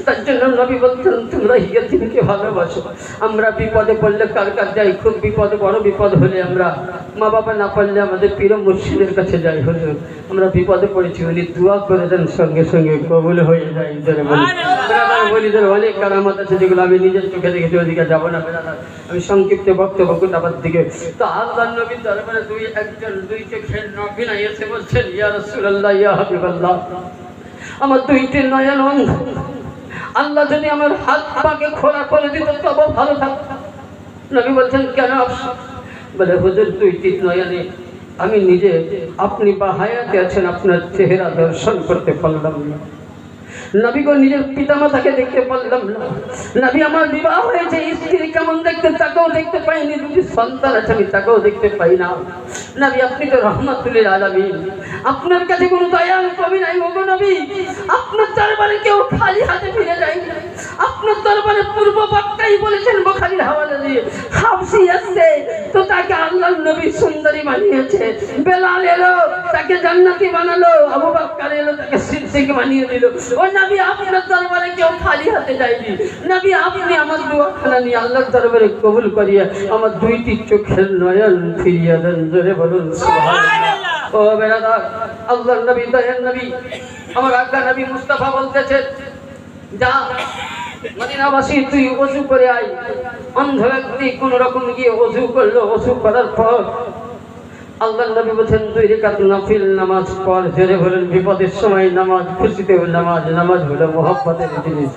তার জন্য নবী বলতেন তোমরা ইয়েতিমকে ভালোবাসো। আমরা বিপদে পড়লে কার কাছে যাই? খুব বিপদে, বড় বিপদ হলে আমরা মা বাবা না পারলে আমাদের পীর মুর্শিদের কাছে যাই। হুজুর আমরা বিপদে পড়েছি, উনি দোয়া করে দেন, সঙ্গে সঙ্গে কবুল হয়ে যায়। বলিদের অনেক কারামাত আছে যেগুলো আমি নিজের চোখে দেখেছি, ওদিকে যাবো না বেরাদার, আমি সংক্ষিপ্ত বক্তব্য করবার দিকে। তো আল্লাহর নবীর দরবারে 2 চোখের নবীনা এসে বলছেন ইয়া রাসূলুল্লাহ, ইয়া হাবিবাল্লাহ, আমার 2টি নয়ন অন্ধ, আল্লাহ যদি আমার হাত পাকে খোলা করে দিত তবে ভালো থাকত। নবী বলছেন কেন? বলে হুজুর 2টি নয়নে আমি নিজে, আপনি বা হায়াতে আছেন, আপনার চেহারা দর্শন করতে পারলাম না। নবী গো নিজের পিতামাতাকে দেখতে পারলাম না। নবী আমার বিবাহ হয়েছে, স্ত্রী কেমন দেখতে তাকেও দেখতে পাইনি, 2টি সন্তান আছে আমি তাকেও দেখতে পাই না। নবী আপনি তো রহমাতুল লিল আলামিন, আপনার কাছে কোনো দয়ার কমি নাই। ওগো নবী, আপনার দরবারে কেউ খালি হাতে ফিরে যায় না। আপনার দরবারে পূর্ব বক্তাই বলেছেন বুখারীর হাওয়ালা দিয়ে, হাবশী আসছে তো তাকে আল্লাহর নবী সুন্দরী বানিয়েছে, বেলাল এলো তাকে জান্নাতি বানালো, আবু বকর এলো তাকে সিদ্দিক বানিয়ে দিল। ও নবী, আপনার দরবারে কেউ খালি হাতে যায়নি। নবী, আপনি আমার দোয়াখানা নিয়ে আল্লাহর দরবারে কবুল করিয়ে আমার দুইটি চোখের নয়ন ফিরিয়ে দেন। জোরে বলুন সুবহানাল্লাহ। ও বেরাদার, আল্লাহর নবী, দয়ার নবী, আমার আজ্ঞা নবী মুস্তাফা বলতেছে, যা মদিনাবাসী তুই ওযু করে আয়। অন্ধ ব্যক্তি কোন রকম গিয়ে ওযু করলো, ওযু করার পর আল্লাহর নবী বলেন 2 রাকাত নফল নামাজ পড়। জোরে বলেন বিপদের সময় নামাজ, খুশিতে নামাজ, নামাজ হলো মুহাব্বতের জিনিস।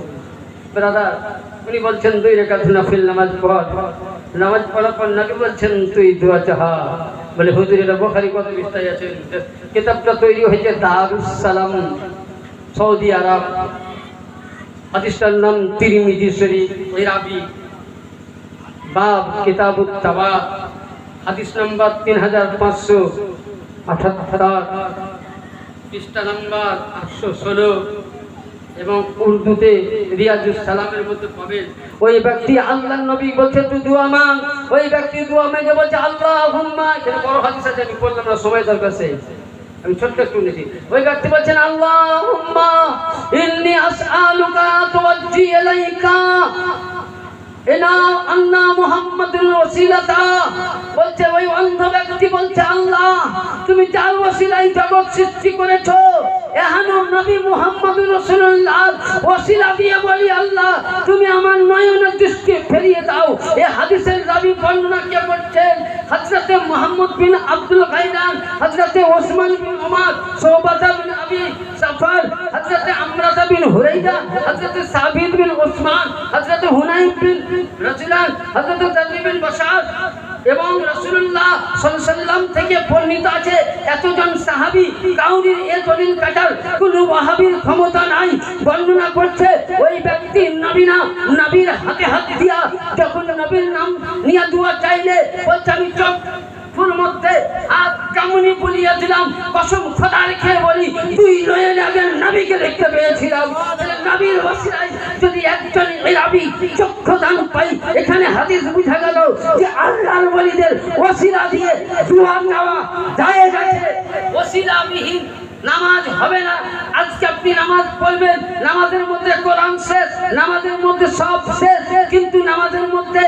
ব্রাদার, উনি বলছেন 2 রাকাত নফল নামাজ পড়। নামাজ পড়ার পর নবী বলছেন তুই দোয়া চাহা। বলে হুজুর, এটা বুখারী কত পৃষ্ঠায় আছে? কিতাবটা তৈরি হয়েছে দারুস সালাম, সৌদি আরব। হাদিসটার নাম তিরমিজি শরীফ, ওই রাবি বাব কিতাবুত তাওয়াব, হাদিস নাম্বার 3578, পৃষ্ঠা নাম্বার 816 এবং উর্দুতে রিয়াজুস সালামের মধ্যে পাবেন। ওই ব্যক্তি আল্লাহর নবী বলছে তুই দোয়া মাং। ওই ব্যক্তি দোয়া মেগে বলছে আল্লাহুম্মা, এখানে বড় হাদিস আছে, আমি বললাম না, সময় দরকার আছে, আমি ছোট্ট একটু নিয়েছি। ওই ব্যক্তি বলছেন আল্লাহুম্মা ইন্নী আসআলুকা তুওয়াজ্জি ইলাইকা ইনা আন্না মুহাম্মাদুর রাসূলুল্লাহ। বলছে ওই অন্ধ ব্যক্তি বলছে, আল্লাহ তুমি যার ওসিলায় জগৎ সৃষ্টি করেছো, এহানো নবী মুহাম্মাদুর রাসূলুল্লাহ ওসিলা দিয়ে বলি, আল্লাহ তুমি আমার নয়নের দৃষ্টি ফেরিয়ে দাও। এই হাদিসের রাবি বর্ণনা কে করছেন? হযরতে মুহাম্মদ বিন আব্দুল গায়লান, হযরতে ওসমান বিন উমর, শুবাতা বিন আবি সাফর, হযরতে আমরাতা বিন হুরাইদা, হযরতে সাবিত বিন উসমান, হযরতে হুনাইন বিন রাজুলান, হযরতে জাবির বিন বাশার এবং রাসূলুল্লাহ সাল্লাল্লাহু আলাইহি ওয়াসাল্লাম থেকে বর্ণিত আছে। এতজন সাহাবী, কাউরির এ দলিল কাটার কোনো ওয়াহাবীর ক্ষমতা নাই। বর্ণনা করছে ওই ব্যক্তি নবী না, নবীর হাতে হাত দিয়া যখন নবীর নাম নিয়ে দোয়া চাইলে বলছে আমি চোখ ফুর মধ্যে আর কামনি বলিয়া দিলাম, কসম খোদা রেখে বলি 2 নয়ন আগে নবীকে দেখতে পেয়েছিলাম। নবীর ওসিলায় যদি একজন ইরাবি চক্ষু দান পাই, এখানে হাদিস বুঝা গেল যে আল্লাহর ওলিদের ওসিলা দিয়ে দোয়া নেওয়া জায়েজ আছে। ওসিলাবিহীন নামাজ হবে না। আজকে আপনি নামাজ পড়বেন, নামাজের মধ্যে কোরআন শেষ, নামাজের মধ্যে সব শেষ, কিন্তু নামাজের মধ্যে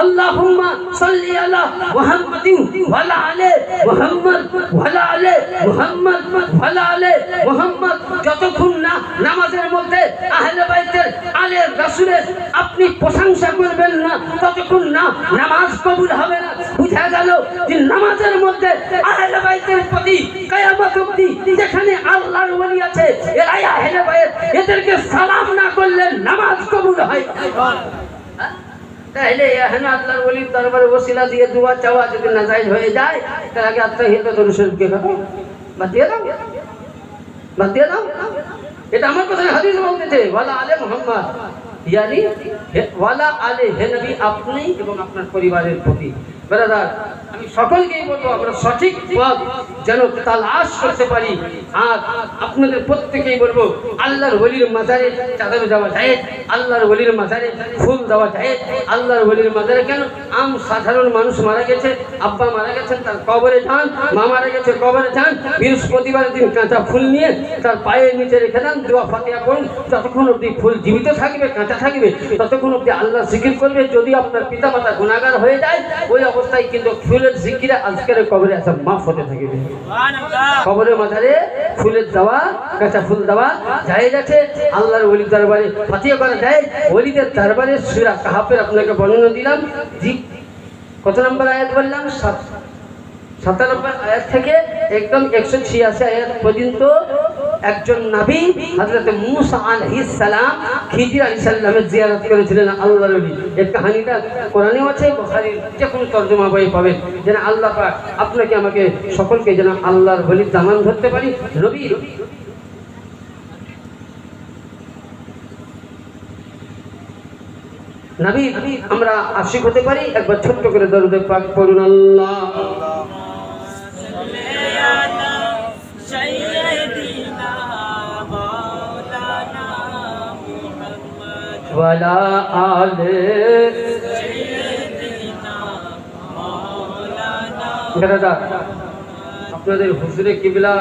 আল্লাহুম্মা সাল্লি আলা মুহাম্মাদিন ওয়া আলা আলি মুহাম্মদ ওয়া আলা আলি মুহাম্মদ ওয়া আলা আলি মুহাম্মদ যতক্ষণ না নামাজের মধ্যে আহলে বাইতের আলে রাসূলের আপনি প্রশংসা করবেন না, ততক্ষণ না নামাজ কবুল হবে না। বুঝা গেল যে নামাজের মধ্যে আহলে বাইতের প্রতি কিয়ামত অবধি যেখানে আল্লাহর ওলি আছে, এরাই আহলে বাইত, এদেরকে সালাম না করলে নামাজ কবুল হয় না। তাহলে এখানে আল্লাহর ওলির দরবারে ওসিলা দিয়ে দোয়া চাওয়া যদি নাজায়েজ হয়ে যায়, তার আগে আত্মহিত শরীফকে বাদ দিয়ে দাও, বাদ দিয়ে দাও। এটা আমার কথা, হাদিস বলতেছে ওয়ালা আলে মুহাম্মদ, ইয়ানি ওয়ালা আলে, হে নবী আপনি এবং আপনার পরিবারের প্রতি। ব্রাদার, আমি সকলকেই বলবো আমরা সঠিক পথ যেন তালাশ করতে পারি। আর আপনাদের প্রত্যেকেই বলবো আল্লাহর ওলির মাজারে চাদর দেওয়া যায়, আল্লাহর ওলির মাজারে ফুল দেওয়া যায়। আল্লাহর ওলির মাজারে কেন? সাধারণ মানুষ মারা গেছে, আব্বা মারা গেছেন, তার কবরে যান, মা মারা গেছে কবরে যান, বৃহস্পতিবারের দিন কাঁচা ফুল নিয়ে তার পায়ের নিচে রেখে দেন, দোয়া ফাতিহা করুন। যতক্ষণ অবধি ফুল জীবিত থাকবে, কাঁচা থাকবে, ততক্ষণ অবধি আল্লাহ জিকির করবে। যদি আপনার পিতা মাতা গুনাহগার হয়ে যায়, ওই অবস্থায় কিন্তু ফুলের জিকিরে আজকের কবরে আসা মাফ হতে থাকবে। কবরের মাঝারে ফুলের দেওয়া, কাঁচা ফুল দেওয়া জায়েজ আছে। আল্লাহর ওলির দরবারে ফাতিহা করা যায়। ওলিদের দরবারে সূরা কাহাফের আপনাকে বর্ণনা দিলাম। জি, কত নম্বর আয়াত বললাম? 97 আয়াত থেকে একদম 186 আয়াত পর্যন্ত একজন নবী হযরত মূসা আলাইহিস সালাম খিজির আলাইহিস সালামের জিয়ারত করেছিলেন আল্লাহর ওলি। এই কাহিনীটা কোরআনেও আছে, বুখারীর যে কোনো তরজমা বইয়ে পাবেন। যেন আল্লাহ পাক আপনাকে আমাকে সকলকে যেন আল্লাহর ওলির দামান ধরতে পারি। নবী নবী আমরা আশিক হতে পারি। একবার ছোট্ট করে দরুদ পাক পড়ুন। আল্লাহ ওয়ালা আলে দাদা, আপনাদের হুজুরে কিবলা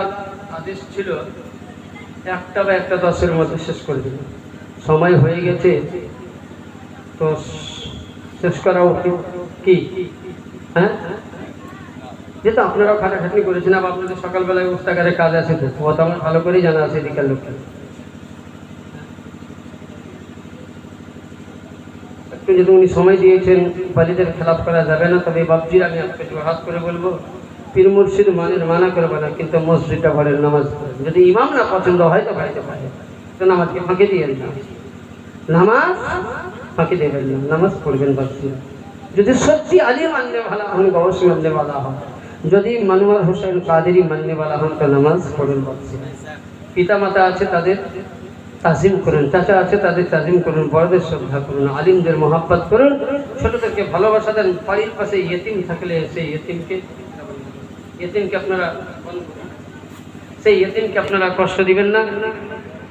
আদেশ ছিল একটা বা 1:10 মধ্যে শেষ করে দিন। সময় হয়ে গেছে তো শেষ করা উচিত কি? হ্যাঁ, যেহেতু আপনারাও খাটাখাটনি করেছেন, আবার আপনাদের সকালবেলায় উস্তাকারে কাজ আছে, তো ও তো আমার ভালো করেই জানা আছে বিকাল লোককে। একটু যদি উনি সময় দিয়েছেন, বালিদের খেলাপ করা যাবে না, তবে বাবজির আমি আপনাকে হাত করে বলবো, পীর মুর্শিদ মানা করবে না, কিন্তু মসজিদটা ঘরের নামাজ পড়েন। যদি ইমাম না পছন্দ হয় তো ভাইতে পারে, তো নামাজকে ফাঁকি দিয়ে না, নামাজ ফাঁকি দেবেন না, নামাজ পড়বেন বাবজির। যদি সত্যি আলী মানলে ভালো হন, গৌস মানলে ভালো হন, যদি মনোয়ার হোসেন কাদেরি মানলে ভালো হন, তো নামাজ পড়বেন বাবজির। পিতা মাতা আছে তাদের তাজিম করুন, চাচা আছে তাদের তাজিম করুন, বড়দের শ্রদ্ধা করুন, আলিমদের মহাব্বত করুন, ছোটদেরকে ভালোবাসা দেন। বাড়ির পাশে ইয়েতিম থাকলে সেই ইয়েতিমকে আপনারা কষ্ট দিবেন না,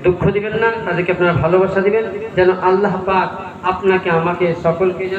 দুঃখ দিবেন না, তাদেরকে আপনারা ভালোবাসা দিবেন, যেন আল্লাহ পাক আপনাকে আমাকে সকলকে যেন